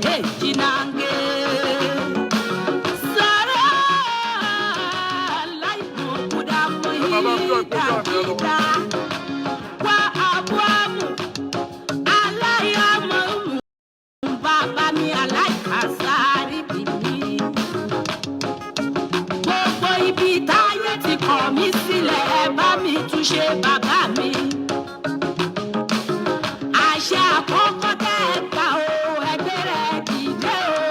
Jinange Sara Life no kuda moita Wa abuamu Alayamu Baba mi alaikasari bimi Gbogbo ibi táyé ti kọ̀ mí sílẹ̀ ẹ bá mi túnṣe bàbá mi àṣẹ àkọ́kọ́ tẹ́ ẹ pa o ẹgbẹ́ rẹ̀ dìde o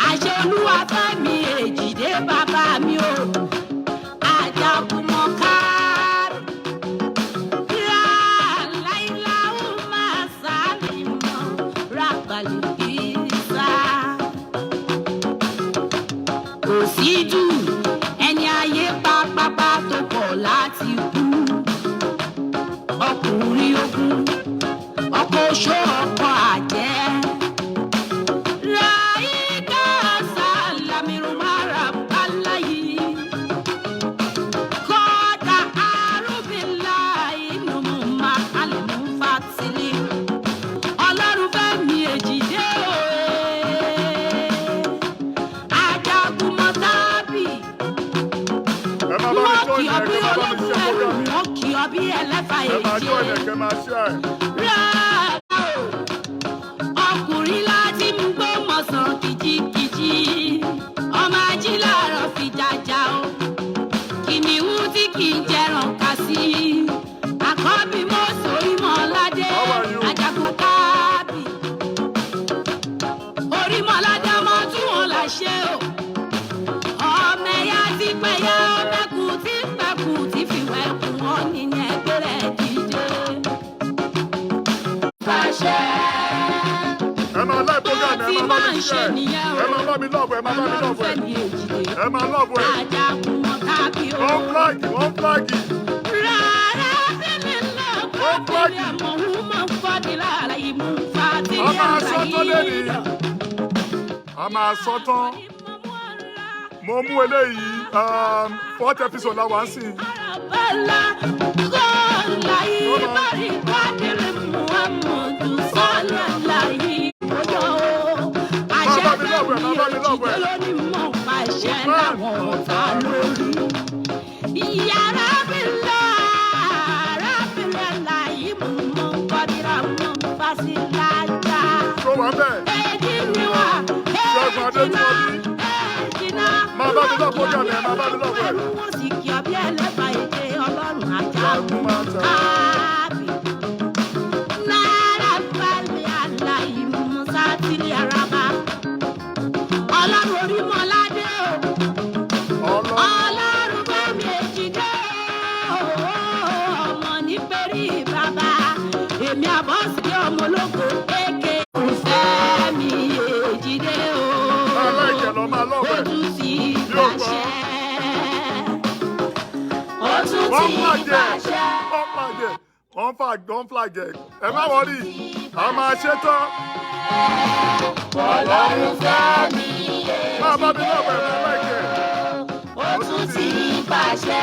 àṣẹ olúwa fẹ́ mi èjìdé bàbá mi o àjàkùmọ̀ kárí láìláwù máa sáré mọ́ rábàlì kìsà kò sí jù ẹni ayé pápápá tó kọ̀ láti kú ọkùnrin ogun ọkọ oṣó ọkọ àjẹ́ ráyíká sálàmìrùmára báláyé kọ́dà àrùbílà inú mú má kálẹ̀ mú fàtìlì ọlọ́run fẹ́ mi èjìdé òye ajagunmọ̀ tábì wọ́n kì ọ́ bí ológun ẹrù wọ́n kì ọ́ bí ẹlẹ́fà èjì ọkùnrin láti mú gbọ́mọ̀sán kìjikìji ọmọ ajílàrọ̀ fi jàjà o kìnìún tí kì í jẹran kà sí àkọ́bí mọ́sọ̀ orímọ̀ládé ajagun káàbì orímọ̀ládé ọmọ tí wọ́n là ṣe o ọmọ ẹ̀yà ti pẹ̀yà ọmọkùn tí pẹ̀kùn tí fìwẹ̀ kùn ọ́ nínú ẹgbẹ́ rẹ̀ dìde. Fàṣẹ. Ẹ máa láì program ẹ máa bá mi ṣe ẹ máa bá mi lọ́ọ̀bù ẹ máa bá mi lọ́ọ̀bù ẹ máa lọ́ọ̀bù ẹ. Àjàkùmọ̀ kábí o. Wọ́n fúláàgì wọ́n fúláàgì. Rárá sílẹ̀ lọ́kọ̀ sílẹ̀ mọ̀ ń mọ̀ fọ́dílà ìmú fàtí A máa sọ tán lẹ́nìí. A máa sọ tán. Mo mú eléyìí 4th episode la wá ń sìn. Bala kọ́ọ̀lá yìí bari kádìrí Muhammadu sálàlá yìí ọjọ́ àṣẹ fẹ́mi èjìdé lónìí mọ̀ pàṣẹ láwọn ọ̀tá lórí. Ìyára bílá láyé mú mọ́ kọ́dírà mọ́ fásilájà. Tó wà bẹ́ẹ̀. Èjì ni wà èjìnà Máa bá mi lọ́ọ̀ program ẹ máa bá mi lọ́ọ̀bù ẹ. wọ́n sì kí ọ bí ẹlẹ́fà èdè ọlọ́run ajagun Máa tẹ̀. káàbì. Náírà balẹ̀ àlàyé musa tìlẹ̀ araba. Ọlọ́run orímọ̀ládé o. Ọlọ́run fẹ́mi èjìdé o. Ọmọ nípẹ̀rí bàbá. Èmi àbọ̀ sí ọmọ ológo kéèké. Fẹ́mi èjìdé o. Máa láìkẹ̀ lọ máa lọ́ọ̀bù ẹ. Ó tún ti pàṣẹ. Ó tún Wọ́n ti flag ẹ̀. pàṣẹ. Wọ́n flag ẹ̀. Ẹ má wọrí. A máa ṣe tán. Ọlọ́run fẹ́ mi Máa bá mi lọ́ọ̀bù ẹ máa láìkẹ̀. ó tún ti pàṣẹ.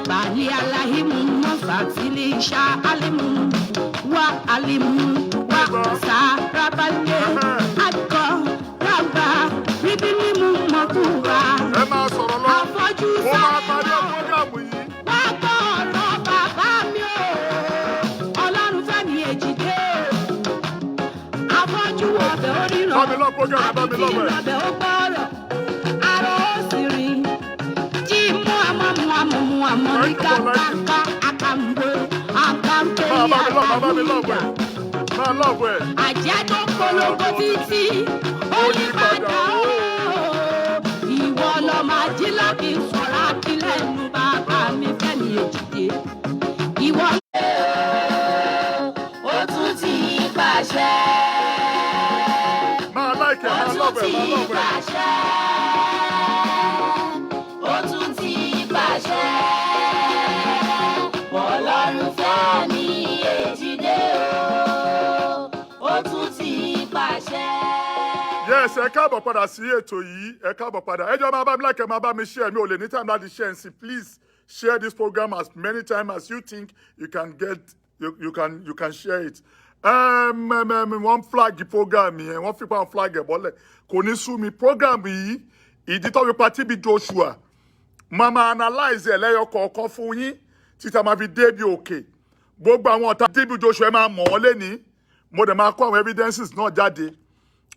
Bàálí aláhìmù mọ́fàtìlì ṣá alimu wá alimu wá ọ̀sá rábàlẹ̀ àgọ́ rábà ríbí mímú mọ́kúra. Ẹ máa sọ̀rọ̀ lọ. Àfọ́jú Mo máa parí sáà. program yìí. Wá gbọ́ ọ̀rọ̀ bàbá mi o. Ọlọ́run fẹ́ mi èjìdé o. Afọ́jú ọbẹ̀ oríran. Bá mi lọ́ọ̀ program ẹ bá mi lọ́ọ̀bù ẹ. Ọbẹ̀ ó gbọ́rọ̀. Arọ ó sì rìn. Jí mú àmọ́ ní kàkàkà àkàǹgbé àkàǹgbé Máa bá mi lọ́ọ̀bù ẹ. Máa lọ́ọ̀bù ẹ. Àjẹ́ tó polongo títí. Ó yí padà o. Ìwọ lọmọ ajílábí sọ̀rọ̀ akílẹ̀nu bàbá mi fẹ́mi èjìdé. Ìwọ ó tún ti pàṣẹ. Máa láìkẹ̀ máa lọ́ọ̀bù ẹ máa lọ́ọ̀bù ẹ. Ó tún ti pàṣẹ. Ọlọ́run fẹ́ mi èjìdé o. Ó tún ti pàṣẹ. Yes, ẹ káàbọ̀ padà sí ètò yìí. Ẹ káàbọ̀ padà. Ẹ jọ̀ọ́ máa bá mi like, máa bá mi share. Mi ò lè ní time láti share nsìn. Please share this program as many times as you think you can get. You can share it. wọ́n flag program yẹn wọ́n fi pa flag ẹ̀ bọ́lẹ̀ kò ní sú mi program yìí ìdí tó fi pa TB Joshua mama analyze ẹ̀ lẹ́yọ kọ̀ọ̀kan fún yín títà máa fi débi òkè gbogbo àwọn ọ̀tá TB Joshua ẹ máa mọ̀ wọ́n lẹ́ni mo dẹ̀ máa kó àwọn evidences náà jáde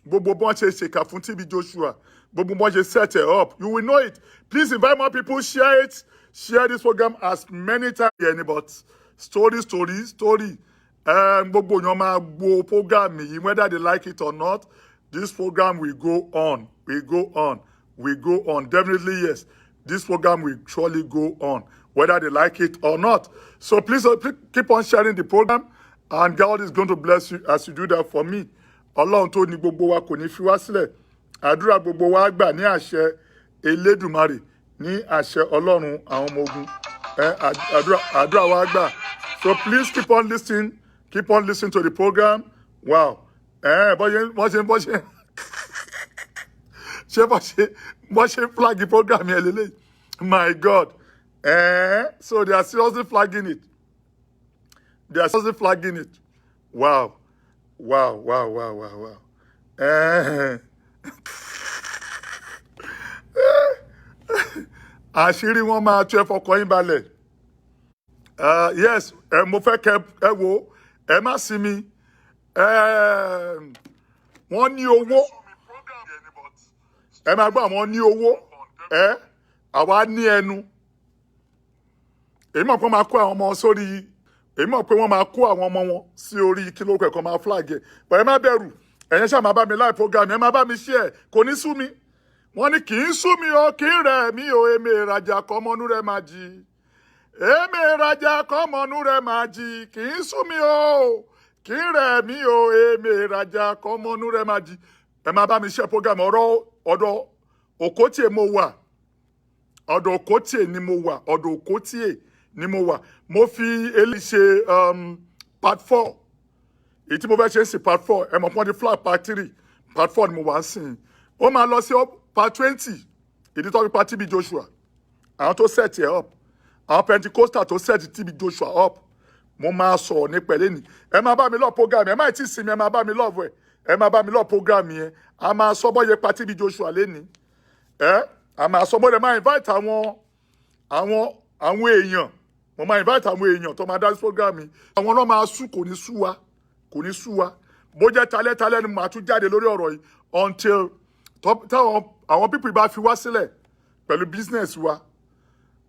gbogbo bọ́n ṣe ṣèkà fún TB Joshua gbogbo bọ́n ṣe set it up you will know it please invite more people share it share this program as many times as but story gbogbo èèyàn máa gbọ́ program yìí whether they like it or not this program will go on definitely yes this program will surely go on whether they like it or not so please keep on sharing the program and God is going to bless you as you do that for me Ọlọ́run tó ní gbogbo wa kò ní fi wá sílẹ̀ àdúrà gbogbo wa gbà ní àṣẹ Elédùmarè ní àṣẹ Ọlọ́run àwọn ọmọ ogun àdúrà wa gbà so please keep on listening to the program wow bọ́ ṣe flag the program yẹn lélẹ̀ my God so they are seriously flagging it wow àṣírí wọn máa tú ẹ fọkàn yín balẹ̀ yes mo fẹ́ kẹ́ ẹ wo ẹ má sinmi wọ́n ní owó ẹ máa gbọ́ àwọn ní owó àwa ní ẹnu èyí mọ̀ pé wọ́n máa kó àwọn ọmọ sórí èyí mọ̀ pé wọ́n máa kó àwọn ọmọ wọn sí orí kíló kẹ̀kọ́ máa flag ẹ̀ but ẹ má bẹ̀rù ẹ̀yẹn ṣáà máa bá mi live program ẹ má bá mi share kò ní sú mi wọ́n ní kì í sú mi o kì í rẹ̀ mí o èmi ìrajà kọ́mọnú rẹ̀ máa jí èmi ìrajà kọ́mọnú rẹ̀ máa jí kì í sú mi o kì í rẹ̀ mí o èmi ìrajà kọ́mọnú rẹ̀ máa jí ẹ má bá mi share program ọ̀dọ̀ Òkótíè mo wà ọ̀dọ̀ Òkótíè ni mo wà mo fi eléyìí ṣe part 4 èyí tí mo fẹ́ ṣe ń sìn part 4 ẹ mọ̀ pọ́n di flag part 3 part 4 ni mo wà ń sìn ó máa lọ sí part 20 ìdí tó fi pa TB Joshua àwọn tó set ẹ̀ up àwọn Pentecostal tó set TB Joshua up mo máa sọ̀rọ̀ ní pẹ̀lẹ́ ni ẹ máa bá mi lọ program ẹ má tí ì sinmi ẹ máa bá mi lọ ẹ̀ ẹ máa bá mi lọ program yẹn a máa sọ bọ́yẹ pa TB Joshua lẹ́ni a máa sọ bọ́yẹ máa invite àwọn èèyàn mo máa invite àwọn èèyàn tó máa dá sí program yìí àwọn náà máa sú kò ní sú wa bó jẹ́ talẹ́talẹ́ ni màá tún jáde lórí ọ̀rọ̀ yìí until táwọn àwọn people bá fi wá sílẹ̀ pẹ̀lú business wa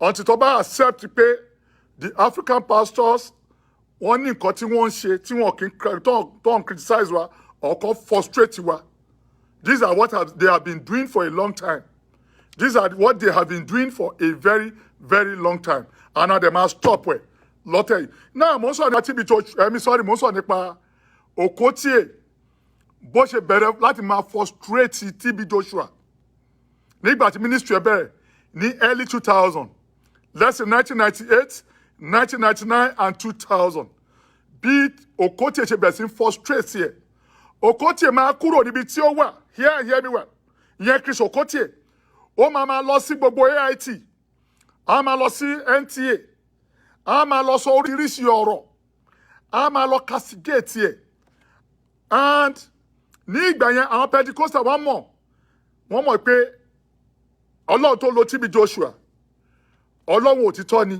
until tó bá accept pé the African pastors wọ́n ní nǹkan tí wọ́n ń ṣe tí wọ́n kì í tó ń criticize wa or kò frustrate wa these are what they have been doing for a long time these are what they have been doing for a very very long time and now they must stop ẹ lọ́tẹ̀ yìí náà mo ń sọ nípa TB Joshua mo ń sọ nípa Òkótíè bó ṣe bẹ̀rẹ̀ láti máa frustrate TB Joshua nígbà tí ministry ẹ bẹ̀rẹ̀ ní early 2000 let's say 1998 1999 and 2000 bí Òkótíè ṣe bẹ̀rẹ̀ sí frustrate ẹ Òkótíè máa kúrò níbi tí ó wà hear me well ìyẹn Chris Òkótíè ó máa lọ sí gbogbo AIT a máa lọ sí NTA a máa lọ sọ oríṣiríṣi ọ̀rọ̀ a máa lọ castigate ẹ̀ and ní ìgbà yẹn àwọn Pentecostal wọ́n mọ̀ pé Ọlọ́run tó lo TB Joshua Ọlọ́run òtítọ́ ni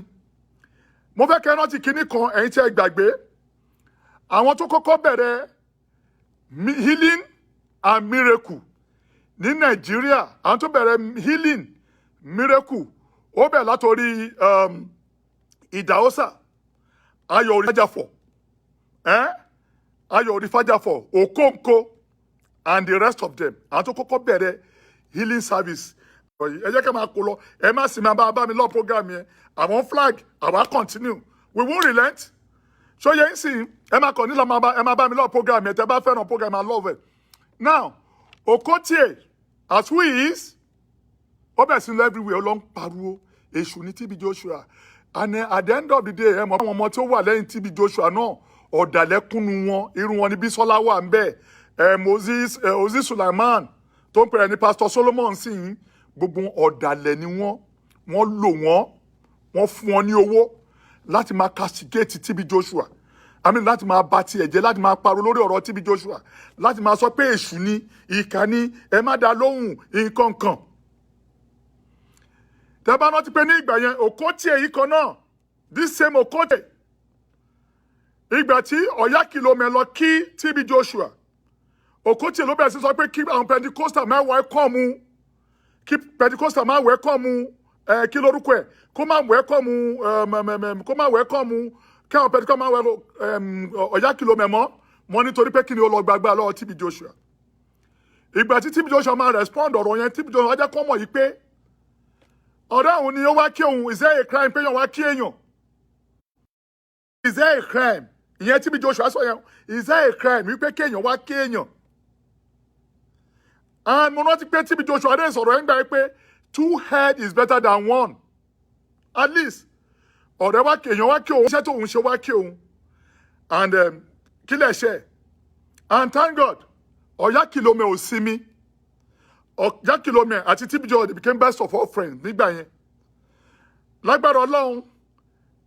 mo fẹ́ kẹ́ rántí kinní kan ẹ̀yin tí ẹ gbàgbé àwọn tó kọ́kọ́ bẹ̀rẹ̀ healing and miracle ní Nàìjíríà àwọn tó bẹ̀rẹ̀ healing miracle ó bẹ̀ látòrí Ìdáhọ́sà Ayọ̀ Orífájàfọ̀ Ayọ̀ Orífájàfọ̀ Okonkwo and the rest of them àwọn tó kọ́kọ́ bẹ̀rẹ̀ healing service ẹ jẹ́ ká máa kó lọ ẹ má sì máa bá mi lọ program yẹn àwọn flag àwa continue we won't relent so yẹn sì ẹ máa kàn nílò ẹ máa bá mi lọ program yẹn tẹ bá fẹ́ràn program I love it now Òkótíè as who he is ó bẹ̀ sí lọ everywhere ọlọ́run pariwo èṣù ní TB Joshua and at the end of the day ẹ mọ̀ àwọn ọmọ tó wà lẹ́yìn TB Joshua náà ọ̀dàlẹ́kùnú wọn irú wọn ní Bísọ́lá wà ń bẹ̀ Moses Sulaiman tó ń pèrè ní Pastor Solomon sí yìí gbogbo ọ̀dàlẹ̀ ni wọ́n lò wọ́n fún wọn ní owó láti máa castigate TB Joshua àmì láti máa bá tiẹ̀ jẹ́, láti máa pariwo lórí ọ̀rọ̀ TB Joshua, láti máa sọ pé èṣù ni, ìkà ni, ẹ má dá lóhùn nǹkan kan. Tẹ́ bá rántí pé ní ìgbà yẹn Okotie yìí kan náà, this same Okotie, ìgbà tí Ọ̀yákìlómẹ lọ kí TB Joshua, Okotie ló bẹ̀rẹ̀ sí sọ pé kí àwọn Pentecostal máa welcome, kí Pentecostal máa welcome kí lórúkọ ẹ̀, kó máa welcome kí àwọn Pentecostal máa welcome Ọ̀yákìlómẹ mọ́ nítorí pé kí ni ó lọ gbàgbà lọ́wọ́ TB Joshua. Ìgbà tí TB Joshua máa respond ọ̀rọ̀ yẹn, TB Joshua wájá kọ́ mọ̀ yìí pé ọ̀rẹ́ òun ni ó wá kí òun, is there a crime pé èèyàn wá kí èèyàn? Is there a crime? Ìyẹn TB Joshua sọ yẹn, is there a crime wípé kí èèyàn wá kí èèyàn? And mo rántí pé TB Joshua dé sọ̀rọ̀ ẹ̀ ń gbà pé 2 heads is better than 1. At least ọ̀rẹ́ wá kí èèyàn wá kí òun, iṣẹ́ tó òun ṣe wá kí òun. And kí lẹ̀ ṣe? And thank God, Ọ̀yákìlómẹ ò sinmi. Ọ̀yákìlómẹ àti TB Joshua, they became best of all friends nígbà yẹn. Lágbára Ọlọ́run,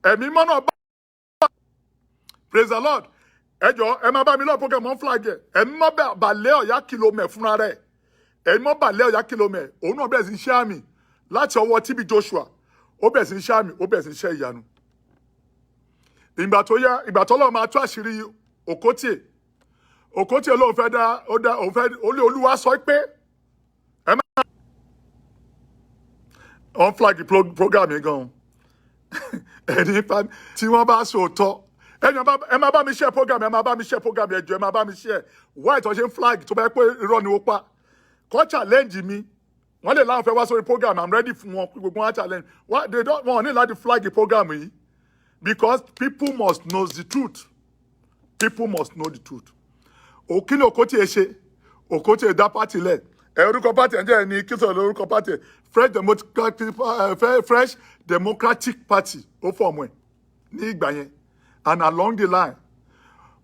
ẹ̀mí mọ́nà bá. Praise the Lord. Ẹ jọ̀ọ́, ẹ máa bá mi lọ program on flag ẹ̀. Ẹ̀mí mọ́ balẹ̀ Ọ̀yákìlómẹ fúnra rẹ̀. Ẹ̀mí mọ́ balẹ̀ Ọ̀yákìlómẹ. Òun náà bẹ̀rẹ̀ sí ṣe àmì láti ọwọ́ TB Joshua. Ó bẹ̀rẹ̀ sí ṣe àmì, ó bẹ̀rẹ̀ sí ṣe ìyanu. Ìgbà tó yá, ìgbà tó lọ́ọ́ máa tú àṣírí Okotie. Okotie lóun fẹ́ dá, òun fẹ́, Olúwa sọ pé ẹ máa on flag program yìí gan-an. Ẹni tí wọ́n bá sòótọ́, ẹ máa bá mi share program, ẹ máa bá mi share program, ẹ jọ̀ọ́ ẹ máa bá mi share. Why tó ṣe ń flag tó bá yẹ pé irọ́ ni ó pa? Kọ́ challenge mi. Wọ́n lè láwọn fẹ́ wá sórí program, I'm ready fún wọn, gbogbo wọn challenge. They don't want ní láti flag the program yìí. Because people must know the truth. People must know the truth. Kí ni Okotie ṣe? Okotie dá party lẹ̀. Orúkọ party ẹ̀ jẹ́ ní kí sọ̀rọ̀ lórúkọ party Fresh Democratic Party ó fọ̀mù ẹ̀ ní ìgbà yẹn. And along the line,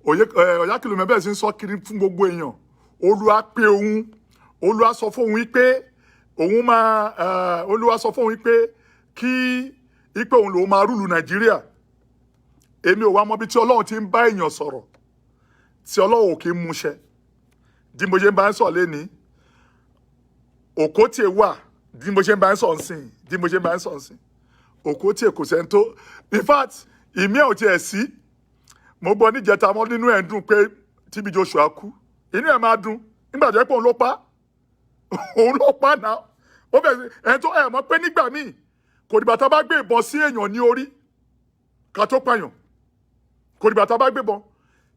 Ọ̀yákìlómẹ bẹ́ẹ̀ sì ń sọ kiri fún gbogbo èèyàn. Olúwa pé òun, Olúwa sọ fún òun pé òun máa, Olúwa sọ fún òun pé kí ipe òun lòun máa rúlu Nàìjíríà. Èmi ò wá mọ̀ bí tí Ọlọ́run ti ń bá èèyàn sọ̀rọ̀, tí Ọlọ́run ò kí ń múṣẹ. Bí mo ṣe ń bá ń sọ̀ lénìí, Okotie wà, bí mo ṣe ń bá ń sọ̀ ń sìn, bí mo ṣe ń bá ń sọ̀ ń sìn. Okotie kò sẹ́ni tó, in fact, ìmí ò tiẹ̀ sí. Mo gbọ́ níjẹta mọ́ nínú ẹ̀ ń dùn pé TB Joshua kú. Inú ẹ̀ máa dùn nígbà tó yẹ pé òun ló pa. Òun ló pa náà. Ó bẹ̀rẹ̀ ẹni tó ẹ̀ mọ̀ pé nígbà míì kò dìgbà tá a bá gbé ìbọn sí èèyàn ní orí ká tó pààyàn. Kò dìgbà tá a bá gbé ìbọn.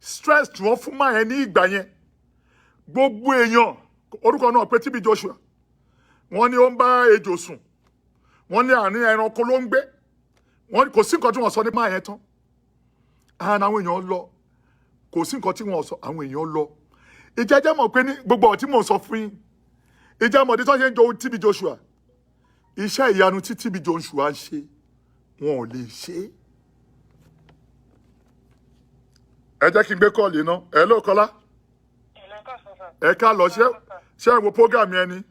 Stress tí wọ́n fún máa yẹn ní ìgbà yẹn. Gbogbo èèyàn orúkọ náà pé TB Joshua. Wọ́n ní ó ń bá ejò sùn. Wọ́n ní àárín ẹranko ló ń gbé. Wọ́n kò sí nǹkan tí wọ́n sọ nípa yẹn tán. Àwọn èèyàn lọ. Kò sí nǹkan tí wọ́n sọ, àwọn èèyàn lọ. Ìjẹ́jẹ́ mọ̀ pé ní gbogbo ọ̀rọ̀ tí mò ń sọ fún yín. Ìjẹ́ mọ̀ tí wọ́n ṣe ń jo TB Joshua. Iṣẹ́ ìyanu tí TB Joshua ń ṣe, wọn ò lè ṣe é. Ẹ jẹ́ kí n gbé kọ́ọ̀lì náà. Hello Kọ́lá. Ẹ ká lọ ṣé ẹ wo program yẹn ni.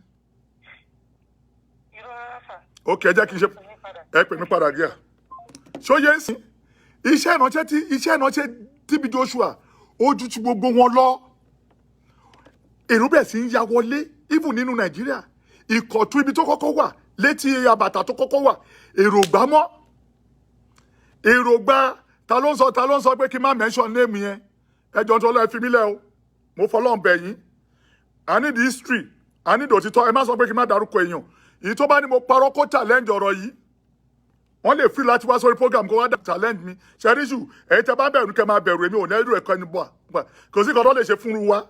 Ok, ẹ jẹ́ kí n ṣe, ẹ pè mí padà díẹ̀. Ṣó yẹ ń sìn? Iṣẹ́ ìránṣẹ́ TB Joshua ó ju ti gbogbo wọn lọ. Èrò bẹ̀ sí ń ya wọlé even nínú Nàìjíríà. Ìkọ̀tún ibi tó kọ́kọ́ wà létí àbàtà tó kọ́kọ́ wà. Èrò gbá mọ́. Èrò gbá ta ló ń sọ pé kí n má mention name yẹn. Ẹ jọ̀ọ́ tó lọ ẹ fi mí lẹ̀ o. Mo fọlọ́run bẹ̀ yín. I need history. I need òtítọ́. Ẹ má sọ pé kí n má dárúkọ èèyàn. Èyí tó bá ní mo parọ́ kó challenge ọ̀rọ̀ yìí. Wọ́n lè fi láti wá sórí program kó wá dá challenge mi. Ṣẹ́ríṣù, èyí tẹ́ bá bẹ̀rù kẹ́ máa bẹ̀rù èmi ò ní ẹrú ẹ̀kọ́ ẹni bọ̀. Kò sí nǹkan tó lè ṣe fún wa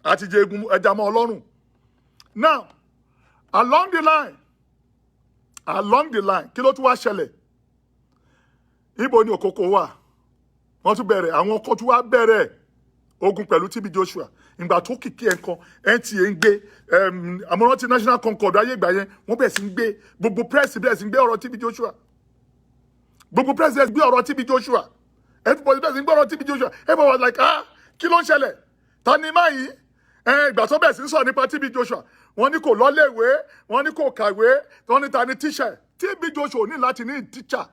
àti jẹ egun ẹja mọ́ Ọlọ́run. Now, along the line, kí ló tún wá ṣẹlẹ̀? Níbo ni òkòkò wà? Wọ́n tún bẹ̀rẹ̀, àwọn ọkọ̀ tún wá bẹ̀rẹ̀ ogun pẹ̀lú TB Joshua. Ìgbà tó kìkì ẹ̀kan, NTA ń gbé, àmọ́rántí National Concord ayé ìgbà yẹn, wọ́n bẹ̀rẹ̀ sí ń gbé, gbogbo press bẹ̀rẹ̀ sí ń gbé ọ̀rọ̀ TB Joshua. Gbogbo press bẹ̀rẹ̀ sí ń gbé ọ̀rọ̀ TB Joshua. Everybody bẹ̀rẹ̀ sí ń gbé ọ̀rọ̀ TB Joshua. Everybody was like, kí ló ń ṣẹlẹ̀? Ta ni máa yìí? Ìgbà tó bẹ̀rẹ̀ sí ń sọ̀rọ̀ nípa TB Joshua. Wọ́n ní kò lọ́lẹ̀wé, wọ́n ní kò kàwé, wọ́n ní ta ni teacher. TB Joshua ní láti ní teacher.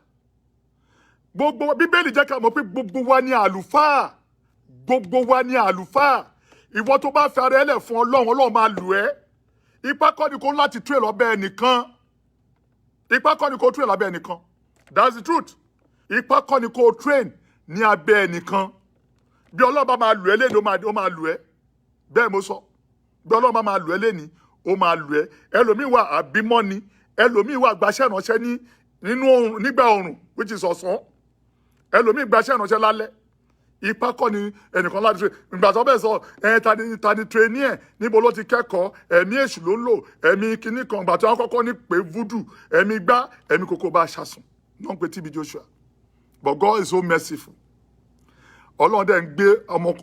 gbogbo bíbélì jẹ́ ká mọ̀ pé gbogbo wa ni àlùfáà, gbogbo wa ni àlùfáà. Ìwọ tó bá fi ara ẹlẹ̀ fún Ọlọ́run, Ọlọ́run máa lù ẹ́. Ipá kọ́ ni kó láti tú ẹ̀ lọ́bẹ̀ ẹnìkan. Ipá kọ́ ni kó tú ẹ̀ lábẹ́ ẹnìkan. That's the truth. Ipá kọ́ ni kó train ní abẹ́ ẹnìkan. Bí Ọlọ́run bá máa lù ẹ́ lẹ́ni, ó máa lù ẹ́. Bẹ́ẹ̀ mo sọ. Bí Ọlọ́run bá máa lù ẹ́ lẹ́ni, ó máa lù ẹ́. Ẹlòmíì wà àbímọ́ ni. Ẹlòmíì wà gbaṣẹ́ ìránṣẹ́ nínú oòrùn, nígbà oòrùn, which is ọ̀sán. Ẹlòmíì gbaṣẹ́ ìránṣẹ́ lálẹ́. Ipá kọ́ ni ẹnìkan láti ṣe. Ìgbà tó bẹ́ẹ̀ sọ ta ni trainee ẹ̀ níbo ló ti kẹ́kọ̀ọ́, ẹ̀mí èṣù ló ń lò, ẹ̀mí kinní kan. Ìgbà tí wọ́n kọ́kọ́ ní pé voodoo, ẹ̀mí gbá, ẹ̀mí kòkó bá ṣàsùn. Náà ń pe TB Joshua. But God is so merciful. Ọlọ́run dẹ̀ ń gbé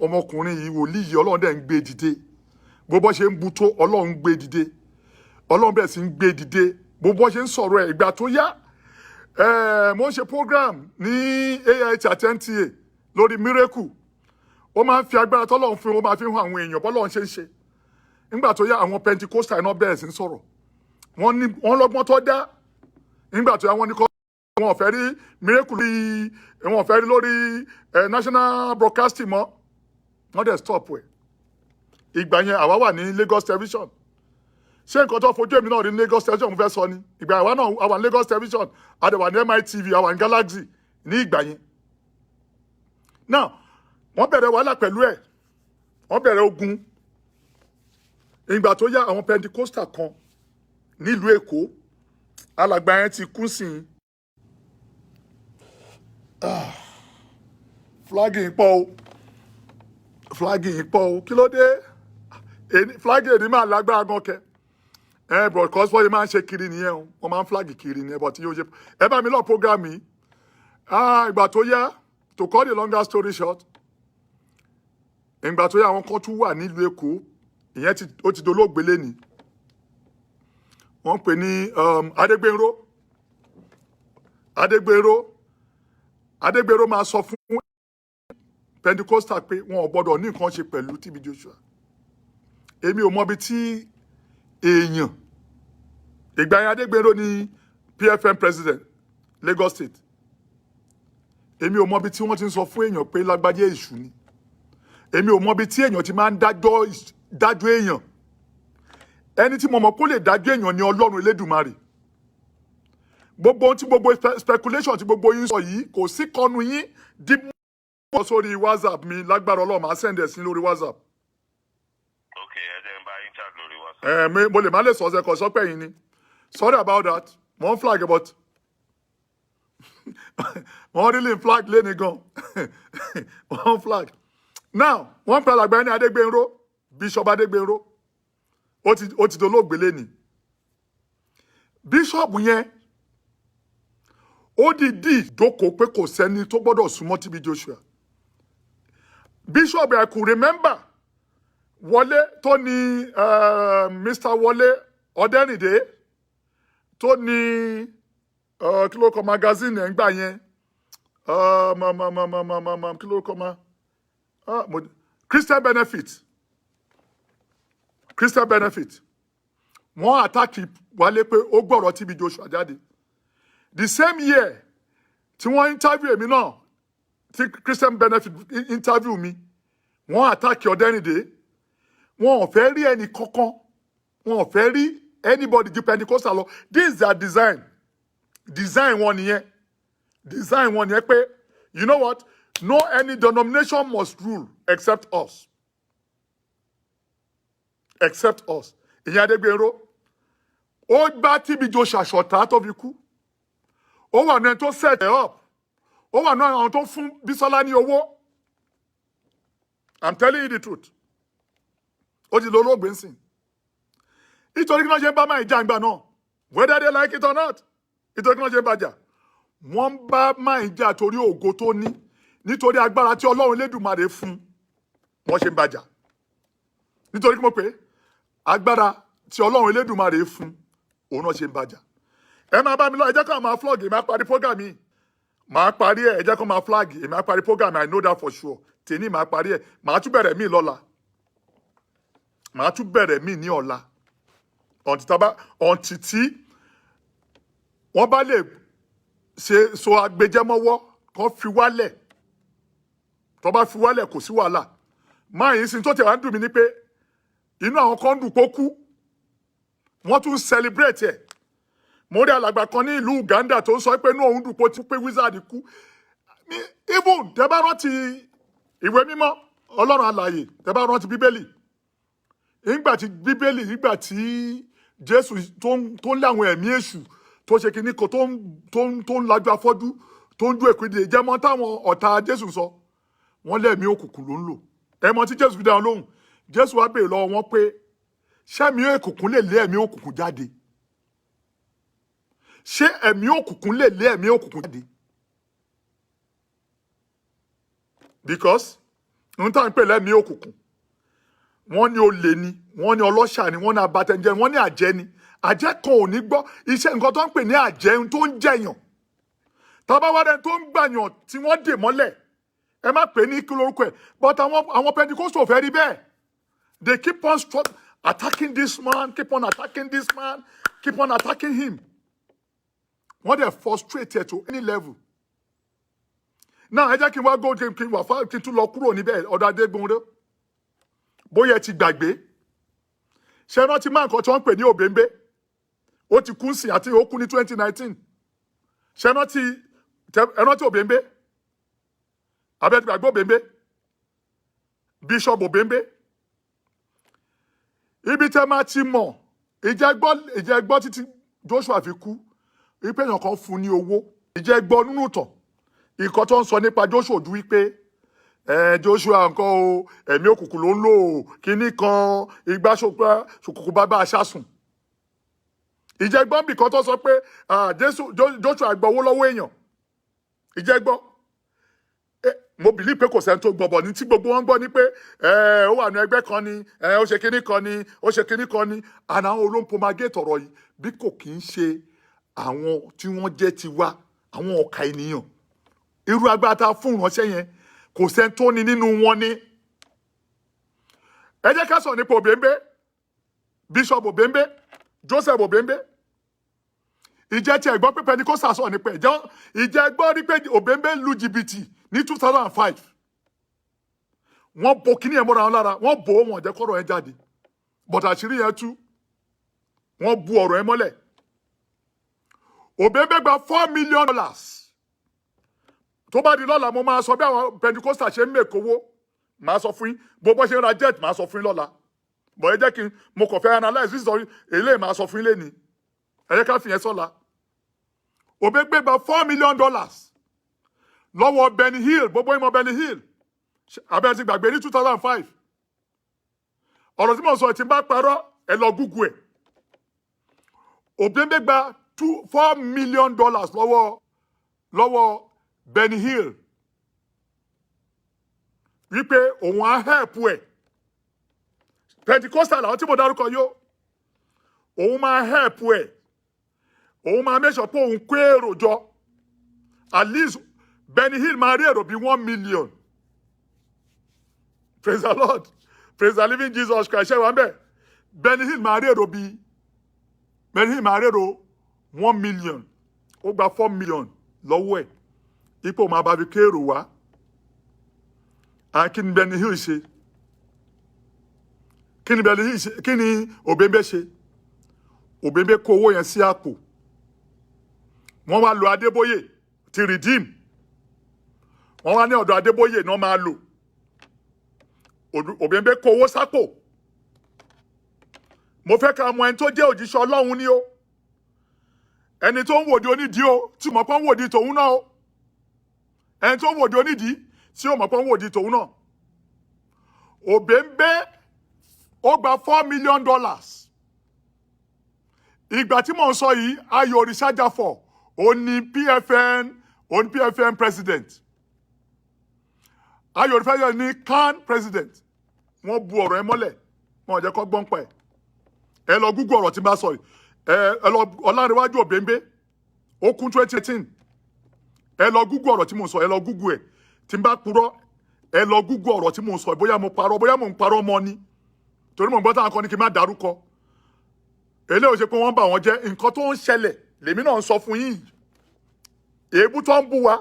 ọmọkùnrin yìí, wòlíì yìí, Ọlọ́run dẹ̀ ń gbé dìde. Bó bọ́ ṣe ń bu tó, Ọlọ́run ń gbé dìde. Ọlọ́run bẹ̀rẹ̀ sí ń gbé dìde. Bó bọ́ ṣe ń sọ̀rọ̀ ẹ̀, ìgbà tó yá, mo ń ṣe program ní AIT àti NTA lórí miracle. Ó máa ń fi agbára tọ́lọ́run fún, ó máa fi hàn àwọn èèyàn bọ́lọ́run ṣe ń ṣe. Nígbà tó yá, àwọn Pentecostal náà bẹ̀rẹ̀ sí ń sọ̀rọ̀. Wọ́n lọ́gbọ́n tó dá. Nígbà tó yá, wọ́n ní kọ́ wọn ò fẹ́ rí miracle rí, wọn ò fẹ́ rí lórí national broadcasting mọ́. Wọ́n dẹ̀ stop ẹ̀. Ìgbà yẹn àwa wà ní Lagos television. Ṣé nǹkan tó fojú èmi náà rí ní Lagos television mo fẹ́ sọ ni? Ìgbà àwa náà àwa ní Lagos television, àdẹ̀wà ní MITV, àwa ní Galaxy ní ìgbà yẹn. Now, wọ́n bẹ̀rẹ̀ wàhálà pẹ̀lú ẹ̀. Wọ́n bẹ̀rẹ̀ ogun. Ìgbà tó yá, àwọn Pentecostal kan nílùú Èkó, alàgbà yẹn ti kú sí i. Flagging pọ̀ o. Flagging pọ̀ o. Kí ló dé? Flagging èdè máa lágbára gan kẹ. Broadcast wọ́n yìí máa ń ṣe kiri nìyẹn o. Wọ́n máa ń flag kiri nìyẹn, but yóò ṣe. Ẹ bá mi lọ program yìí. Ìgbà tó yá, to cut the longer story short, ìgbà tó yá àwọn kan tún wà nílùú Èkó, ìyẹn ó ti dolóògbé lẹ́ni. Wọ́n pè ní Adégbéró máa sọ fún Pentecostal pé wọn ò gbọdọ̀ ní nǹkan ṣe pẹ̀lú TB Joshua. Èmi ò mọbi tí èèyàn, ìgbà yẹn Adégbéró ní PFM president Lagos State. Èmi ò mọbi tí wọ́n ti ń sọ fún èèyàn pé lágbájá èṣù ni. Èmi ò mọbi tí èèyàn ti máa ń dájọ́ èèyàn. Ẹni tí mo mọ̀ kó lè dájọ́ èèyàn ni Ọlọ́run Elédùmarè. Gbogbo ohun tí gbogbo speculation tí gbogbo yín sọ yìí, kò sí kọnu yín dí mọ́ sórí WhatsApp mi, lágbára Ọlọ́run máa send ẹ̀ sí lórí WhatsApp. Okay, ẹ jẹ́ n bá yín chat lórí WhatsApp. Mo lè má lè sọ ọ̀sẹ̀ kan sọ́pẹ́ yín ni. Sorry about that. Mo ń flag but wọ́n really flag lé ní gan. Wọ́n flag. Now, wọ́n pẹ́ àgbà ẹni Adégbénró, Bishop Adégbénró. Ó ti dolóògbé lé ní. Bishop yẹn, ó dìídì jókòó pé kò sẹ́ni tó gbọ́dọ̀ súnmọ́ TB Joshua. Bishop, I could remember Wọlé tó ní Mr. Wọlé Ọdẹ́rìndé tó ní kí ló kọ magazine ẹ̀ ń gbà yẹn kí ló kọ ma Christian Benefit wọ́n àtàkì Wálé pé ó gbọ́rọ̀ TB Joshua jáde. The same year tí wọ́n interview èmi náà tí Christian Benefit interview mi, wọ́n àtàkì Ọdẹ́rìndé. Wọ́n ò fẹ́ rí ẹni kankan, wọ́n ò fẹ́ rí anybody ju Pentecostal lọ. This is their design wọn nìyẹn. Design wọn nìyẹn pé, you know what, no any denomination must rule except us. Ìyẹn Adégbénró, ó gbá TB Joshua ṣọ̀tá tó fi kú. Ó wà ní ẹni tó set up. Ó wà ní àwọn tó fún Bísọ́lá ní owó. I'm telling you the truth. Ó ti dolóògbé ń sìn. Nítorí kí wọ́n ṣe ń bá máa ìjà ìgbà náà, whether they like it or not. Nítorí kí wọ́n ṣe ń bàjà. Wọ́n ń bá máa ìjà torí ògo tó ní, nítorí agbára tí Ọlọ́run Elédùmarè fún, wọ́n ṣe ń bàjà. Nítorí kí mo pé agbára tí Ọlọ́run Elédùmarè fún, òun náà ṣe ń bàjà. Ẹ máa bá mi lọ, ẹ jẹ́ kó máa flog, ẹ máa parí program yìí. Máa parí ẹ jẹ́ kó máa flag, ẹ máa parí program, I know that for sure. Tèmi máa parí ẹ, máa tún bẹ̀rẹ̀ mí lọ́la. Màá tún bẹ̀rẹ̀ mí ní ọ̀la. Ọ̀ǹtì tí wọ́n bá lè ṣe so agbẹjẹ́mọ́wọ́ kó fi wálẹ̀ tó bá fi wálẹ̀ kò sí wàhálà máa yìí sin tó tẹ̀ wá ń dùn mí ni pé inú àwọn kan dùn kó kú wọ́n tún celebrate ẹ̀ mo rí alàgbà kan ní ìlú Uganda tó ń sọ pé inú òun dùn kó ti pé wizard kú even tẹ́ bá rántí ìwé mímọ́ Ọlọ́run alààyè tẹ́ bá rántí bíbélì nígbà tí Jésù tó ń lé àwọn ẹ̀mí èṣù tó ṣe kíní kan tó ń lajú afọ́jú tó ń ju èkúdè jẹ́mọ́ táwọn ọ̀tá Jésù sọ wọ́n lẹ́mí òkùnkùn ló ń lò ẹ̀mọ́ tí Jésù fi dá wọn lóhùn Jésù wá béèrè lọ́wọ́ wọn pé ṣẹ́mi òkùnkùn lè lé ẹ̀mí òkùnkùn jáde ṣé ẹ̀mí òkùnkùn lè lé ẹ̀mí òkùnkùn jáde because n tá n pè lẹ́mí òkùnkùn wọ́n ní olè ni wọ́n ní ọlọ́ṣà ni wọ́n ní abatẹnjẹ wọ́n ní àjẹ́ ni àjẹ́ kan ò ní gbọ́ iṣẹ́ nǹkan tó ń pè ní àjẹ́ tó ń jẹyàn tábàwádẹ tó ń gbàyàn tí wọ́n dè mọ́lẹ̀ ẹ má pè ní kí lórúkọ ẹ̀ but àwọn Pentecostal fẹ́ rí bẹ́ẹ̀ they keep on attacking this man keep on attacking this man keep on attacking him wọ́n dẹ̀ frustrate ẹ̀ to any level now ẹ jẹ́ kí n wá go kí n tún lọ kúrò níbẹ̀ ọ̀dọ̀ Adégbònrò bóyá ẹ ti gbàgbé ṣe rántí máa nǹkan tí wọ́n ń pè ní Òbẹ́ńbé ó ti kú sí àti ó kú ní 2019 ṣe rántí Òbẹ́ńbé abẹ́tí gbàgbé Òbẹ́ńbé Bishop Òbẹ́ńbé ibi tẹ́ máa ti mọ̀ ìjẹ́gbọ́ títí Joshua fi kú wípé èèyàn kan fún ní owó ìjẹ́gbọ́ nínú ìtàn ìkọ́ tó ń sọ nípa Joshua ojú wípé Joshua nǹkan o ẹ̀mí òkùnkùn ló ń lò kíní kan igbá ṣòkùnkùn bàbá aṣáṣùn ìjẹ́gbọ́n bì kan tó sọ pé Joshua gbọ́ owó lọ́wọ́ èèyàn ìjẹ́gbọ́n mo believe pé kò sẹ́ni tó gbọ́ bọ̀ ní tí gbogbo wọn gbọ́ ni pé ó wà ní ẹgbẹ́ kan ni ó ṣe kíní kan ni ó ṣe kíní kan ni àná àwọn olóńpomagé tọ̀rọ̀ yìí bí kò kì í ṣe àwọn tí wọ́n jẹ́ tiwa àwọn ọ̀ka ènìyàn irú agbára tá a fún ìránṣẹ́ yẹn kò sẹ́ni tó ní nínú wọn ní. ẹ jẹ́ ká sọ̀rọ̀ nípa Òbẹ́ńbé Bishop Òbẹ́ńbé Joseph Òbẹ́ńbé ìjẹ́ tí ẹ̀gbọ́n pé Pentecostal sọ̀rọ̀ nípa ìjẹ́ ẹ̀gbọ́n rí pé Òbẹ́ńbé lu jìbìtì ní 2005 wọ́n bo kíní ẹ̀ mọ́ra wọn lára wọ́n bò ó wọn jẹ́ kọ́rọ̀ ẹ̀ jáde but àṣírí yẹn tú wọ́n bu ọ̀rọ̀ ẹ̀ mọ́lẹ̀ Òbẹ́ńbé gba $4 million tó bá di lọ́la mo máa sọ bí àwọn Pentecostal ṣe ń mèkówó máa sọ fún yín bó bọ́ ṣe ń ra jet máa sọ fún yín lọ́la bọ̀ ẹ jẹ́ kí n mo kàn fẹ́ analyze this story eléyìí máa sọ fún yín lẹ́ni ẹ jẹ́ ká fìyẹn sọ́la Òbẹ́ńbé gba $4 million lọ́wọ́ Benny Hill gbogbo ìmọ̀ Benny Hill abẹ́rẹ́ ti gbàgbé ní 2005 ọ̀rọ̀ tí mo sọ ti bá parọ́ ẹ lọ Google ẹ̀ Òbẹ́ńbé gba $4 million lọ́wọ́ Benny Hill wípé òun á help ẹ̀ Pentecostal àwọn tí mo dárúkọ yó òun máa help ẹ̀ òun máa make sure pé òun kó èrò jọ at least Benny Hill máa rí èrò bí 1 million praise the Lord praise the living Jesus Christ ṣe wà ń bẹ̀ Benny Hill máa rí èrò 1 million ó gba 4 million lọ́wọ́ ẹ̀ ipò máa bá fi kéèrò wá kí ni Benny Hill ṣe kí ni Òbẹ́ńbé ṣe Òbẹ́ńbé kó owó yẹn sí àpò wọ́n wá lo Adébóyè ti redeem wọ́n wá ní ọ̀dọ̀ Adébóyè náà máa lò Òbẹ́ńbé kó owó sápò mo fẹ́ ká mọ ẹni tó jẹ́ òjíṣẹ́ Ọlọ́run ni o ẹni tó ń wòde onídìí o tí mo pọ́n wòde tòun náà o ẹni tó ń wòde onídìí tí ó mọ̀ pọ́n wòde tòun náà Òbẹ́ńbé ó gba $4 million ìgbà tí mò ń sọ yìí Ayọ̀ Òrìṣàjàfọ̀ òun ni PFN president Ayọ̀ Òrìṣàjàfọ̀ ní CAN president wọ́n bu ọ̀rọ̀ ẹ mọ́lẹ̀ wọn ò jẹ́ kó gbọ́n pa ẹ̀ ẹ lọ Google ọ̀rọ̀ tí bá sọ yìí ẹ lọ Ọlárẹ̀wájú Òbẹ́ńbé ó kún 2018 ẹ lọ Google ọ̀rọ̀ tí mo sọ ẹ lọ Google ẹ̀ tí n bá purọ́ ẹ lọ Google ọ̀rọ̀ tí mo sọ bóyá mo parọ́ bóyá mo ń parọ́ mọ́ ni torí mo ń gbọ́ táwọn kan ní kí n má dárúkọ eléyìí ò ṣe pé wọ́n bà wọ́n jẹ́ nǹkan tó ń ṣẹlẹ̀ lèmi náà ń sọ fún yín èébú tó ń bú wa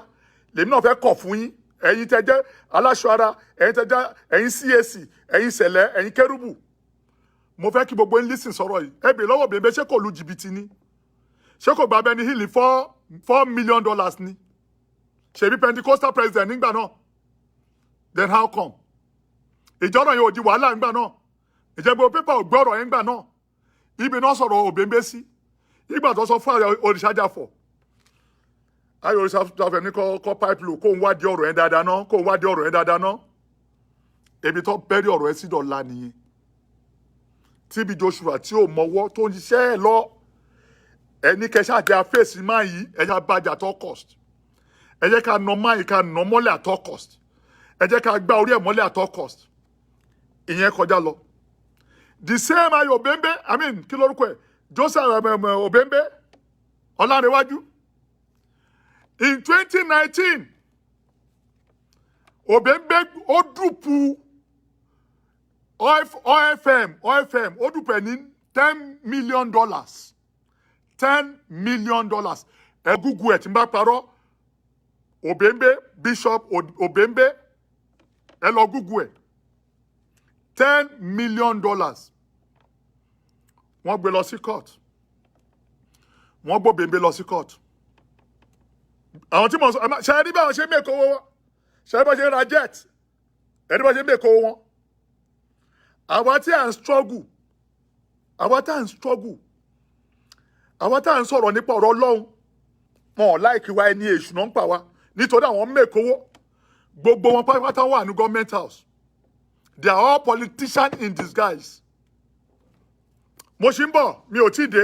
lèmi náà fẹ́ kọ̀ fún yín ẹ̀yin tẹ́ jẹ́ aláṣọ ara ẹ̀yin tẹ́ jẹ́ ẹ̀yin CAC ẹ̀yin sẹ̀lẹ̀ ẹ̀yin kérúbù mo fẹ́ kí gbogbo yín lísìn sọ̀rọ̀ yìí ẹ bèèrè lọ́wọ́ bèbè ṣé kò lu jìbìtì ni ṣé kò gba Benny Hill $4 million ni ṣebí Pentecostal president nígbà náà then how come ìjọ́rọ̀ yẹn ò di wàhálà nígbà náà ìjẹ́gbẹ́ pépà ò gbọ́ ọ̀rọ̀ yẹn nígbà náà ibi náà sọ̀rọ̀ òbèǹbé sí ìgbà tó sọ fún Òrìṣàjàfọ̀ ayé Òrìṣàjàfọ̀ ní kọ́ pipe low kó ń wádìí ọ̀rọ̀ yẹn dáadáa náà ebi tó bẹ́rí ọ̀rọ̀ yẹn sí dọ̀la nìyẹn TB Joshua tí ò mọwọ́ tó ń ṣiṣẹ́ ẹ̀ lọ ẹni kẹṣẹ́ àti àfẹ́sì máa yí ẹ̀yà bàjẹ́ at all cost ẹ jẹ́ ká nà máa yìí ká nà mọ́lẹ̀ at all cost ẹ jẹ́ ká gbá orí ẹ̀ mọ́lẹ̀ at all cost ìyẹn kọjá lọ the same ayé Obembe I mean kí lórúkọ ẹ̀ Joseph Obembe Ọlánrewájú in 2019 Obembe ó dùpù OFM ó dùpù ní $10 million $10 million ẹ gúgú ẹ̀ tí n bá parọ́ Obembe Bishop Obembe ẹ lọ gúgú ẹ̀ $10 million wọ́n gbé lọ sí court wọ́n gbé Obembe lọ sí court àwọn tí mo sọ ṣe ẹni bá wọn ṣe mẹ́kọ̀ owó wọn ṣe ẹni bá ṣe ra jet ẹni bá ṣe mẹ́kọ̀ owó wọn àwa tí à ń struggle àwa tá à ń sọ̀rọ̀ nípa ọ̀rọ̀ Ọlọ́run wọn ò láìkí wa ẹni èṣù náà ń pa wa nítorí àwọn mẹ́kọ̀ owó gbogbo wọn pátápátá wà ní government house they are all politicians in disguise mo ṣì ń bọ̀ mi ò tí ì dé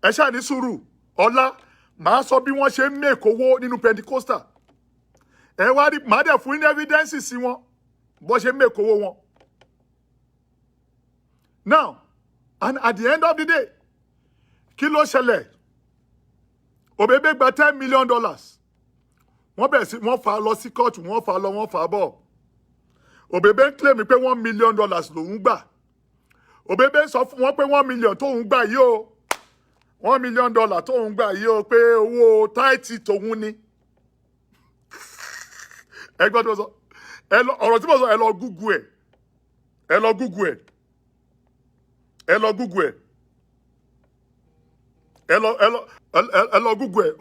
ẹ ṣáà ní sùúrù ọ̀la màá sọ bí wọ́n ṣe ń mẹ́kọ̀ owó nínú Pentecostal ẹ wá rí màá dẹ̀ fún yín ní evidence sí wọn bó ṣe ń mẹ́kọ̀ owó wọn now and at the end of the day kí ló ṣẹlẹ̀ Obembe gba $10 million wọ́n bẹ̀rẹ̀ sí wọ́n fà á lọ sí kóòtù wọ́n fà á lọ wọ́n fà á bọ̀ Obembe ń claim pé $1 million lòún gbà Obembe sọ fún wọn pé $1 million tóun gbà yìí o $1 million tóun gbà yìí o pé owó táìtì tóun ni ẹ gbọ́ tí mo sọ ọ̀rọ̀ tí mo sọ ẹ lọ gúgú ẹ̀ ẹ lọ gúgú ẹ̀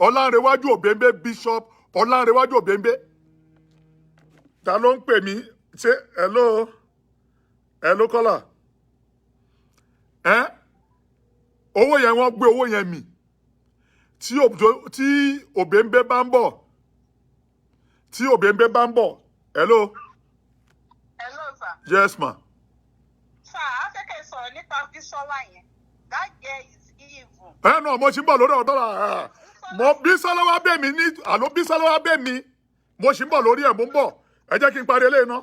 Ọlánrewájú Obembe Bishop Ọlánrewájú Obembe ta ló ń pè mí ṣe hello kọ́là owó yẹn wọ́n gbé owó yẹn mì tí Obembe bá ń bọ̀ hello sir. Yes ma. Sir, I think I saw nípa Bísọ́lá yẹn. That girl is evil. No, mo ṣì ń bọ̀ lórí ọ̀dọ́ la mo Bísọ́lá wá bẹ̀ mí ní àló Bísọ́lá wá bẹ̀ mí mo ṣì ń bọ̀ lórí ẹ̀ mo ń bọ̀ ẹ jẹ́ kí n parí eléyìí náà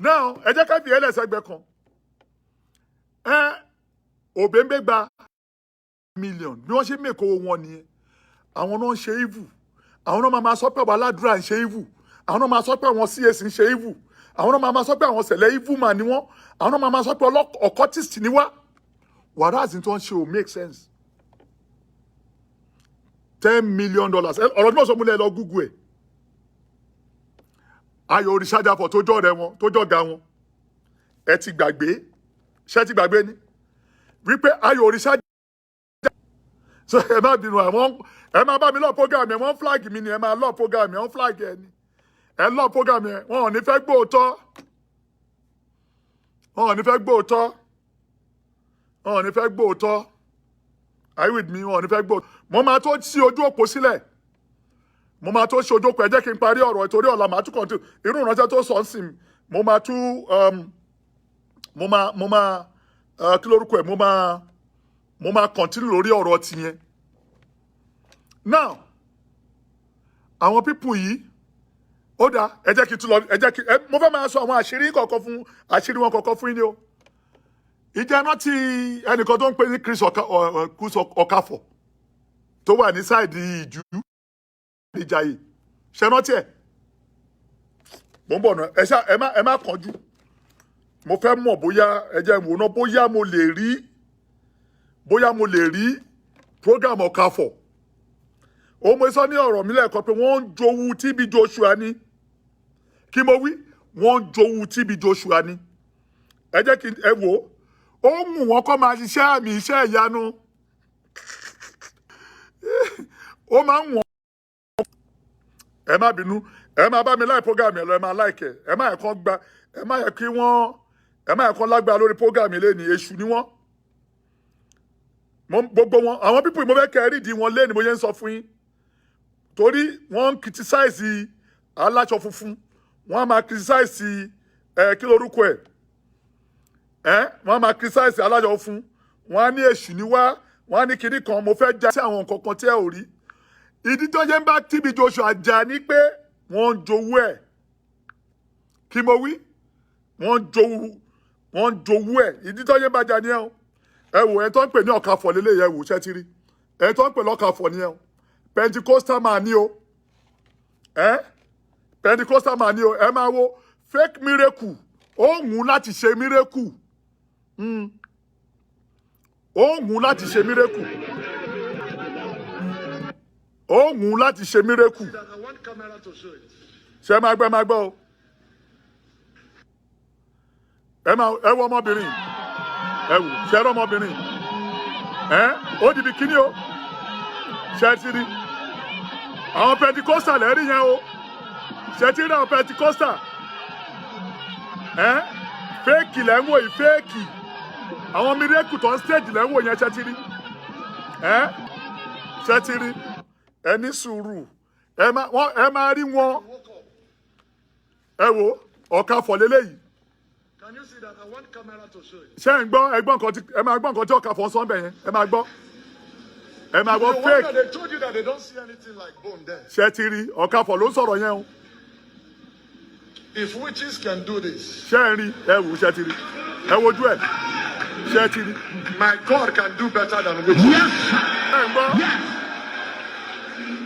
now ẹ jẹ́ ká fi ẹlẹ́sẹ̀gbẹ́ kan Obembe gba million bí wọ́n ṣe mẹ́kọ̀ owó wọn nìyẹn àwọn náà ń ṣe evil àwọn náà máa sọ pé àwọn aládùúrà ń ṣe evil àwọn náà máa sọ pé àwọn CAC ń ṣe evil àwọn náà máa sọ pé àwọn sẹ̀lẹ̀ evil man ni wọ́n àwọn náà máa sọ pé occultist ni wá wàràzì tó ń ṣe ò make sense $10 million ọ̀rọ̀ tí mo sọ múlẹ̀ lọ Google ẹ̀ ayò Òrìṣàjàfọ̀ tó jọ rẹ̀ wọn tó jọ ga wọn ẹ ti gbàgbé ṣé ti gbàgbé ni wípé ayò Òrìṣàjàfọ̀ so ẹ má bínú àwọn ẹ má bá mi lọ program yẹn wọ́n flag mi ni ẹ má lọ program yẹn wọ́n flag ẹ ni ẹ lọ program yẹn wọn ò ní fẹ́ gbóòótọ́ are you with me wọn ò ní fẹ́ gbóòótọ́ mo máa tó ṣí ojú òpó sílẹ̀ ẹ jẹ́ kí n parí ọ̀rọ̀ ìtorí ọ̀la màá tún kọ̀ntínú irú ìránṣẹ́ tó sọ ń sìn mo máa tún kí lórúkọ ẹ̀ mo máa kọ̀ntínú lórí ọ̀rọ̀ tiyẹn now àwọn pípù yìí ó dáa ẹ jẹ́ kí n tún lọ mo fẹ́ máa sọ àwọn àṣírí wọn kọ̀ọ̀kan fún yín ni o ìjẹ́ náà ti ẹnìkan tó ń pè ní Chris Okafor tó wà ní sáìdì ìjú Ìjàyè ṣe rántí ẹ̀ mo ń bọ̀ náà ẹ má kánjú mo fẹ́ mọ̀ bóyá ẹ jẹ́ ìwò náà bóyá mo lè rí program Okafor ó mo sọ ní ọ̀rọ̀ mi lẹ́ẹ̀kan pé wọ́n ń jowú TB Joshua ni kí mo wí wọ́n ń jowú TB Joshua ni ẹ jẹ́ kí ẹ wò ó mú wọn kọ́ máa ṣiṣẹ́ àmì iṣẹ́ ìyanu ó máa ń wọ̀n ẹ má bínú ẹ má bá mi láì program yẹn lọ ẹ má láìkẹ ẹ má yẹ kán gba ẹ má yẹ kí wọ́n ẹ má yẹ kán lágbára lórí program yẹn lẹ́ni èṣù ni wọ́n gbogbo wọn àwọn pípọ̀ mo fẹ́ kẹ́ ẹ rídìí wọn lẹ́ni mo yẹn ń sọ fún yín torí wọ́n ń criticize aláṣọ funfun wọ́n á máa criticize kí lorúkọ wọ́n á máa criticize aláṣọ funfun wọ́n á ní èṣù ni wá wọ́n á ní kinní kan mo fẹ́ já sí àwọn nǹkan kan tí ẹ ò rí ìdí tó yẹ ń bá TB Joshua jà ní pé wọ́n ń jowú ẹ̀ kí mo wí wọ́n ń jowú ẹ̀ ìdí tó yẹ ń bá jà ní ẹ̀ o ẹ wò ẹ tó ń pè ní ọ̀kafọ̀ lélẹ̀ yẹ wò ṣẹ́ ti rí ẹ tó ń pè lọ́kafọ̀ ní ẹ̀ o Pentecostal man ni o Pentecostal man ni o ẹ máa wo fake miracle ó hùn láti ṣe miracle ó hùn láti ṣe miracle ó hùn láti ṣe miracle ṣe máa gbọ́ o ẹ wo ọmọbìnrin ẹ wò ṣe rọ ọmọbìnrin ó dìbì kíní o ṣe ti rí àwọn Pentecostal lẹ́rìí yẹn o ṣe ti rí àwọn Pentecostal fẹ́ẹ̀kì lẹ́ ń wò yìí fẹ́ẹ̀kì àwọn miracle tó ń stage lẹ́ ń wò yẹn ṣe ti rí ṣe ti rí ẹ ní sùúrù ẹ máa rí wọn ẹ wò ọ̀kafọ̀ lélẹ́yìí. Can you see that? I want camera to show it. ṣé ń gbọ́ ẹgbọ́n kan tí ẹ máa gbọ́ nǹkan tí ọ̀kafọ̀ sọ ń bẹ̀ yẹn ẹ máa gbọ́ fake. They told you that they don't see anything like bone there. ṣé ti rí ọ̀kafọ̀ ló ń sọ̀rọ̀ yẹn o. If witches can do this, ṣé ń rí ẹ wò ṣé ti rí ẹ wojú ẹ ṣé ti rí. my God can do better than witches. Yes. ẹ ń gbọ́. Yes.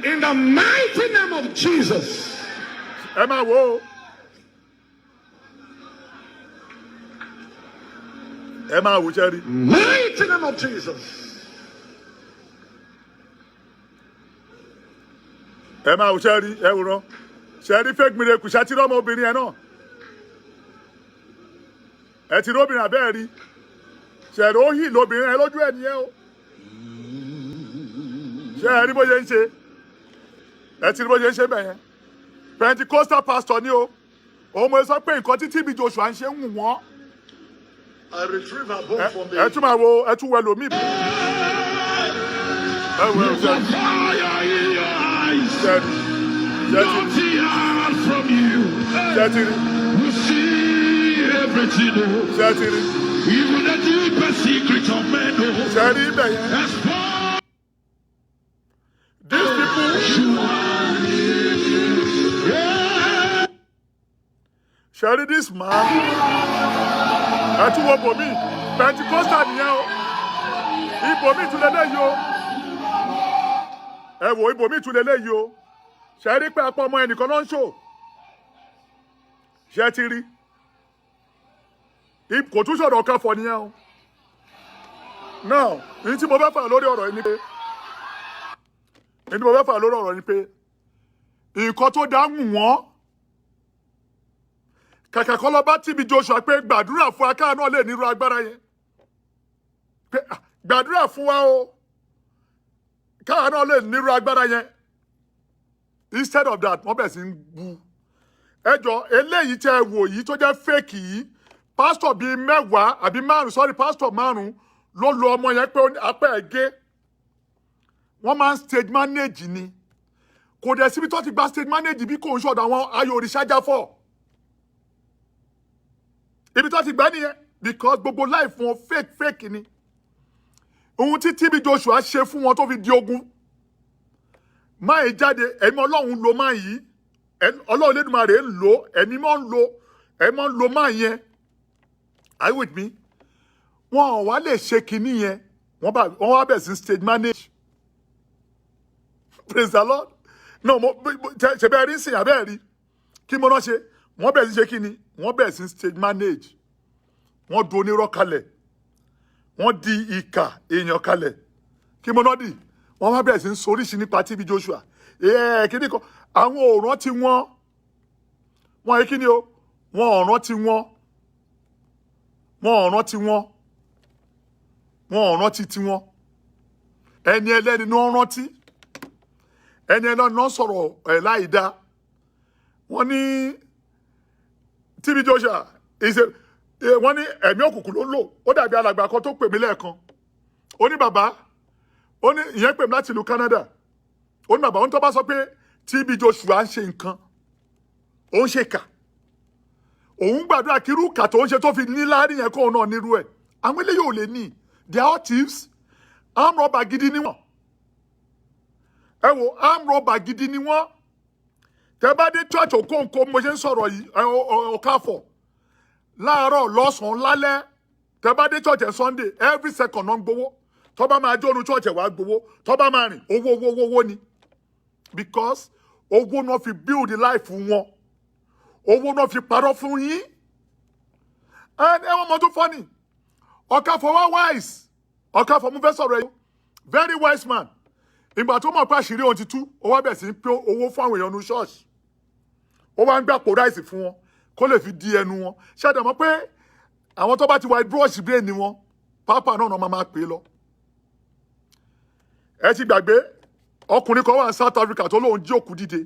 In the mighty name of Jesus. ẹ máa wò ó. ẹ máa wò ṣe rí. Mighty name of Jesus. ẹ máa wò ṣe rí ẹ wòran ṣe rí fake miracle ṣe ti rí ọmọbìnrin yẹn náà ẹ ti rí obìnrin abẹ́ẹ̀ rí ṣe rí ó hì lóbìnrin yẹn lójú ẹ̀ nìyẹn o ṣe ẹ rí bó ṣe ń ṣe ẹ ti rí bó ṣe ń ṣe bẹ̀ yẹn Pentecostal pastor ni o òun mo sọ pé nǹkan tí TB Joshua ń ṣe ń wù wọ́n. I retrieve her bone from the. ẹ tún máa wo ẹ tún wẹ lómi. ẹ wo ẹ ṣe Even the deepest secret of men know. These people. Shari, this man. Ẹ tún wo bòmí Pentecostal nìyẹn o ibòmí tún lélẹ́yìí o ẹ wo ibòmí tún lélẹ́yìí o ṣe rí pé apá ọmọ ẹnìkan náà ń ṣò ṣe ti rí kò tún ṣọ̀rọ̀ ọ̀kafọ̀ nìyẹn o now ní tí mo fẹ́ fà lórí ọ̀rọ̀ yìí ni pé nǹkan tó dáhùn wọ́n kàkà kọ́ lọ bá TB Joshua pé gbàdúrà fún akáà náà lè nírú agbára yẹn pé gbàdúrà fún wa o káà náà lè nírú agbára yẹn instead of that wọ́n bẹ̀ sí ń bu ẹjọ́ eléyìí tẹ́ ẹ wò yìí tó jẹ́ fake yìí pásítọ̀ bíi mẹ́wàá àbí márùn pásítọ̀ márùn ló lo ọmọ yẹn pé apá ẹ̀ gé wọ́n máa ń stage manage ni kò dẹ̀ síbi tó ti gba stage manage bí kò ń ṣọ̀dọ̀ àwọn ayò òrìṣà fọ́ ibi tó ti gbá nìyẹn because gbogbo life wọn fake ni ohun tí TB Joshua ṣe fún wọn tó fi di ogun máa yìí jáde ẹ̀mí ọlọ́run lo máa yìí ọlọ́run Olódùmarè ń lò ẹ̀mí mọ́ ń lo máa yẹn are you with me wọn ò wá lè ṣe kinní yẹn wọ́n wá bẹ̀ sí stage manage praise the Lord no ṣe bẹ́ẹ̀ rí sìn abẹ́ẹ̀ rí kí mo náà ṣe wọ́n bẹ̀ sí ṣe kinní wọ́n bẹ̀ sí stage manage wọ́n do onírọ́ kalẹ̀ wọ́n di ìkà èèyàn kalẹ̀ kí mo náà dì wọ́n wá bẹ̀rẹ̀ sí ń soríṣi nípa TB Joshua kíní kan àwọn òòrùn tí wọ́n yé kíni o wọ́n ọ̀ràn tí wọ́n tí wọ́n ẹni ẹlẹ́ni ní wọ́n rántí ẹni ẹlẹ́ni náà sọ̀rọ̀ láì dá wọ́n ní TB Joshua wọ́n ní ẹ̀mí òkùnkùn ló lò ó dàbí alàgbà kan tó pè mí lẹ́ẹ̀kan ó ní bàbá ó ní ìyẹn pè mí láti ìlú Canada ó ní bàbá ó ní tó bá sọ pé TB Joshua ń ṣe nǹkan ó ń ṣe kà òun gbàdúrà kí irú kà tó ń ṣe tó fi ní láàrin yẹn kóun náà nírú ẹ̀ àwọn eléyìí ò lè ní they are all thieves arm robber gidi ni wọ́n ẹ wo arm robber gidi ni wọ́n tẹ́ bá dé church Okonkwo mo ṣe ń sọ̀rọ̀ yìí Okafor láàárọ̀ lọ́sàn-án lálẹ́ tẹ́ bá dé church Sunday every second náà ń gbowó tó bá máa jónu church wàá gbowó tó bá máa rìn owó ni because owó náà fi build life wọn owó náà fi parọ́ fún yín and ẹ wọ́n mọ tó funny Okafor wá wise Okafor mo fẹ́ sọ̀rọ̀ yìí very wise man ìgbà tó mọ̀ pé àṣírí òun ti tú ó wá bẹ̀ sí pé owó fún àwọn èèyàn ní ṣọ́ọ̀ṣì ó wá ń gbà pò ráìsì fún wọn kó lè fi di ẹnu wọn ṣáàdà mọ̀ pé àwọn tó bá ti wá brush brain ni wọn pápá náà máa pè é lọ ẹ ti gbàgbé ọkùnrin kan wà ní South Africa tó lóun jí òkú dìde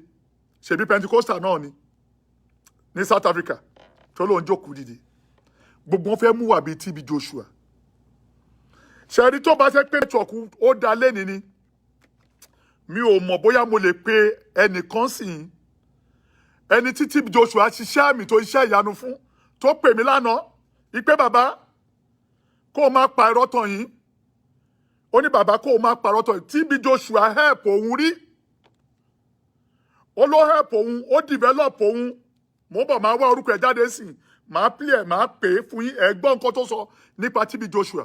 ṣèbí Pentecostal náà ni ní South Africa tó lóun jí òkú dìde gbogbo wọn fẹ́ mú wà bíi TB Joshua ṣẹ́ni tó bá ṣe pé network ó da lẹ́ni ni mi ò mọ̀ bóyá mo lè pe ẹnìkan sí i ẹni tí TB Joshua ṣiṣẹ́ àmì tó iṣẹ́ ìyanu fún tó pè mí lánàá ìpè bàbá kó o máa pa irọ́ tàn yín ó ní bàbá kó o máa pa irọ́ tàn yín TB Joshua help òun rí ó ló help òun ó develop òun mo bọ̀ máa wá orúkọ ẹ̀ jáde sí i máa play ẹ̀ máa pè é fún yín ẹ̀ gbọ́ nǹkan tó sọ nípa TB Joshua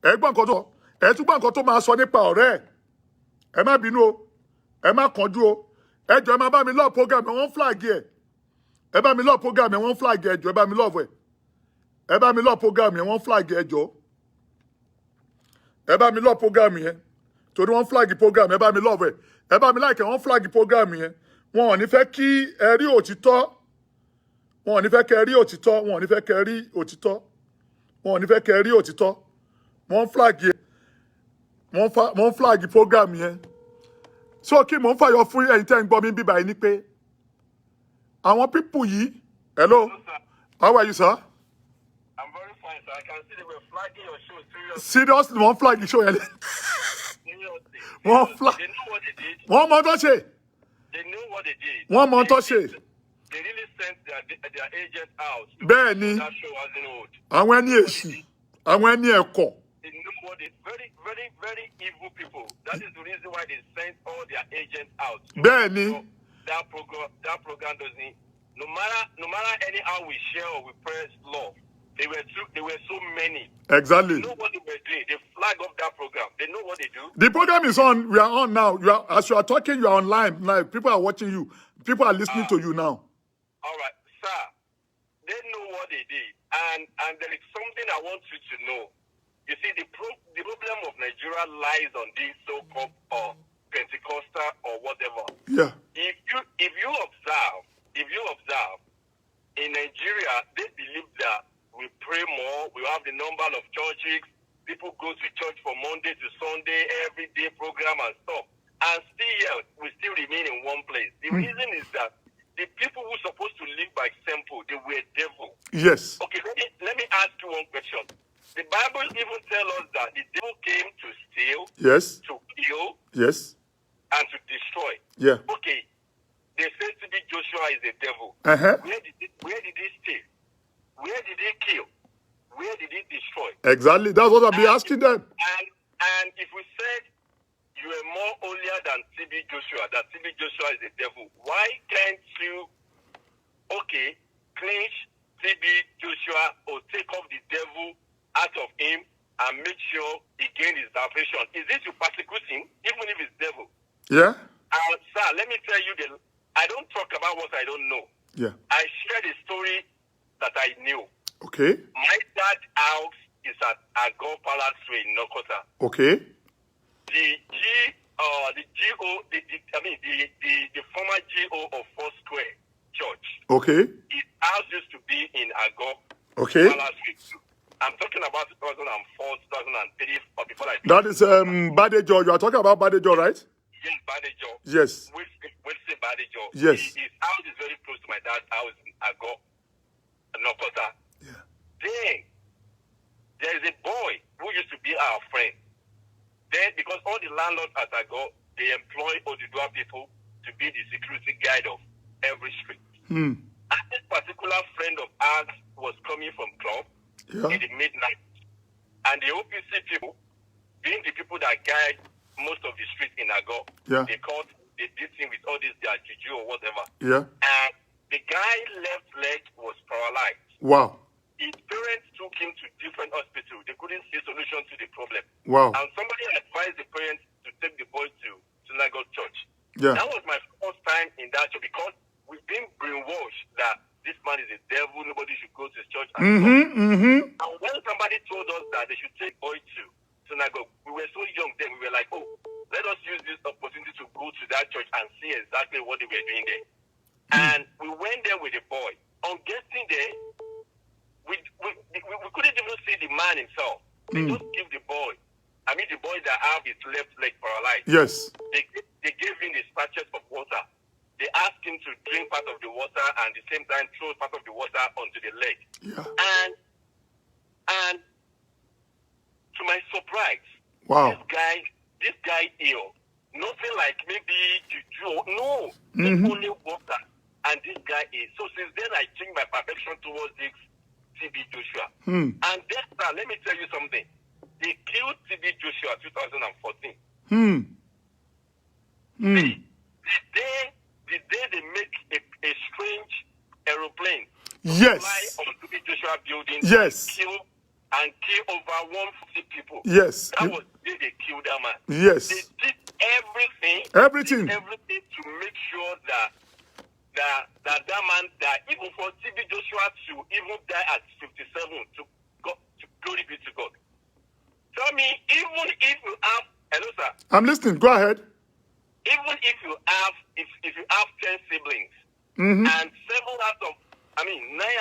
ẹ̀ gbọ́ nǹkan tó sọ ẹ̀ tún gbọ́ nǹkan tó máa sọ nípa ọ̀rẹ́ ẹ̀ ẹ má bínú o ẹ má kánjú o ẹ jọ̀ọ́ ẹ má bá mi lọ program ẹ wọ́n flag ẹ ẹ bá mi lọ program ẹ wọ́n flag ẹ jọ̀ọ́ ẹ bá mi lọ ẹ ẹ bá mi lọ program ẹ wọ́n flag ẹ jọ̀ọ́ ẹ bá mi lọ program yẹn torí wọ́n flag program ẹ bá mi lọ ẹ bá mi like wọ́n flag program yẹn wọn ò ní fẹ́ kí ẹ rí òtítọ́ wọn ò ní fẹ́ kí ẹ rí òtítọ́ wọn ò ní fẹ́ kí ẹ rí òtítọ́ wọn ò ní fẹ́ kí ẹ rí òtítọ́ wọ́n flag yẹn wọ́n flag program yẹn so kí mò ń fàyọ fún ẹ̀yin tẹ́ ń gbọ́ mi bíbá yìí ni pé àwọn people yìí hello how are you sir. I'm very fine, sir. I can see they were flagging your show seriously wọ́n flag show yẹn wọ́n flag They know what they did. wọ́n mọ tó ṣe They know what they did. wọ́n mọ tó ṣe They really sent their agent out. bẹ́ẹ̀ ni That show wasn't old. àwọn ẹni èṣù àwọn ẹni ẹ̀kọ́ They know what they very evil people. That is the reason why they sent all their agents out. bẹ́ẹ̀ ni So that program doesn't. No matter anyhow we share or we press love, they were so many. exactly. They know what they were doing. They flag up that program. They know what they do. The program is on. We are on now. As you are talking, you are online. Like people are watching you. People are listening to you now. All right, sir. They know what they did, and there is something I want you to know. You see, the problem of Nigeria lies on this so-called Pentecostal or whatever. Yeah. If you observe, in Nigeria, they believe that we pray more, we have the number of churches, people go to church from Monday to Sunday, every day program and stuff, and still we still remain in one place. The reason is that the people who are supposed to live by example, they were devil. Yes. Okay, let me ask you one question. The Bible even tells us that the devil came to steal, Yes. to kill, Yes. and to destroy. Yeah. Okay, they say TB Joshua is a devil. Uh-huh. Where did he steal? Where did he kill? Where did he destroy? Exactly. That's what I'll be asking them. And if we said you are more holier than TB Joshua, that TB Joshua is a devil, why can't you, clinch TB Joshua or take off the devil out of him and make sure he gains his salvation? Is this you persecute him, even if it's devil? Yeah. Sir, let me tell you, I don't talk about what I don't know. Yeah. I share the story that I knew. Okay. My dad's house is at Agor Palace Way in Nokota. Okay. the former GO of Foursquare Church. Okay. His house used to be in Agor. Okay. I'm talking about 2004, 2003, or before I. That is Badejo. You are talking about Badejo, right? Yes, Badejo. Yes. We'll say Badejo. Yes. His house is very close to my dad's house in Agor, Nokota. Yeah. Then there is a boy who used to be our friend. Then, because all the landlords at Agor, they employ Odudua people to be the security guide of every street. And this particular friend of ours was coming from club in the midnight. And the OPC people, being the people that guide most of the streets in Agor, they did thing with all this, their juju or whatever. Yeah. And the guy left leg was paralyzed. Wow. His parents took him to different hospitals. They couldn't see a solution to the problem. Wow. And somebody advised the parents to take the boy to Synagogue Church. Yeah. That was my first time in that church because we've been brainwashed that this man is a devil, nobody should go to his church. And when somebody told us that they should take boy to Synagogue, we were so young then, we were like, oh, let us use this opportunity to go to that church and see exactly what they were doing there. And we went there with the boy. On getting there, we couldn't even see the man himself. They just give the boy. I mean, the boy that have his left leg paralyzed. Yes. They gave him a sachet of water. They asked him to drink part of the water and at the same time throw part of the water onto the leg. Yeah. And to my surprise, wow. This guy ill. Nothing like maybe juju. No, just only water. And this guy is. So since then, I changed my perfection towards this TB Joshua. And then, let me tell you something. They killed TB Joshua 2014. The day they make a strange aeroplane fly on TB Joshua building and kill over 150 people. Yes. That was the day they killed that man. Yes. They did everything to make sure that man died. Even for TB Joshua to even die at 57, to glory be to God. Tell me, even if you have, hello sir. I'm listening. Go ahead. Even if you have, if you have 10 siblings, and 9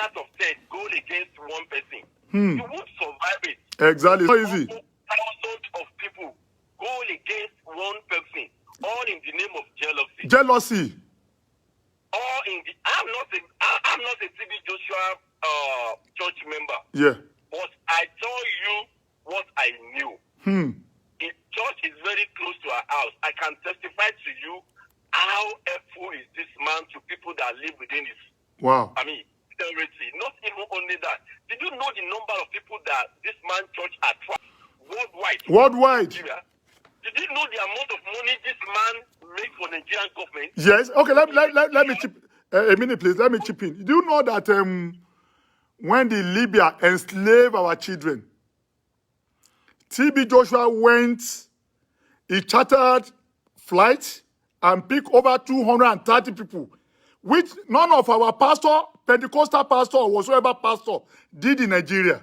out of 10 go against one person, you won't survive it. Exactly. It's not easy. Thousands of people go against one person, all in the name of jealousy. Jealousy. All in the. I'm not a TB Joshua church member. Yeah. But I tell you what I knew. The church is very close to our house. I can testify to you how helpful is this man to people that live within his. Wow. Territory. Not even only that. Did you know the number of people that this man church attracts worldwide? Worldwide. Did you know the amount of money this man makes for the Nigerian government? Yes. Okay. Let me chip a minute, please. Let me chip in. Do you know that when the Libya enslaved our children, TB Joshua he chartered flights and picked over 230 people, which none of our Pentecostal pastor or whatsoever pastor did in Nigeria.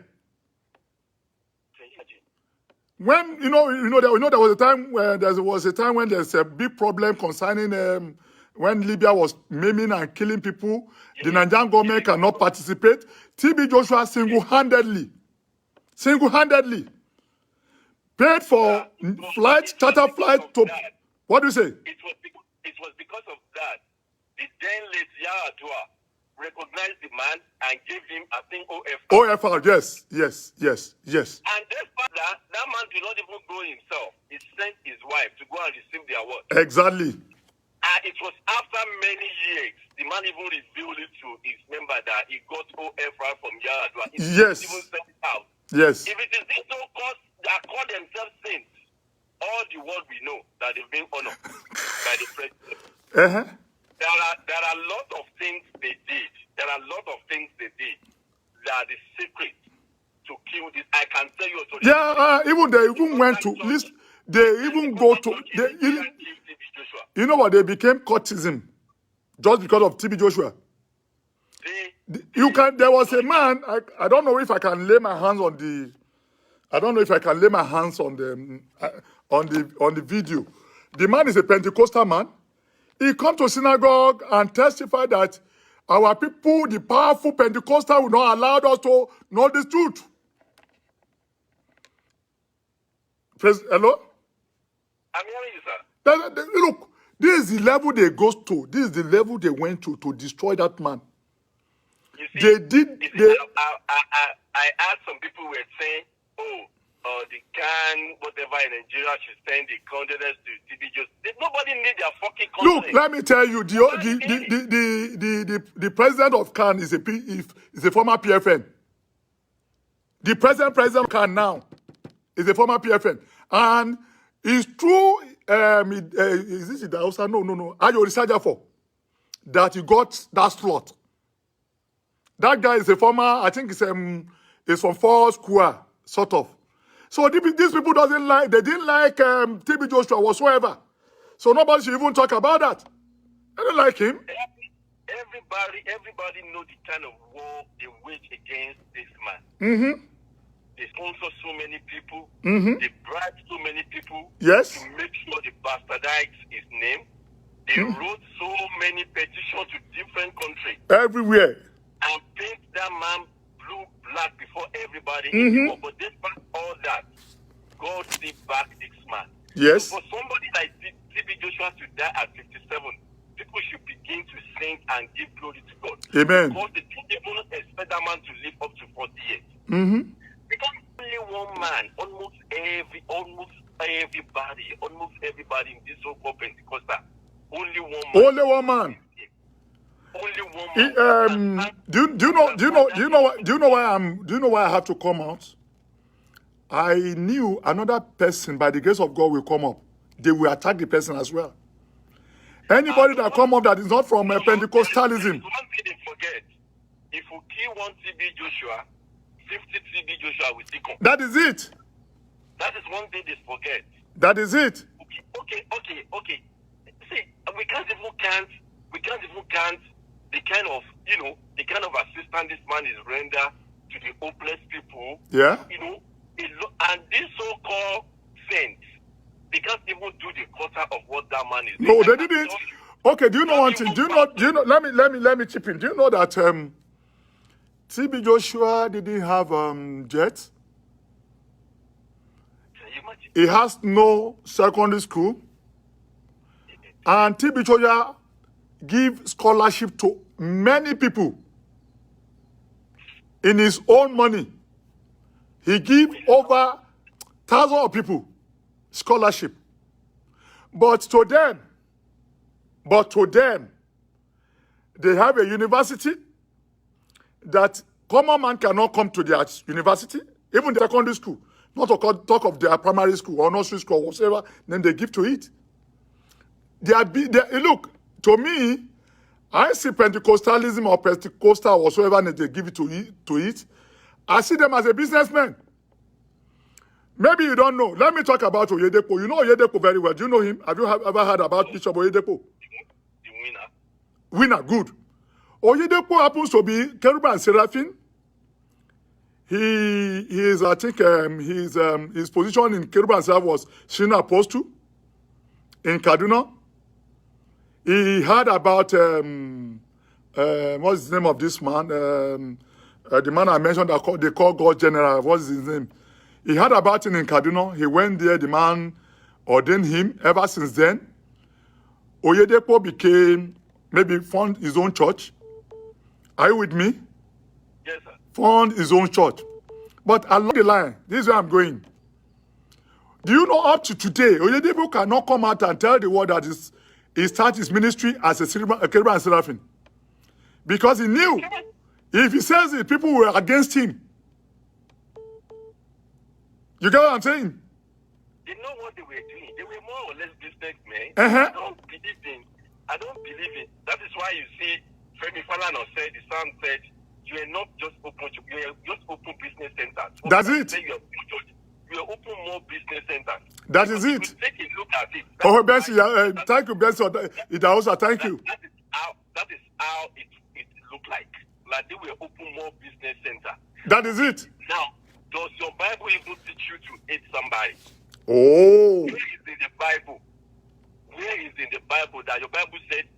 When there was a time when there's a big problem concerning when Libya was maiming and killing people, the Nigerian government cannot participate. TB Joshua single-handedly paid for charter flight to. What do you say? It was because of that. The then late Yaradua recognized the man and gave him, I think, OFR. OFR, yes. And despite that man did not even go himself. He sent his wife to go and receive the award. Exactly. And it was after many years, the man even revealed it to his member that he got OFR from Yaradua. Yes. Even sent it out. Yes. If it is these so-called that call themselves saints, all the world we know that they've been honored by the president. There are a lot of things they did. There are a lot of things they did that are the secret to kill this. I can tell you. Even they even went to list. They even go to. You know what? They became courtesan just because of TB Joshua. There was a man. I don't know if I can lay my hands on the. I don't know if I can lay my hands on on the video. The man is a Pentecostal man. He come to synagogue and testify that our people, the powerful Pentecostal, will not allow us to know the truth. Hello? I'm hearing you, sir. Look, this is the level they go to. This is the level they went to destroy that man. You see, They did. I heard some people were saying, the can, whatever in Nigeria should send the condolence to TB Joshua. Nobody need their fucking condolence. Look, let me tell you, the president of Khan is a former PFN. The president of Khan now is a former PFN. And it's true, is this the Hausa? No. Are you researcher for? That you got that slot. That guy is a former, I think it's from Four Square, sort of. So these people they didn't like TB Joshua whatsoever. So nobody should even talk about that. They don't like him. Everybody know the kind of war they wage against this man. Mm-hmm. They sponsor so many people. Mm-hmm. They bribe so many people. Yes. To make sure they bastardize his name. They wrote so many petitions to different countries. Everywhere. And paint that man blue, black before everybody. Mm-hmm. But despite all that, God still back this man. Yes. So for somebody like TB Joshua to die at 57, people should begin to sing and give glory to God. Amen. Because they don't even expect that man to live up to 40 years. Mm-hmm. Because only one man, almost everybody in this so-called Pentecostal, only one man. Only one man. Only one man. Do you know why I have to come out? I knew another person by the grace of God will come up. They will attack the person as well. Anybody that come up that is not from Pentecostalism. One thing they forget. If we kill one TB Joshua, 50 TB Joshua will still come. That is it. That is one thing they forget. That is it. Okay. See, we can't even count the kind of assistance this man is render to the hopeless people. Yeah. And these so-called saints, they can't even do the quarter of what that man is No, doing. they didn't. Okay, do you know one thing? Do you know? Let me chip in. Do you know that TB Joshua didn't have jets? He has no secondary school. And TB Joshua give scholarship to many people in his own money. He give over thousands of people scholarship. But to them, they have a university that common man cannot come to their university, even the secondary school, not to talk of their primary school or nursery school or whatever, then they give to it. Look, to me, I see Pentecostalism or Pentecostal or whatsoever they give it to it. I see them as a businessman. Maybe you don't know. Let me talk about Oyedepo. You know Oyedepo very well. Do you know him? Have you ever heard about Bishop Oyedepo? The winner. Winner, good. Oyedepo happens to be Cherub and Seraphim. He is, I think, his position in Cherub and Seraphim was senior apostle in Kaduna. He heard about what's the name of this man? The man I mentioned that they call God General. What's his name? He heard about him in Kaduna. He went there. The man ordained him. Ever since then, Oyedepo found his own church. Are you with me? Yes, sir. Found his own church. But along the line, this is where I'm going. Do you know up to today, Oyedepo cannot come out and tell the world that he started his ministry as a Cherub and Seraphim? Because he knew if he says it, people were against him. You get what I'm saying? They know what they were doing. They were more or less businessmen. Uh-huh. I don't believe it. That is why you see Femi Falana said, the son said, you are not just open business centers. That's it. You are open more business centers. That is it. Take a look at it. Oh, Bessie, thank you, Bessie. Idahosa, thank you. That is how it looked like. Like they will open more business centers. That is it. Now, does your Bible even teach you to hate somebody? Oh. Where is in the Bible? Where is in the Bible that your Bible said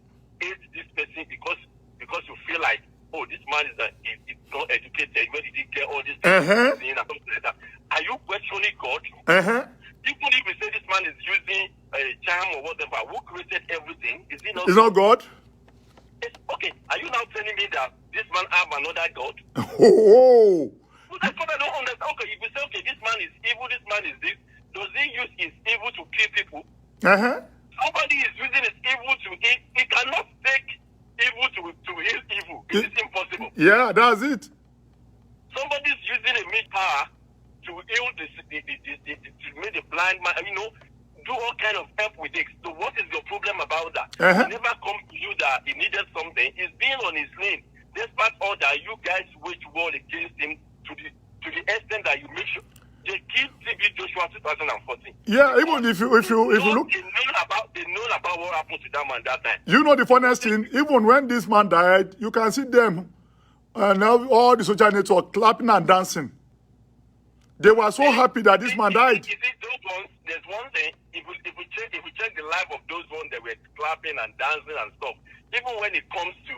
hate this person because you feel like, oh, this man is not educated. Where did he get all this things and something like that? Are you questioning God? Even if we say this man is using a charm or whatever, who created everything? Is he not? It's not God. Okay, are you now telling me that this man have another God? Oh. Well, that's what I don't understand. Okay, if you say, okay, this man is evil, this man is this, does he use his evil to kill people? Somebody is using his evil to eat. He cannot take evil to heal evil. It is impossible. Yeah, that's it. Somebody is using a meat power to heal to make the blind man, do all kind of help with it. So what is your problem about that? He never come to you that he needed something. He's being on his lane. Despite all that, you guys wage war against him to the extent that you make sure they killed TB Joshua 2014. Yeah, even if you look, they know about what happened to that man that time. You know the funniest thing, even when this man died, you can see them and now all the social network clapping and dancing. They were so happy that this man died. You see, those ones, there's one thing, if we check the life of those ones that were clapping and dancing and stuff, even when it comes to,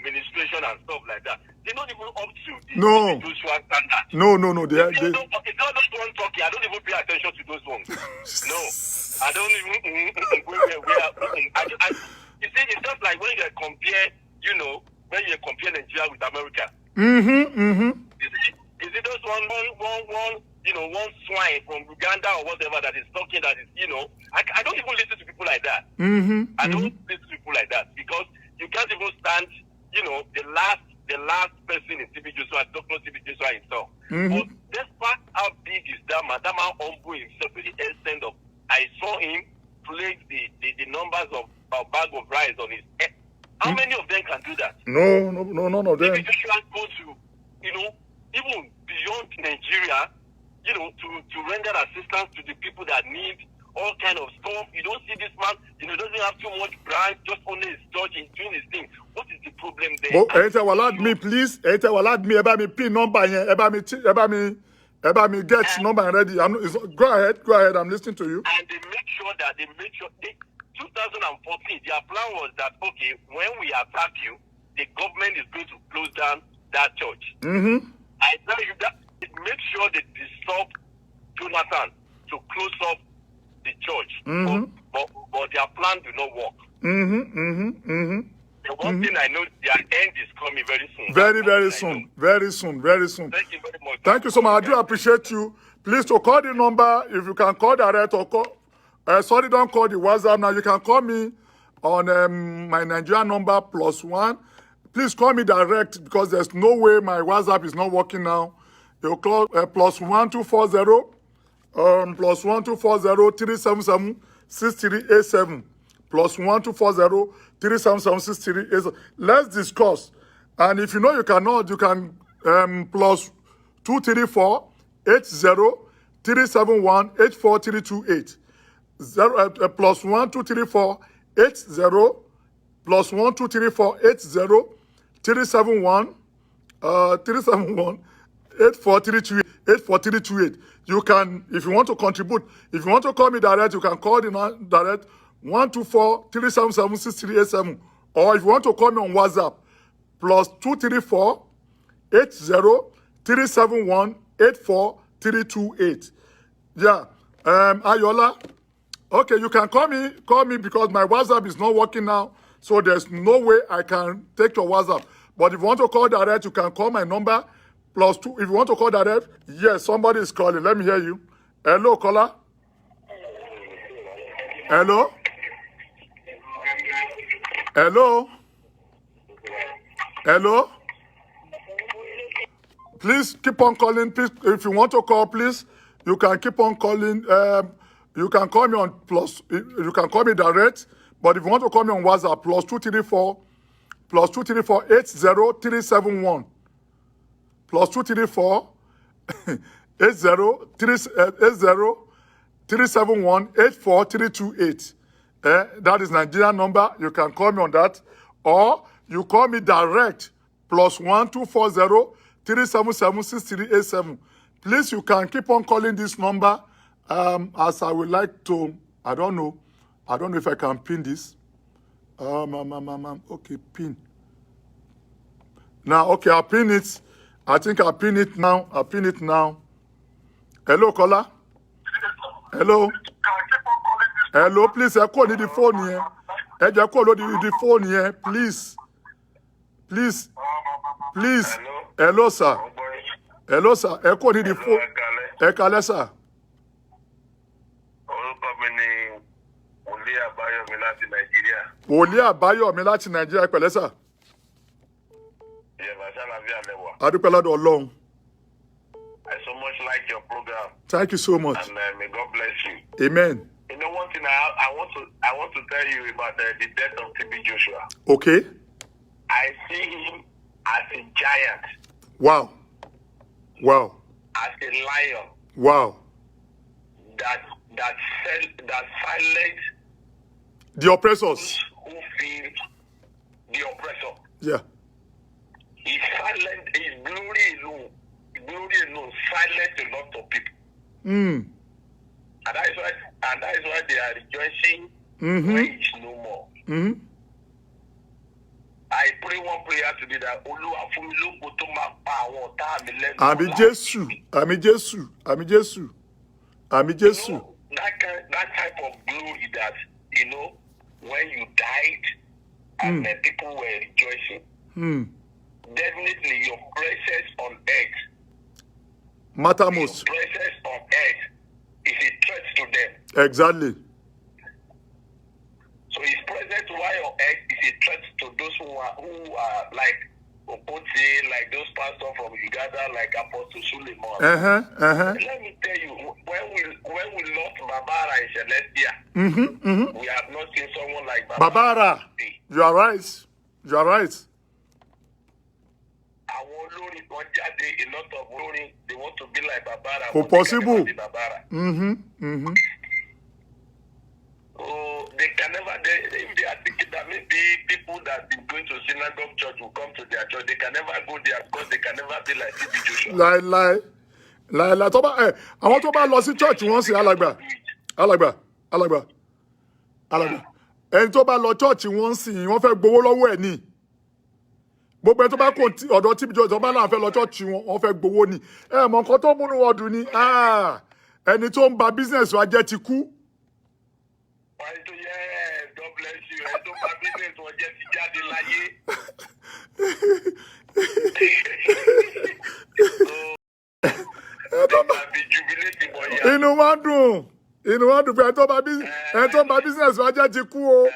ministration and stuff like that, they're not even up to the Joshua standard. No. It's not those ones talking. I don't even pay attention to those ones. No. I don't even... you see, it's just like when you compare, when you compare Nigeria with America. Is it those one swine from Uganda or whatever that is talking that is, I don't even listen to people like that. I don't listen to people like that because you can't even stand, the last person in TB Joshua, Dr. TB Joshua himself. But despite how big is that man humble himself to the extent of, I saw him place the numbers of a bag of rice on his head. How many of them can do that? No, none of them. TB Joshua go to, even beyond Nigeria, to render assistance to the people that need all kind of stuff. You don't see this man, doesn't have too much brand, just only his church, he's doing his thing. What is the problem there? Allow me, please. Allow me, about me pin number here, about me get number ready. Go ahead, I'm listening to you. And they make sure 2014, their plan was that, okay, when we attack you, the government is going to close down that church. I tell you that make sure they disturb Jonathan to close up the church. But their plan do not work. The one thing I know, their end is coming very soon. Very soon. Thank you very much. Thank you so much. I do appreciate you. Please to call the number if you can call direct or call. Sorry, don't call the WhatsApp now. You can call me on my Nigerian number +1. Please call me direct because there's no way my WhatsApp is not working now. You call +1240 +1240 377 6387 +1240 377 6387. Let's discuss. And if you know you cannot, you can +234 80 371 84328 +1234 80 +1234 80 371 84328. You can, if you want to contribute, if you want to call me direct, you can call the direct 124 377 6387. Or if you want to call me on WhatsApp, +234 80 371 84328. Yeah. Ayola. Okay, you can call me because my WhatsApp is not working now. So there's no way I can take your WhatsApp. But if you want to call direct, you can call my number +2. If you want to call direct, yes, somebody is calling. Let me hear you. Hello, caller. Hello. Please keep on calling. Please, if you want to call, please, you can keep on calling. You can call me on you can call me direct. But if you want to call me on WhatsApp, +234 80 371 +234 80 371 84328. That is Nigerian number. You can call me on that. Or you call me direct +1240 377 6387. Please, you can keep on calling this number As I would like to, I don't know if I can pin this. Okay, pin. Now, okay, I'll pin it. I think I'll pin it now. Hello, caller. Hello. Hello, please. I call the phone here. I just call the phone here, please. Hello, sir. Hello, sir. I call the phone. Ẹ kálẹ́, sir. Orúkọ mi ni Wòlíì Àbáyọ̀mí láti Nàìjíríà. Wòlíì Àbáyọ̀mí láti Nàìjíríà, ẹ pẹ̀lẹ́, sir. Ìyẹ̀bà Ṣàlàbí Àlẹ́wà. A dúpẹ́ lọ́dọ̀ Ọlọ́run. I so much like your program. Thank you so much. And may God bless you. Amen. You know one thing I want to tell you about the death of TB Joshua. Okay. I see him as a giant, Wow. as a lion Wow. that silence The oppressors. who feel the oppressor. Yeah. He silent his glory alone silence a lot of people. And that is why they are rejoicing when he is no more. I pray one prayer today that Olúwa fún mi lógo tó máa pa àwọn ọ̀tá mi lẹ́nu. Àmín Jésù. Àmín Jésù. Àmín Jésù. Àmín Jésù. That type of glory that, when you died and people were rejoicing. Definitely your presence on earth. Matter most. Your presence on earth is a threat to them. Exactly. So his presence while on earth is a threat to those who are like Opote, like those pastors from Uganda, like Apostle Suleiman. Let me tell you, when we lost Babara in Celestia, we have not seen someone like Babara. You are right. A lot of glory, they want to be like Babara. Ko possible. So they can never, if they are thinking that maybe people that have been going to synagogue church will come to their church, they can never go there because they can never be like TB Joshua. Láì tó bá àwọn tó bá lọ sí church wọ́n sì alàgbà. Ẹni tó bá lọ church wọ́n sì wọ́n fẹ́ gbowó lọ́wọ́ ẹ̀ ni. Gbogbo ẹni tó bá kò ọ̀dọ̀ TB Joshua bá náà fẹ́ lọ church wọ́n fẹ́ gbowó ni. Ẹ mọ̀ nǹkan tó múnú wọn dùn ni. Ẹni tó ń ba business wa jẹ́ ti kú. God bless you. Ẹni tó ba business wọn jẹ́ ti jáde láyé. Inú wa dùn pé ẹni tó ba business wa jẹ́ ti kú o.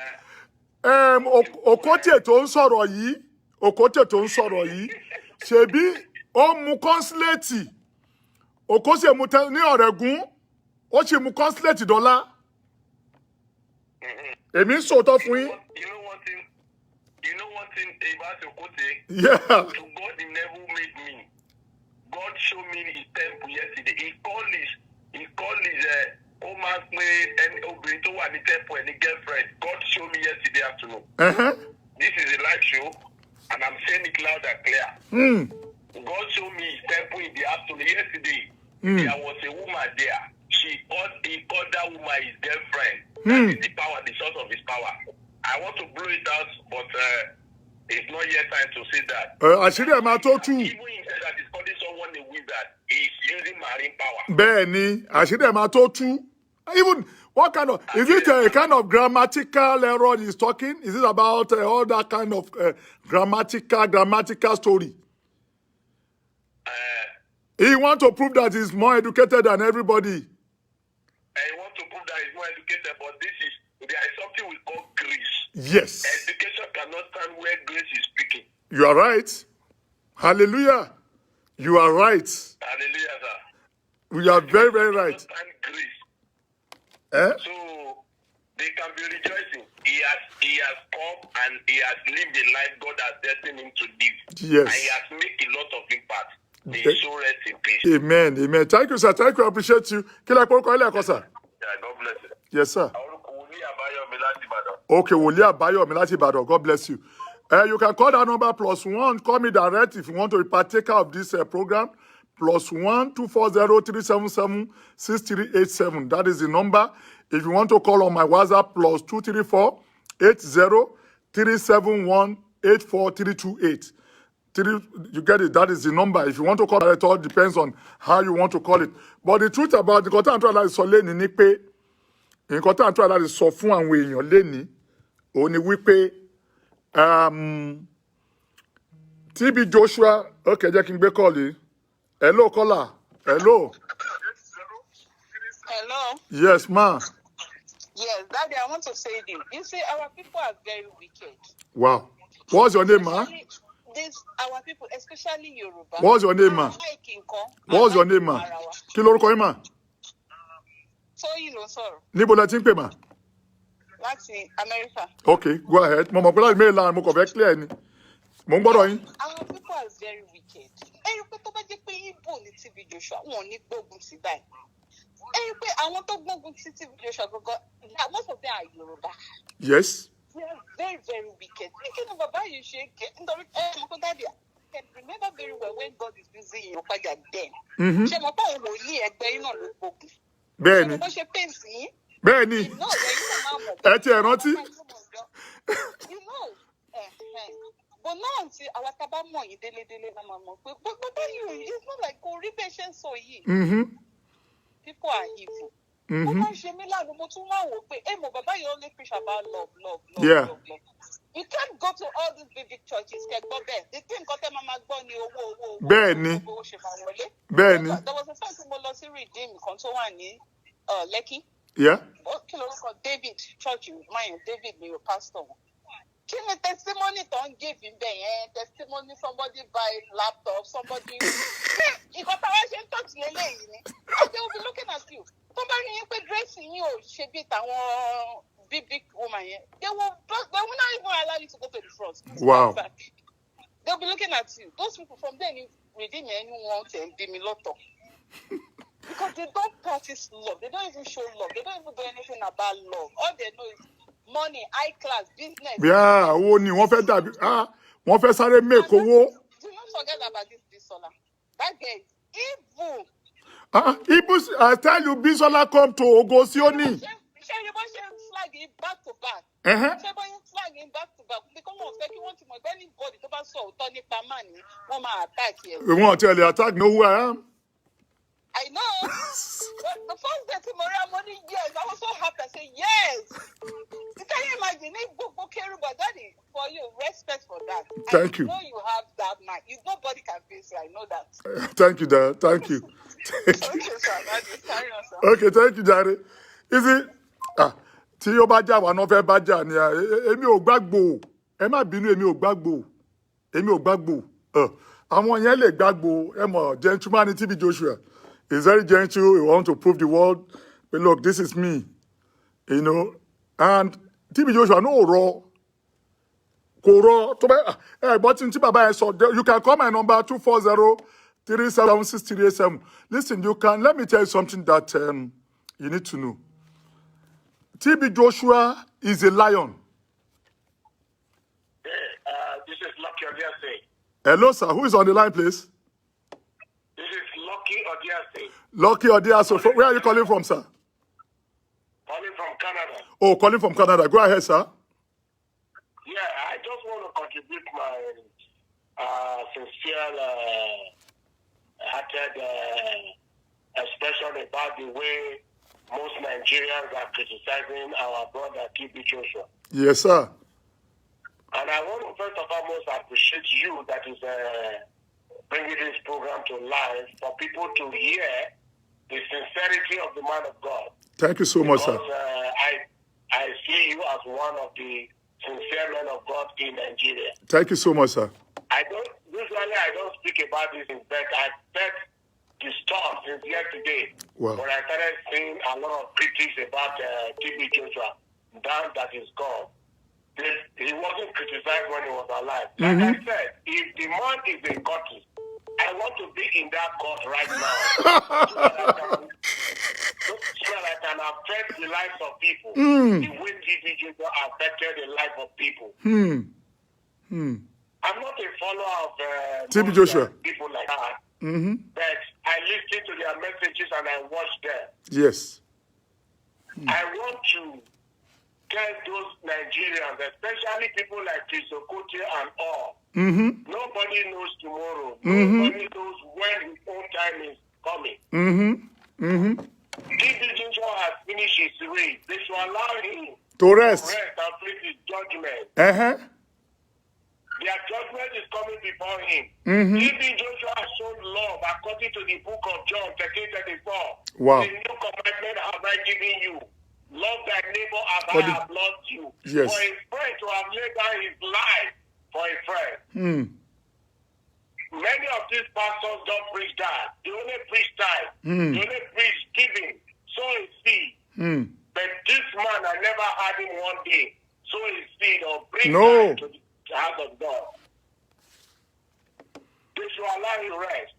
Okotie tó ń sọ̀rọ̀ yìí ṣebí ó mu consulate Okotie mu ní Ọ̀rẹ́gùn ó sì mu consulate dọ́là. Èmi ń sòótọ́ fún yín. You know one thing about Okotie? Yeah. To God he never made me. God showed me his temple yesterday. He called his Omar and obìnrin tó wà ní temple and girlfriend. God showed me yesterday afternoon. This is a live show and I'm saying it loud and clear. God showed me his temple in the afternoon yesterday. There was a woman there. He called that woman his girlfriend. That is the power, the source of his power. I want to blow it out, but it's not yet time to say that. Àṣírí ẹ̀ máa tó tú. Even he said that he's calling someone a wizard. He's using marine power. Bẹ́ẹ̀ni, àṣírí ẹ̀ máa tó tú. Even what kind of is it a kind of grammatical error he's talking? Is it about all that kind of grammatical story? He want to prove that he's more educated than everybody. I want to prove that he's more educated, but there is something we call grace. Yes. Education cannot stand where grace is speaking. You are right. Hallelujah. You are right. Hallelujah, sir. We are very, very right. Stand grace. So they can be rejoicing. He has come and he has lived a life God has destined him to live. Yes. And he has made a lot of impact. May his soul rest in peace. Amen. Thank you, sir. Thank you. I appreciate you. Yeah, God bless you. Yes, sir. Okay, Wòlíì Àbáyọ̀mí láti Ìbàdàn. God bless you. You can call that number +1. Call me direct if you want to be partaker of this program. +1 240 377 6387. That is the number. If you want to call on my WhatsApp, +234 80 371 84328. You get it? That is the number. If you want to call it, all depends on how you want to call it. But the truth about the content láti sọ lẹ́ni ni pé nǹkan tá à ń tọ́ láti sọ fún àwọn èèyàn lẹ́ni òun ni wípé TB Joshua, okay, jẹ́ kí n gbé kọ́ọ̀lì. Hello, caller. Hello. Hello. Yes, ma. Yes, Daddy, I want to say this. You see, our people are very wicked. Wow. What's your name, ma? Our people, especially Yoruba. What's your name, ma? What's your name, ma? Kí lorúkọ yín, ma? Tóyìn ló sọ̀rọ̀. Níbo lẹ ti ń pè, ma? Láti America. Okay, go ahead. Mo mọ̀ pé láti Maryland mo kàn fẹ́ clear ni. Mo ń gbọ́dọ̀ yín. Our people are very wicked. Ẹ̀rí pé tó bá jẹ́ pé Igbo ní TB Joshua, wọn ò ní gbógun sí báyìí. Ẹ̀rí pé àwọn tó gbógun sí TB Joshua gangan, most of them are Yoruba. Yes. They are very, very wicked. Thinking of Baba Yushe, Daddy, I can remember very well when God is busy in Opaja then. Ṣé mo bá òun wò ní ẹgbẹ́ yín náà ló gbógun? Bẹ́ẹ̀ni. Ṣé mo ṣe pèsè yín? Bẹ́ẹ̀ni. You know, Ẹ ti ẹ̀ rántí. You know, but now until our taba mọ̀ yìí délé náà máa mọ̀ pé Baba Yushe, it's not like kò rí bẹ́ẹ̀ ṣe ń sọ yìí. People are evil. Mo máa ń ṣe mí láàánú, mo tún wá wò pé mo Baba yìí only preach about love. Yeah. You can't go to all these big churches kẹgbọ́ bẹ́ẹ̀. The thing nǹkan tẹ́ máa gbọ́ ni owó. Bẹ́ẹ̀ni. Owó ṣe máa wọlé. Bẹ́ẹ̀ni. There was a time tí mo lọ sí Redeem kan tó wà ní Lekki. Yeah. Kí lorúkọ David church mayan David ni your pastor wọn. Kí ni testimony tó ń give bẹ́ẹ̀ yẹn? Testimony somebody buy laptop, somebody. Ìkan táwa ṣe ń tọ́jú eléyìí ni. They will be looking at you. Tó bá rí yín pé dressing yín ò ṣe bí tàwọn big woman yẹn, they will not even allow you to go to the front. Wow. They'll be looking at you. Those people from there, Redeem anyone and be me lotto. Because they don't practice love. They don't even show love. They don't even do anything about love. All they know is money, high class, business. Yeah, owó ni wọ́n fẹ́ dàbí wọ́n fẹ́ sáré make owó. Do not forget about this Bisola. That girl is evil. Ibus, I tell you, Bisola come to Ogosioni. She flag him back to back. She flag him back to back. Because one second, want to make anybody to pass so Tony Paman, one man attack here. We won't tell you attack. Know who I am? I know. But the first day tomorrow morning, yes, I was so happy. I said yes. Can you imagine? Go carry but Daddy, for you, respect for that. Thank you. I know you have that mind. Nobody can face it. I know that. Thank you, Dad. Thank you. Okay, sir. Daddy, carry on, sir. Okay, thank you, Daddy. Is it? Tí ó bá jà wá náà fẹ́ bá jà ni èmi ò gbàgbọ́. Ẹ má bínú, èmi ò gbàgbọ́. Èmi ò gbàgbọ́. Àwọn yẹn lè gbàgbọ́. Ẹ mọ̀, gentleman TB Joshua. He's very gentle. He wants to prove the world. But look, this is me. You know. And TB Joshua, no raw. Koro. But in Baba, you can call my number 240-377-6387. Listen, let me tell you something that you need to know. TB Joshua is a lion. This is Lucky Odiase. Hello, sir. Who is on the line, please? This is Lucky Odiase. Lucky Odiase. Where are you calling from, sir? Calling from Canada. Oh, calling from Canada. Go ahead, sir. Yeah, I just want to contribute my sincere-hearted expression about the way most Nigerians are criticizing our brother TB Joshua. Yes, sir. And I want to first and foremost appreciate you that is bringing this program to life for people to hear the sincerity of the man of God. Thank you so much, sir. I see you as one of the sincere men of God in Nigeria. Thank you so much, sir. I don't speak about this, but I felt disturbed since yesterday when I started seeing a lot of critics about TB Joshua, now that he's gone. He wasn't criticized when he was alive. Like I said, if the man is a cultist, I want to be in that court right now so that I can affect the lives of people the way TB Joshua affected the life of people. I'm not a follower of TB Joshua. People like that, but listen to their messages and I watch them. Yes. I want to tell those Nigerians, especially people like Chisokote and all, nobody knows tomorrow. Nobody knows when his own time is coming. TB Joshua has finished his race. They should allow him To rest. and face his judgment. Their judgment is coming before him. TB Joshua has shown love according to the book of John 13:34. Wow. The new commandment have I given you. Love thy neighbor as For I the- have loved you. Yes. For a friend to have laid down his life for a friend. Many of these pastors don't preach that. They only preach time. They only preach giving. Sow a seed. But this man, I never had him one day sow a seed or bring No. time to the house of God. They should allow him rest.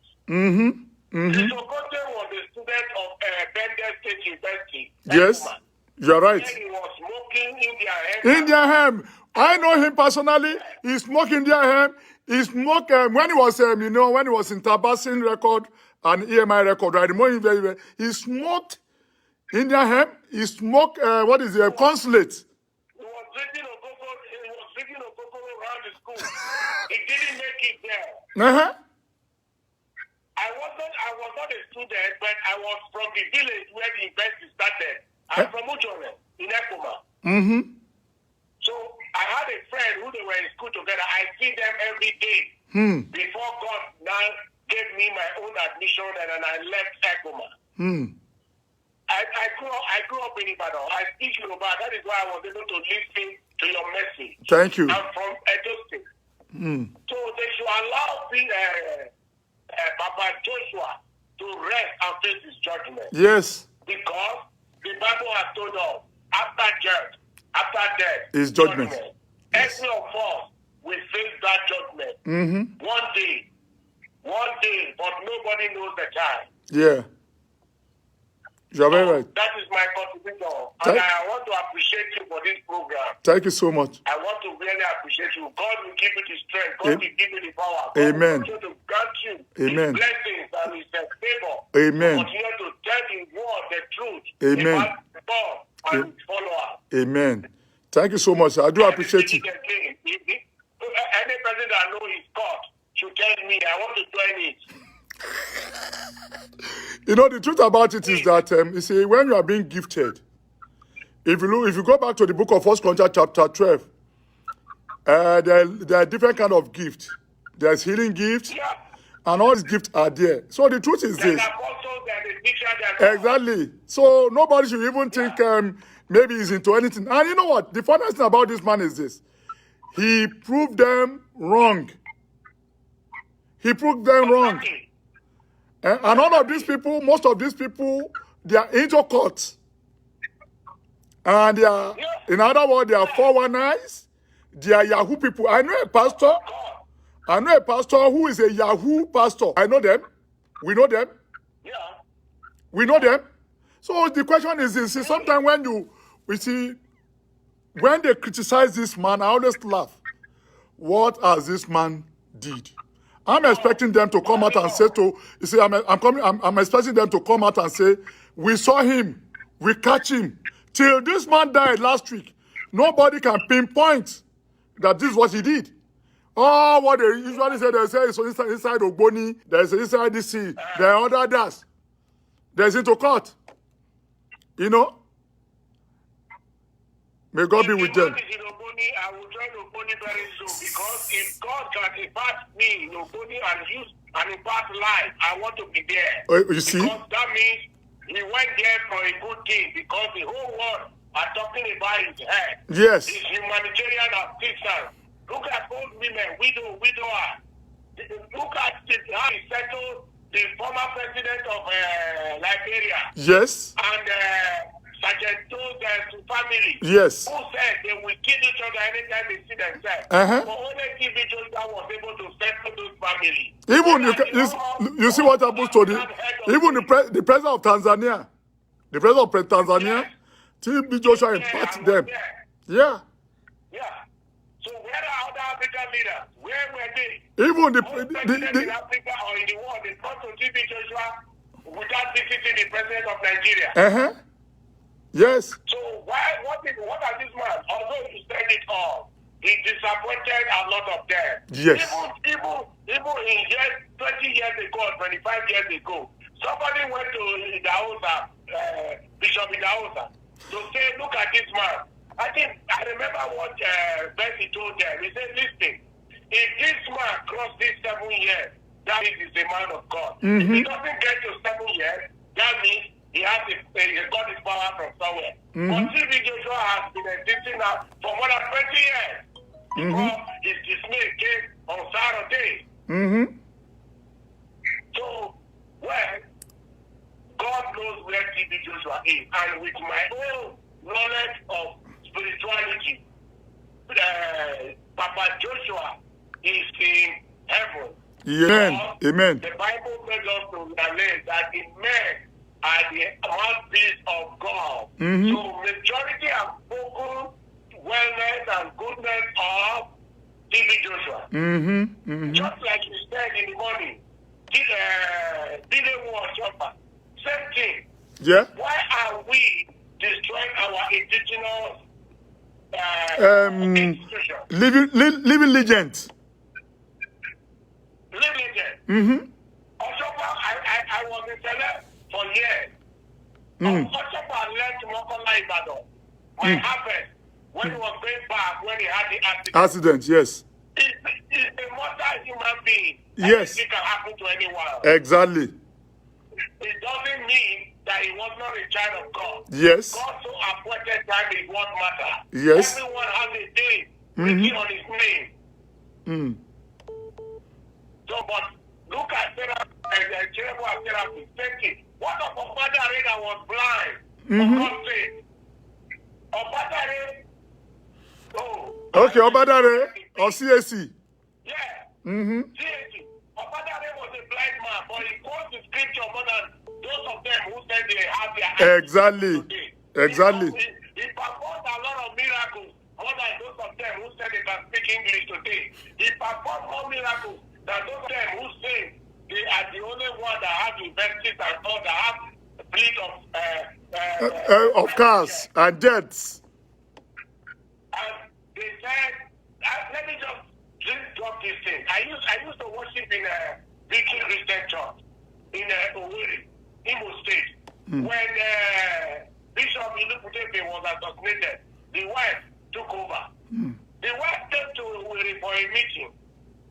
Chisokote was a student of Bendel State University. Yes. Ekuma. You're right. Then he was smoking in their head. India Ham. I know him personally. He smoked India Ham. He smoked when he was, when he was in Tabasin record and EMI record. I remember him very well. He smoked India Ham. He smoked consulate. He was drinking Okoko around the school. He didn't make it there. I was not a student, but I was from the village where the university started. I'm from Ujone in Ekuma. So I had a friend who they were in school together. I see them every day. Before God now gave me my own admission and then I left Ekuma. I grew up in Ibadan. I speak Yoruba. That is why I was able to listen to your message. Thank you. I'm from Edo State. So they should allow Papa Joshua to rest and face his judgment. Yes. Because the Bible has told us after death Is judgment. Every of us will face that judgment. One day, but nobody knows the time. Yeah. You're very right. That is my contribution. And I want to appreciate you for this program. Thank you so much. I want to really appreciate you. God will give you the strength. God will give you the power. God Amen. will continue to grant you Amen. His blessings and His favor. Amen. Continue to tell His word, the truth. Amen. About God and His followers. Amen. Thank you so much. I do appreciate you. Any person that knows his God should tell me. I want to join it. The truth about it is that you see, when you are being gifted, if you go back to the book of 1 Corinthians chapter 12, there are different kind of gifts. There's healing gifts, and all these gifts are there. So the truth is this. Exactly. So nobody should even think maybe he's into anything. And you know what? The funniest thing about this man is this. He proved them wrong. He proved them wrong. And all of these people, most of these people, they are into cults. And they are, in other words, they are 419s. They are Yahoo people. I know a pastor who is a Yahoo pastor. I know them. We know them. We know them. So the question is this. Sometimes when they criticize this man, I always laugh. What has this man did? I'm expecting them to come out and say I'm expecting them to come out and say, we saw him, we catch him. Till this man died last week, nobody can pinpoint that this is what he did. Oh, what they usually say, they say it's inside Ogboni, there's inside the sea, there are other others. There's into court. May God be with them. I will join Ogboni very soon because if God can impart me in Ogboni and impart life, I want to be there. You see? Because that means he went there for a good thing because the whole world are talking about his head. Yes. His humanitarian assistance. Look at old women, widower. Look at how he settled the former president of Liberia. Yes. And Sergeant told to family. Yes. Who said they will kill each other anytime they see themselves. But only TB Joshua was able to settle those families. Even you see what happens to the president of Tanzania. The president of Tanzania, TB Joshua imparts them. Yeah. Yeah. So where are other African leaders? Where were they? Even in Africa or in the world, they come to TB Joshua without visiting the president of Nigeria. Yes. So what are these man? Although he said it all, he disappointed a lot of them. Yes. Even in years, 20 years ago, 25 years ago, somebody went to Idahosa, Bishop Idahosa, to say, look at this man. I remember what Bessie told them. He said, listen, if this man crossed these 7 years, that means he's a man of God. If he doesn't get to 7 years, that means he got his power from somewhere. But TB Joshua has been existing now for more than 20 years. Before his dismay came on Saturday. So, well, God knows where TB Joshua is. And with my own knowledge of spirituality, Papa Joshua is in heaven. Amen. The Bible makes us to realize that the men are the mouthpiece of God. So majority have spoken wellness and goodness of TB Joshua. Just like you said in the morning, Billy War Shopper, same thing. Yeah. Why are we destroying our indigenous institution? Living legends. Living legend. Oshopa, I was in Sele for years. Oshopa left Mokola Ibadan. My husband, when he was going back, when he had the accident. Yes. He's a mortal human being. Yes. Anything can happen to anyone. Exactly. It doesn't mean that he was not a child of God. Yes. God so appointed time is what matters. Yes. Everyone has a day written on his name. So, but look at therapy. Thinking, what of Obadare that was blind? For God's sake. Obadare. Oh. Okay, Obadare or CAC. Yeah. CAC. Obadare was a blind man, but he quotes the scripture more than those of them who said they have their eyes. Exactly. He performed a lot of miracles more than those of them who said they can speak English today. He performed more miracles than those of them who say they are the only one that have universities and all that have a fleet of cars and jets. And they said, let me just drop this thing. I used to worship in a big Christian church in Owerri, Imo State. When Bishop Iluputepe was assassinated, the wife took over. The wife came to Owerri for a meeting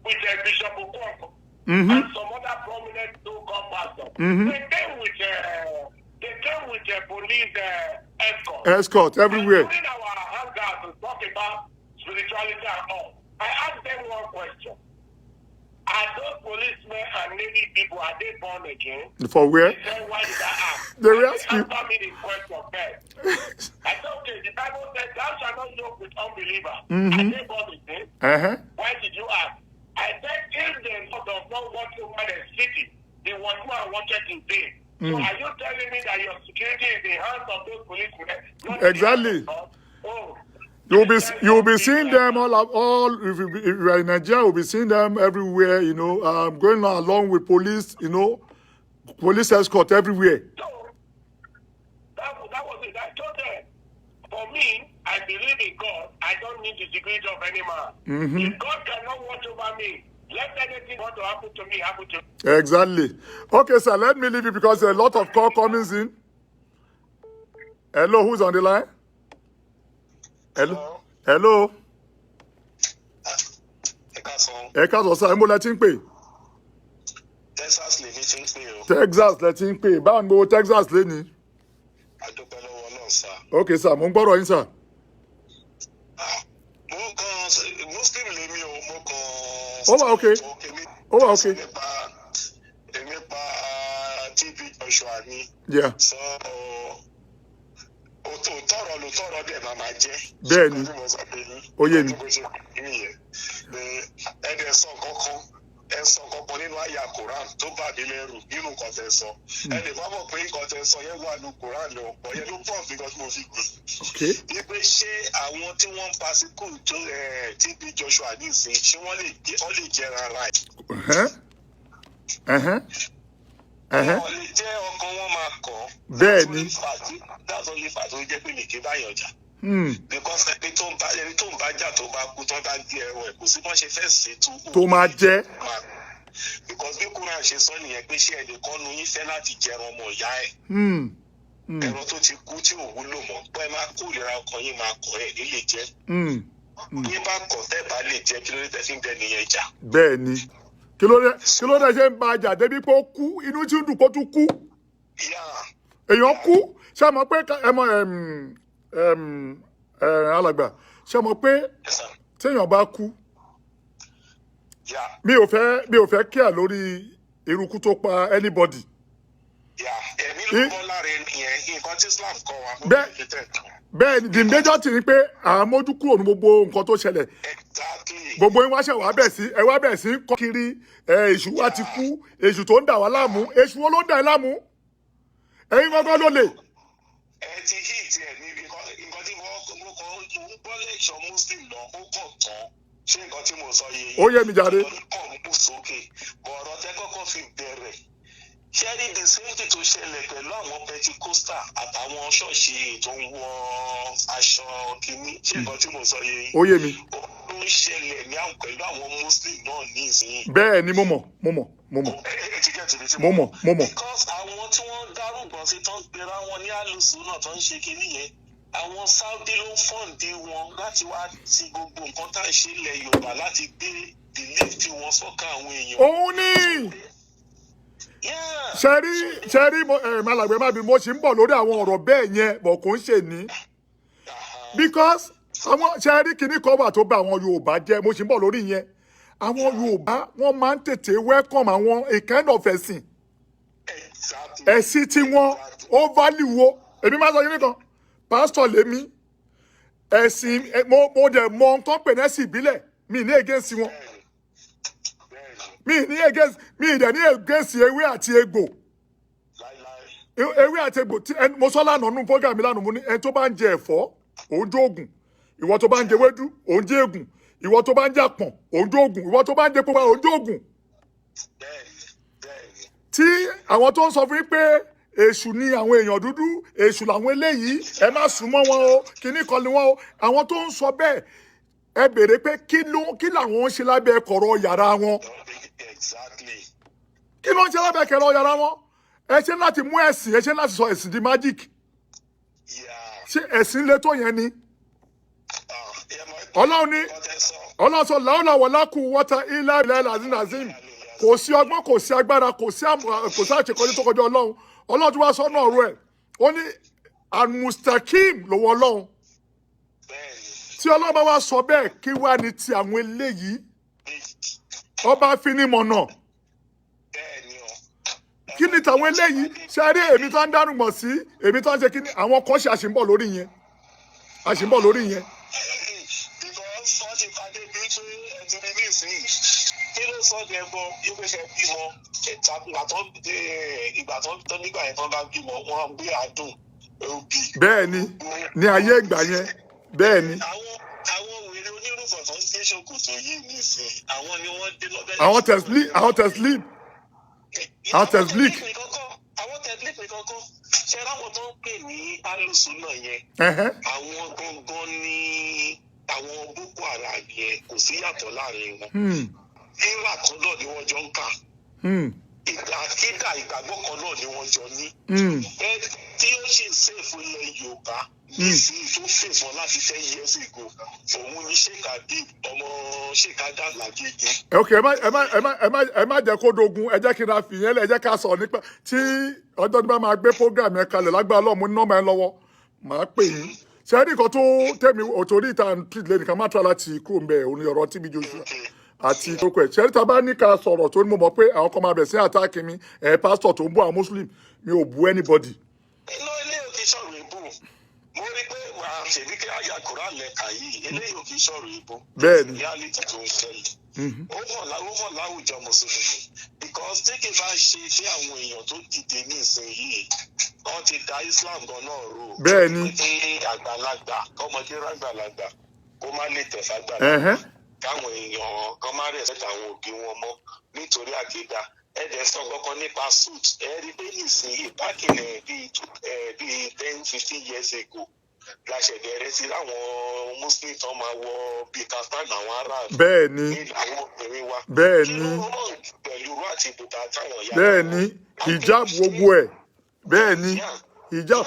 with Bishop Okonkwo and some other prominent so-called pastors. They came with police escort everywhere. And during our hangout to talk about spirituality and all, I asked them one question. Are those policemen and Navy people, are they born again? For where? They said, why did I ask? They were asking. Answer me the question first. I said, okay, the Bible said, thou shalt not joke with unbelievers. Are they born again? Why did you ask? I said, if the Lord does not watch over the city, the watchman watches in vain. So are you telling me that your security is in the hands of those policemen? Exactly. Oh. You'll be seeing them all. If you are in Nigeria, you'll be seeing them everywhere. Going along with police. Police escort everywhere. So that was it. I told them. For me, I believe in God. I don't need the security of any man. If God cannot watch over me, let anything want to happen to me happen to me. Exactly. Okay, sir. Let me leave you because a lot of call coming in. Hello, who's on the line? Hello. Ẹ káàsán sá, mo lẹ ti ń pè. Texas lè ní ti ń pè o. Texas lẹ ti ń pè. Báwo ni mo Texas lé ní? Adúpẹ́ lọ́wọ́ náà sá. Ok sá, mo ń gbọ́rọ̀ yín sá. Mo kàn Muslim lèmi o, mo kàn. Ó wà ok. Ó wà ok. Èmi pa TB Joshua ni. Yeah. So tọrọ dẹ̀ máa jẹ́. Bẹ́ẹ̀ni. Ó yé mi. Ẹ̀dẹ̀ sọ kankan nínú àyà Quran tó bà mí lẹ́rù nínú nǹkan tẹ́ sọ. Ẹ̀dẹ̀ má mọ̀ pé nǹkan tẹ́ sọ yẹn wà ní Quran lọ, ọ̀yẹ́ ló pọ̀ nǹkan tí mo fi gbé. Wípé ṣé àwọn tí wọ́n ń pasíkò tó TB Joshua nísìnyí ṣé wọ́n lè jẹ́ra ara ẹ̀? Wọ́n lè jẹ́ bẹ́ẹ̀ ni. That's only fact tó jẹ́ pé mi kì í báyọ̀ jà. Because ẹni tó ń bá jà tó bá kú tó bá gbé ẹran ẹ̀ kò sí bọ́n ṣe fẹ́ ṣètò. tó máa jẹ́. Because bí Quran ṣe sọ nìyẹn pé ṣé ẹnìkan nu yín fẹ́ láti jẹran ọmọ ìyá ẹ̀. Ẹran tó ti kú tí ò wúlò mọ́ pé máa kórìíra ọkàn yín máa kọ̀ ẹ̀ nílé jẹ́. Bí bá kọ̀ tẹ́ bá lè jẹ́ kí ló dé tẹ́ fi ń bẹ nìyẹn jà. bẹ́ẹ̀ ni kí ló dé ṣe ń ba jà débi pé ó kú inú tí ń dùn kó tún kú. èèyàn kú ṣé mọ̀ pé alàgbà ṣé mọ̀ pé téèyàn bá kú mi ò fẹ́ kíà lórí irukú tó pa anybody. Ẹ̀mí ló bọ́ lára ẹni yẹn nǹkan tí Islam kọ́ wa. bẹ́ẹ̀ ni the major thing ni pé àmójú kúrò ní gbogbo nǹkan tó ṣẹlẹ̀. gbogbo yín wá bẹ̀ sí kọ́ kiri èṣù wa ti kú èṣù tó ń dà wá láàmú èṣù wo ló ń dà ẹ́ láàmú ẹ̀yin gbọ́ngàn ló lè. Ẹ ti hí ìtì ẹ̀ níbi nǹkan tí mo kọ́ ń gbọ́ lẹ́kṣọ̀ Muslim lọ ó kàn tán ṣé nǹkan tí mo sọ yìí. ó yé mi jàre. ọkọ̀ ń bù sókè ọ̀rọ̀ tẹ́ kọ́kọ́ fi bẹ̀rẹ̀ ṣé ní the same thing tó ṣẹlẹ̀ pẹ̀lú àwọn Pentecostal àtàwọn ṣọ́ọ̀ṣì tó ń wọ aṣọ kìíní ṣé nǹkan tí mo sọ yìí. ó yé mi. ó ń ṣẹlẹ̀ ní àwọn pẹ̀lú àwọn Muslim náà ní ìsinyìí. bẹ́ẹ̀ ni mo mọ̀. Because àwọn tí wọ́n dárúgbọ̀n sí tó ń pera wọn ní àlùsùn náà tó ń ṣe kìíní yẹn àwọn Saudi ló ń fọ́ǹdì wọn láti wá ti gbogbo nǹkan tá à ń ṣe ilẹ̀ Yorùbá láti gbé belief tí wọ́n sọ́kàn àwọn èèyàn. òun ni ṣẹ́rí malàgbé má bí mo ṣì ń bọ̀ lórí àwọn ọ̀rọ̀ bẹ́ẹ̀ yẹn bọ̀ kò ń ṣe ní. because àwọn ṣẹ́rí kìíní kan wà tó bá àwọn Yorùbá jẹ́ mo ṣì ń bọ̀ lórí yẹn àwọn Yorùbá wọ́n máa ń tètè welcome àwọn a kind of ẹ̀sìn tí wọ́n ó value wo èmi máa sọ yín nìkan pásítọ̀ lèmi ẹ̀sìn mo dẹ̀ mọ nǹkan pè ní ẹ̀sìn ìbílẹ̀ mi ní against wọn mi dẹ̀ ní against ewé àti egbò ewé àti egbò mo sọ lánàá nínú program mi lánàá mo ní ẹni tó bá ń jẹ ẹ̀fọ́ òun jó ògùn ìwọ tó bá ń jẹ ewédú òun jẹ ègùn ìwọ tó bá ń jẹ àpọ̀n òun jó ògùn ìwọ tó bá ń jẹ pupa òun jó ògùn. tí àwọn tó ń sọ fún yín pé èṣù ni àwọn èèyàn dúdú èṣù làwọn eléyìí ẹ má sùn mọ́ wọn o kíní kan ni wọn o àwọn tó ń sọ bẹ́ẹ̀ ẹ béèrè pé kí làwọn ń ṣe lábẹ́ kọ̀rọ̀ yàrá wọn kí ló ń ṣe lábẹ́ kọ̀rọ̀ yàrá wọn ẹ ṣe láti mú ẹ̀sìn ẹ ṣe láti sọ ẹ̀sìn di magic ṣé ẹ̀sìn lè tó yẹn ni ọlọ́run sọ làwọn àwọn lákù wọ́tà ilá ilẹ̀ lazim kò sí ọgbọ́n kò sí agbára kò sí àṣekọ́jú tó kọjá ọlọ́run tí wàá sọ́nà ọ̀rọ̀ ẹ̀ ó ní almustakim lọ́wọ́ ọlọ́run tí ọlọ́run bá wá sọ bẹ́ẹ̀ kí wá ní ti àwọn eléyìí ọba finimọ̀nà kí ni tàwọn eléyìí ṣe rí èmi tó ń dárúgbọ̀n sí èmi tó ń ṣe kí ni àwọn kan ṣe àṣìǹbọ̀ lórí yẹn. Kí ló sọ jẹ bọ ìgbésẹ̀ bímọ ìgbà tó nígbà yẹn tó bá bímọ wọn gbé àdùn òbí. bẹ́ẹ̀ ni ní ayé ìgbà yẹn bẹ́ẹ̀ ni. àwọn wèrè onírúfọ̀ tó ń gbé ṣòkòtò yìí nìsín àwọn ni wọ́n dé lọ́bẹ̀. àwọn tẹ̀sílík àwọn tẹ̀sílík nìkan kọ́ ṣe ráwọn tó ń pè ní alùsùn náà yẹn àwọn gangan ní àwọn Boko Haram yẹn kò sí yàtọ̀ láàrin wọn. ìlà kan náà ni wọ́n jọ ń kà. ìgbàgbọ́ kan náà ni wọ́n jọ ní. tí ó sì ń ṣèfù ilẹ̀ Yorùbá nísìnyí tó fèsì wọn láti 10 years ago òun ni Sheikh Habib ọmọ Sheikh Adam Lagege. ok ẹ má jẹ́ kó dogun ẹ jẹ́ kí n ra fìyẹn lẹ ẹ jẹ́ ká sọ nípa tí ọjọ́ tí bá máa gbé program yẹn kalẹ̀ lágbára Ọlọ́run ní nọ́mbà yẹn lọ́wọ́ màá pè yín ṣe é nìkan tó tẹ̀mí òtòrí ìta lè nìkan má tó láti kúrò ń bẹ̀ òun ni ọ̀rọ̀ TB Joshua àti ìtókò ẹ̀ ṣe é níta bá ní ká sọ̀rọ̀ tó ní mo mọ̀ pé àwọn kan máa bẹ̀ sí àtàkì mi pásítọ̀ tó ń bú àwọn Muslim mi ò bú anybody. inú ilé òkè sọ̀rọ̀ ìbò mo rí pé wà á ṣèbí kí àyà kúrò lẹ́ka yìí eléyìí òkè sọ̀rọ̀ ìbò bẹ́ẹ̀ni reality tó ń ṣẹlẹ̀ ó mọ̀ láwùjọ mùsùlùmí because tí kì í bá ṣe sí àwọn èèyàn tó dìde ní ìsinyìí wọ́n ti da Islam gan náà rò bẹ́ẹ̀ni kí àgbàlagbà kọ́mọdé rágbàlagbà kó má lè tẹ̀fàgbàlagbà káwọn èèyàn kan má rẹ̀ sẹ́ta àwọn òbí wọn mọ́ nítorí àkídà ẹ̀dẹ̀ sọ kankan nípa suit ẹ̀rí pé nísìnyí bákìlẹ̀ bíi 10-15 years ago la ṣe bẹ̀rẹ̀ sí láwọn muslim tó máa wọ bíi kaftan àwọn arab bẹ́ẹ̀ ni ní àwọn obìnrin wa bẹ́ẹ̀ kí ni ló rọ̀ pẹ̀lú irú àti bùtà táwọn ìyá bẹ́ẹ̀ ni hijab gbogbo ẹ̀ bẹ́ẹ̀ ni hijab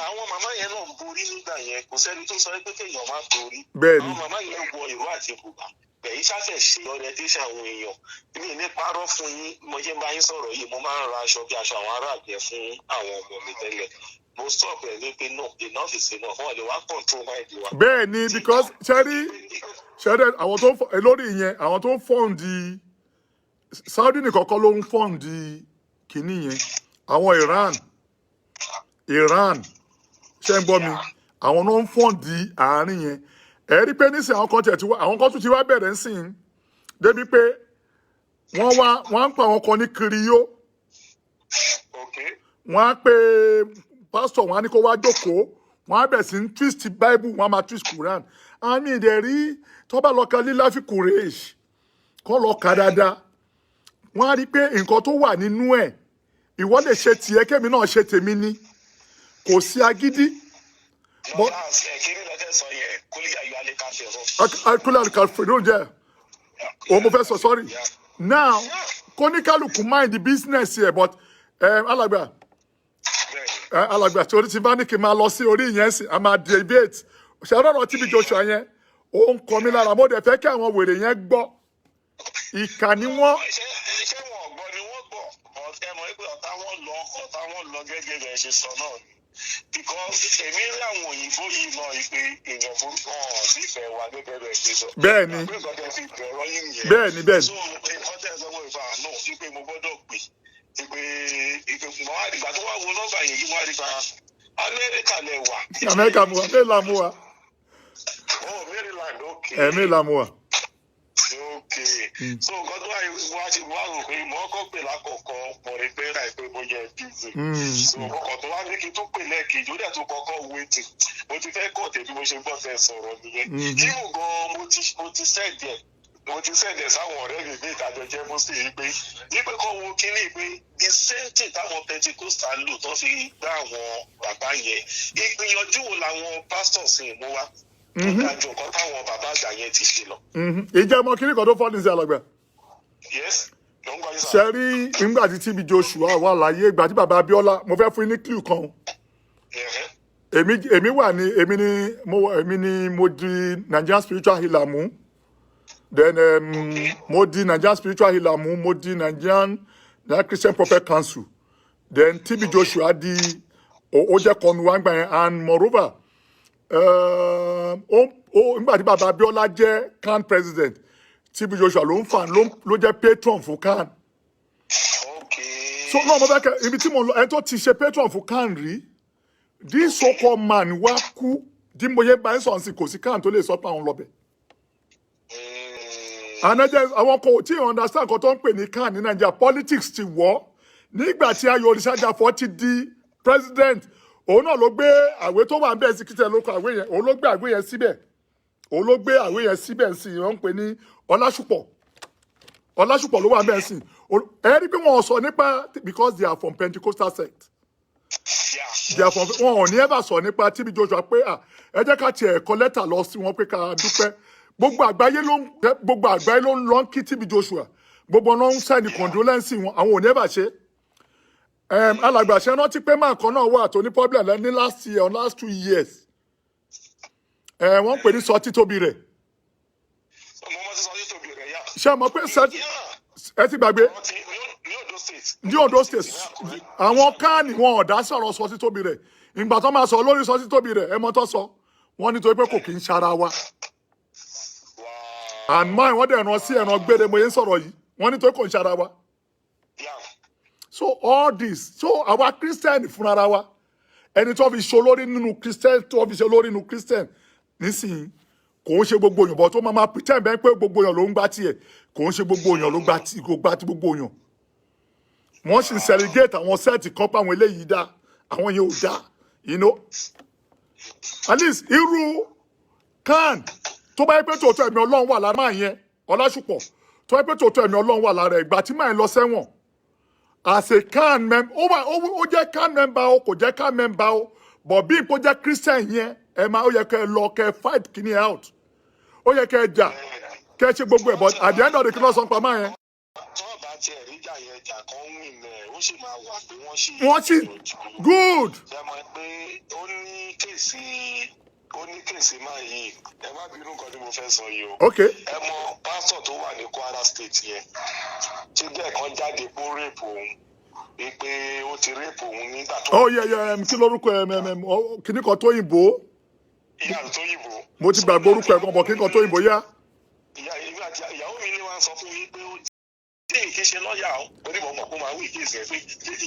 àwọn màmá yẹn náà ń borí nígbà yẹn kò sẹ́ni tó sọ pé kéèyàn má borí bẹ́ẹ̀ ni àwọn màmá yẹn wọ ìró àti bùbá bẹ̀yìn ṣàṣẹ̀ ṣe orientation àwọn èèyàn mi ní parọ́ fún yín mo ṣe ń bá yín sọ̀rọ̀ yìí mo máa ń ra aṣọ bí aṣọ àwọn aráàlú yẹn fún àwọn ọmọ mi tẹ́lẹ̀ mo stop ẹ̀ ní pé no enough is enough wọn lè wá control mind wa. bẹ́ẹ̀ ni because ṣẹ́rí àwọn tó ń lórí ìyẹn àwọn tó ń fọ́ǹdì Saudi nìkan kọ́ ló ń fọ́ǹdì kìíní yẹn àwọn Iran ṣe ń gbọ́ mi àwọn ló ń fọ́ǹdì àárín yẹn ẹ rí pé nísìnyí àwọn kan tún ti wá bẹ̀rẹ̀ ń sìn débi pé wọ́n ń pa àwọn kan ní kiriyó wọ́n á pe pásítọ̀ wọn á ní kó wá jókòó wọ́n á bẹ̀ sí ń twist bible wọ́n á máa twist Quran àmì ìdẹ̀rí tó bá lọ ka líláfi Quraysh kọ́ lọ ka dáadáa wọ́n á rí pé nǹkan tó wà nínú ẹ̀ ìwọ lè ṣe tiẹ̀ kémi náà ṣe tèmi ní kò sí agídí. Kúlẹ̀ àlùkàfẹ́ ló jẹ́ òun mo fẹ́ sọ sorry now kóníkàlùkù mind the business yẹ but alàgbà tí orí ti bá ní kí n máa lọ sí orí yẹn sí a máa debate ṣàrọ̀rọ̀ TB Joshua yẹn ó ń kọ mí lára mo dẹ̀ fẹ́ kí àwọn wèrè yẹn gbọ́ ìkà ni wọ́n. ṣé wọn gbọ́ ni wọ́n gbọ́ ọ̀tẹ́ mọ̀ pé ọ̀tá wọn lọ gẹ́gẹ́ bẹ́ẹ̀ ṣe sọ náà ni because èmi rí àwọn òyìnbó yìí náà pé èèyàn burúkú hàn nífẹ̀ẹ́ wa gẹ́gẹ́ bẹ́ẹ̀ ṣe sọ. bẹ́ẹ̀ni bẹ́ẹ̀ni bẹ́ẹ̀ni. so nǹkan tẹ́ ẹ sọ wọ́n ìfà náà wípé mo gbọ́dọ̀ pè ìpè mọ́ àdìgbà tó wà wo nọ́mbà yìí wọ́n àdìgbà Amẹ́ríkà lẹ wà. Amẹ́ríkà mu wa Maryland mu wa. Oh, Maryland, okay. Maryland mu wa. Okay. So nǹkan tó wà ti wá rò pé mo kọ́ pè lákọ̀ọ́kọ́ mo rí pé láìpẹ́ mo jẹ́ bíìsì. So ọkọ̀ tó wá ní kí n tó pè lẹ́ẹ̀kejì ó dẹ̀ tó kọ́kọ́ wéètì mo ti fẹ́ kọ̀ tẹ̀bí mo ṣe gbọ́ fẹ́ sọ̀rọ̀ nìyẹn. Yíwò gan-an mo ti sẹ́ẹ̀dẹ̀ sáwọn ọ̀rẹ́ mi bí ìdájọ́ jẹ́ mú sí i pé kọ́ wo kínní pé the same thing táwọn Pentecostal lò tó fi gbá àwọn bàbá yẹn ìgbìyànjú wo làwọn pastors ń mú wá tó dájú nǹkan táwọn bàbá àgbà yẹn ti ṣe lọ. ìjẹ́ ọmọ kínní kan tó fọ́ ní sí alàgbà. Yes, ló ń gbọ́ yín sá. ṣe rí nígbà tí TB Joshua wà láyé ìgbà tí bàbá Abíọ́lá mo fẹ́ fún yín ní clue kan. èmi ni mo di Nigerian spiritual healer mú. Then mo di Nigerian spiritual healer mu mo di Nigerian Christian Prophet Council. Then TB Joshua di ó jẹ́ kọnu wa ngba yẹn and moreover nígbà tí bàbá Abíọ́lá jẹ́ CAN president TB Joshua ló jẹ́ patron fún CAN. So náà mo fẹ́ kẹ́ ibi tí mo lọ ẹni tó ti ṣe patron fún CAN rí this so called man wá kú tí mo yẹ báyìí sọ̀rọ̀ sí kò sí CAN tó lè sọ pé àwọn lọ́bẹ̀. Àwọn kò tí ì understand kan tó ń pè ní CAN ní Nàìjíríà politics ti wọ̀ nígbà tí Ayọ̀ Oríṣàjàfọ́ ti di president òun náà ló gbé àwé tó wà ń bẹ́ẹ̀ sí kìtẹ́ ló kọ àwé yẹn òun ló gbé àwé yẹn síbẹ̀ sí i wọ́n ń pè ní Ọláṣùpọ̀ ló wà ń bẹ́ẹ̀ sí ẹ rí pé wọ́n sọ nípa because they are from Pentecostal sect wọn ò ní ever sọ nípa TB Joshua pé ẹ jẹ́ ká tiẹ̀ kọ lẹ́tà lọ sí wọn pé ká dúpẹ́ gbogbo àgbáyé ló ń lọ kí TB Joshua gbogbo ọ̀nà ń sẹ́ni condolence wọn àwọn ò ní ever ṣe alàgbàṣẹ rántí pé máa kan náà wà tó ní problem ní last 2 years wọ́n pè ní sọ títóbi rẹ̀ ṣé ẹ mọ̀ pé ẹ ti gbàgbé ní Ondo state àwọn káàní wọn ọ̀dà sọ̀rọ̀ sọ títóbi rẹ̀ ìgbà tó máa sọ lórí sọ títóbi rẹ̀ ẹ mọ̀ tó sọ wọ́n nítorí pé kò kí ń ṣara wa and mine wọ́n dẹ̀ ràn sí ẹ̀ràn gbére mo yẹn sọ̀rọ̀ yìí wọ́n nítorí kò ń ṣara wa. So all this so àwa Christian fúnra wa ẹni tó fi ṣe olórí nínú Christian nísìnyí kò ń ṣe gbogbo èèyàn bọ́ tó máa pretend bẹ́ẹ̀ pé gbogbo èèyàn ló ń gbá tiẹ̀ kò ń ṣe gbogbo èèyàn ló gbá ti gbogbo èèyàn wọ́n sì ń segregate àwọn sẹ́ẹ̀tì kan pa àwọn eléyìí dá àwọn yẹn ò dá you know at least irú CAN tó bá yẹ pé tòótọ́ ẹ̀mí Ọlọ́run wà lára máa yẹn Ọláṣùpọ̀ tó bá yẹ pé tòótọ́ ẹ̀mí Ọlọ́run wà lára ìgbà tí máa ń lọ sẹ́wọ̀n as a can member ó jẹ́ can member o kò jẹ́ can member o but bí kò jẹ́ Christian yẹn ẹ máa ó yẹ kẹ́ lọ kẹ́ fight kíní out ó yẹ kẹ́ jà kẹ́ ṣe gbogbo ẹ̀ but at the end of the kí ló sọ pa máa yẹn. Wọ́n bá tiẹ̀ rí ìjà yẹn jà kan win ẹ̀ ó sì máa wà pé wọ́n sì good. Ṣé mọ̀ pé ó ní kéèsì máa yìí ẹ má bínú nǹkan tí mo fẹ́ sọ yìí o. Okay. Ẹ mọ̀ pásítọ̀ tó wà ní Kwara State yẹn tí bẹ́ẹ̀ kan jáde pé ó rèpù òun wípé ó ti rèpù òun nígbà tó. Ó yẹ kí lórúkọ kíní kan tó yìnbó. Ìyá tó yìnbó. Mo ti gbàgbé orúkọ ẹ̀ gan bọ̀ kíní kan tó yìnbó yá. Ìyàwó mi ni wọ́n sọ fún mi pé ó tí kì í ṣe lọ́ọ̀yà ó onímọ̀ mọ̀ kó máa wí kí ìsìn pé.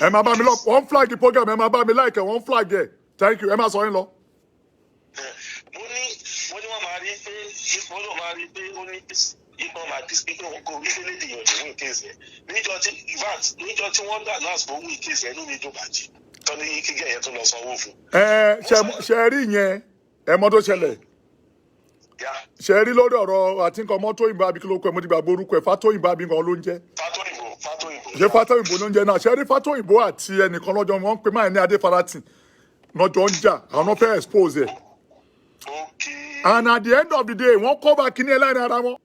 Ẹ máa bá mi lọ wọ́n flag program ẹ máa bá mi like wọ́n flag ẹ̀ thank you ẹ máa sọ yín lọ. Mo ní wọ́n máa rí pé ó ní ìbọn máa dis pé wọn kò rí lédè yàn ní wí kéèsì ẹ̀ níjọ́ tí wọ́n gbà náà sọ wí kéèsì ẹ̀ lómi ìjọba jì tọ́ ní kíkẹ́ yẹn tó lọ sanwó fún. Ṣe rí yẹn ẹ mọ̀ tó ṣẹlẹ̀ ṣe rí lórí ọ̀rọ̀ àti nǹkan Fátóyìnbó àbí kí ló kọ́ ẹ mo ti gbàgbé orúkọ ẹ̀ Fátóyìnbó àbí nǹkan ló ń jẹ́. Fátóyìnbó. Ṣé Fátóyìnbó ló ń jẹ́ náà ṣe rí Fátóyìnbó àti ẹnìkan lọ́jọ́ wọn pè máa ní Adéfaratin lọ́jọ́ ń jà àwọn fẹ́ expose ẹ̀. And at the end of the day wọ́n cover kíní ẹ̀ láàrin ara wọn.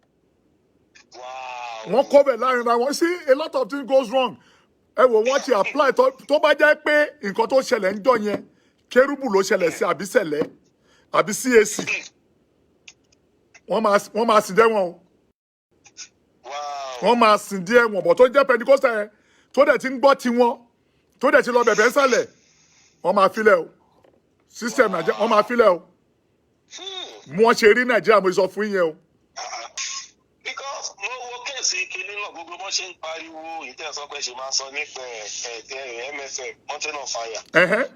Wọ́n cover láàrin ara wọn. See a lot of things goes wrong. Ẹ wò wọ́n ti apply tó bá jẹ́ pé nǹkan tó ṣẹlẹ̀ ń jọ yẹn Kérúbù ló ṣẹlẹ̀ sí àbí Sẹ̀lẹ̀ àbí CAC. Wọ́n máa sìn dẹ́ wọn o. Wọ́n máa sìn díẹ̀ wọn bọ̀ tó jẹ́ Pentecostal yẹn tó dẹ̀ ti ń gbọ́ tiwọn tó dẹ̀ ti lọ bẹ̀bẹ̀ sálẹ̀ wọ́n máa filẹ̀ o system Nàìjíríà wọ́n máa filẹ̀ o wọ́n ṣe rí Nàìjíríà mo sọ fún yẹn o. Because mo wo kéèsì kìíní náà gbogbo bó ṣe ń pariwo ìtẹ̀sọ́pẹ́ ṣe máa sọ nípa MFM Mountain of Fire.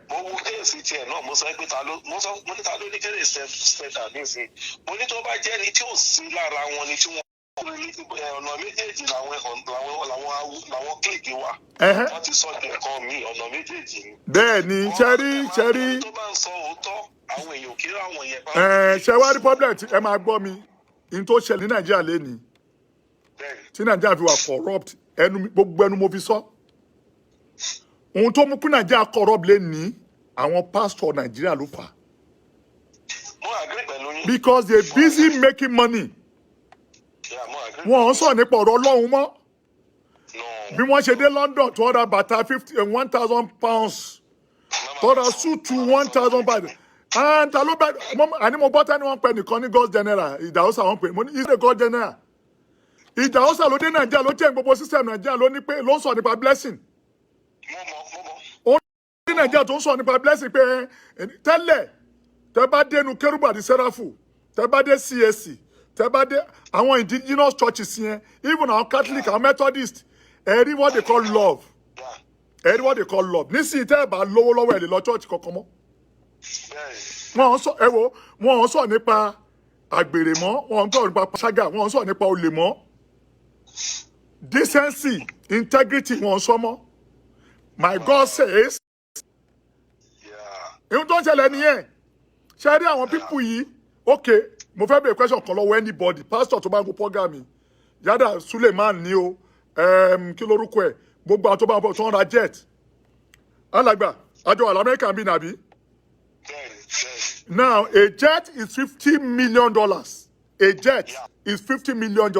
Mo wo kéèsì tiẹ̀ náà mo sọ pé mo ní ta ló ní kéré special nísìnyí mo ní tó bá jẹ́ ni tí ò sí lára wọn ni tí wọ́n ọ̀nà méjèèjì làwọn kílìkì wà. Wọ́n ti sọ ẹ̀kan mi ọ̀nà méjèèjì ni. Bẹ́ẹ̀ ni ṣẹ́rí. Tó bá ń sọ òótọ́ àwọn èèyàn kí láwọn yẹn bá. Ṣé wá rí problem ẹ máa gbọ́ mi n tó ṣẹlẹ̀ ní Nàìjíríà lénìí tí Nàìjíríà fi wà corrupt gbogbo ẹnu mo fi sọ. Ohun tó mú kí Nàìjíríà corrupt lénìí àwọn pastor Nàìjíríà ló fà. Mo agree pẹ̀lú yín. Because they busy making money. Wọ́n ń sọ nípa ọ̀rọ̀ Ọlọ́run mọ́. Bí wọ́n ṣe dé London tó ra bàtà 1,000 pounds tó ra suit 1,000 pounds. Ta ló bẹ àní mo gbọ́ tẹ́ni wọ́n pẹ nìkan ní God General Ìdáhùsà wọ́n pè mo ní ìṣe God General. Ìdáhùsà ló dé Nàìjíríà ló jẹ́ gbogbo system Nàìjíríà ló ní pé ló ń sọ nípa blessing. Ó ní Nàìjíríà tó ń sọ nípa blessing pé tẹ́lẹ̀ tẹ́ bá dénú Kérúbù àti Sẹ́ráfù tẹ́ bá dé CAC tẹ́ bá dé àwọn indigenous churches yẹn even àwọn Catholic àwọn Methodist ẹ rí what they call love ẹ rí what they call love nísìnyí tẹ́ ẹ bá lówó lọ́wọ́ ẹ lè lọ church kankan mọ́ wọ́n ń sọ nípa àgbèrè mọ́ wọ́n ń sọ nípa ṣágà wọ́n ń sọ nípa olè mọ́ decency integrity wọ́n ń sọ mọ́ my God says ihun tó ń ṣẹlẹ̀ nìyẹn ṣe rí àwọn pípù yìí okay mo fẹ́ bèèrè question kan lọ́wọ́ anybody pastor tó bá ń go program mi yàda Suleiman ni o kí lórúkọ ẹ̀ gbogbo àwọn tó bá ń bọ̀ tó ń ra jet alàgbà àjọ wà lamẹ́ríkà bí nàbí. Now a jet is $50 million. A jet is $50 million.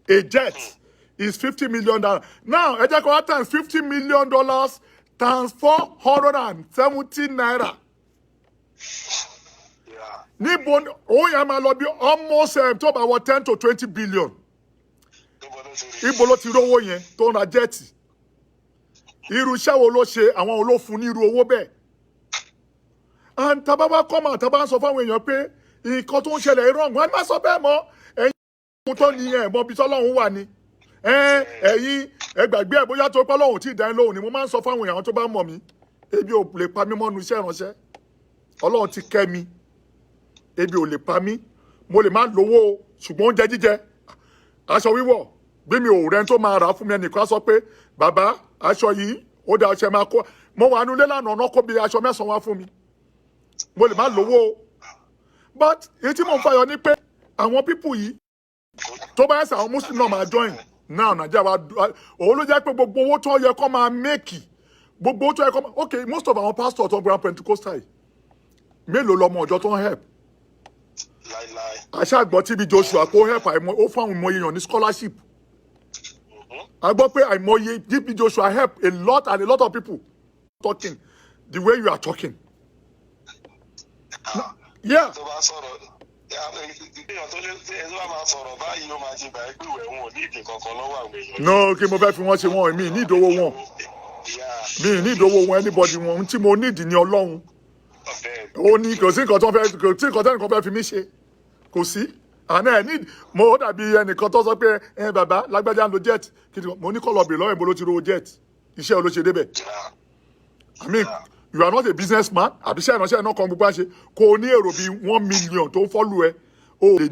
A jet is $50 million. Now ẹ jẹ́ kó wá times $50 million times 470 naira. Níbo ó yẹ máa lọ bí almost tó bá wọ 10 to 20 billion. Ibo ló ti rówó yẹn tó ń ra jẹ́ẹ̀tì. Irú iṣẹ́ wo ló ṣe àwọn olófun ní irú owó bẹ́ẹ̀? And tababa come out taba sọ fáwọn èèyàn pé nǹkan tó ń ṣẹlẹ̀ wrong wọ́n má sọ bẹ́ẹ̀ mọ́ ẹ̀yin ohun tó ní ẹ̀ mọ́ bí tọ́lọ́run wà ní. Ẹ̀yin ẹ gbàgbé ẹ̀ bóyá tó pé Ọlọ́run tí ì dá ẹ lóhùn ni mo máa ń sọ fáwọn èèyàn tó bá mọ̀ mí ebi ò lè pa mí mọ́nu iṣẹ́ ìránṣẹ́ Ọlọ́run ti kẹ́ mi ebi ò lè pa mí mo lè má lówó ṣùgbọ́n oúnjẹ jíjẹ aṣọ wíwọ̀ bí mi ò rẹ́ni tó máa rà fún mi ẹnìkan sọ pé bàbá aṣọ yìí ó da aṣọ máa kó mo wà nulẹ̀ lánàá ọ̀nà kó bí aṣọ 9 wá fún mi mo lè má lówó but èyí tí mo ń fàyọ ni pé àwọn pípù yìí tó bá yẹ sẹ àwọn muslim náà máa join now Nigeria wa òun ló jẹ́ pé gbogbo owó tó yẹ kó máa make gbogbo owó tó yẹ kó máa okay most of our pastors tó ń gbé Pentecostal mélòó lọmọ ọjọ́ tó ń help àṣàgbọ́ TB Joshua kó help ó fún àwọn ìmọ̀ye èèyàn ní scholarship a gbọ́ pé àìmọye TB Joshua help a lot and a lot of people talking the way you are talking. Yeah. No, kí mo fẹ́ fi wọ́n ṣe wọ́n mi ní ìdówó wọn mi ní ìdówó wọn anybody wọn tí mo need ní Ọlọ́run ó ní kò sí nǹkan tó fẹ́ kò sí nǹkan tó nǹkan fẹ́ fi mí ṣe kò sí àná ẹ̀ ní mo dàbí ẹnìkan tó sọ pé bàbá lágbájá ń lo jet mo ní kọ́ lọ bèrè lọ́wọ́ ìbò ló ti ro jet iṣẹ́ olóṣè débẹ̀ I mean you are not a businessman àbí iṣẹ́ ìránṣẹ́ náà kan gbogbo àṣẹ kò ní èrò bíi 1 million tó ń fọ́lù ẹ o lè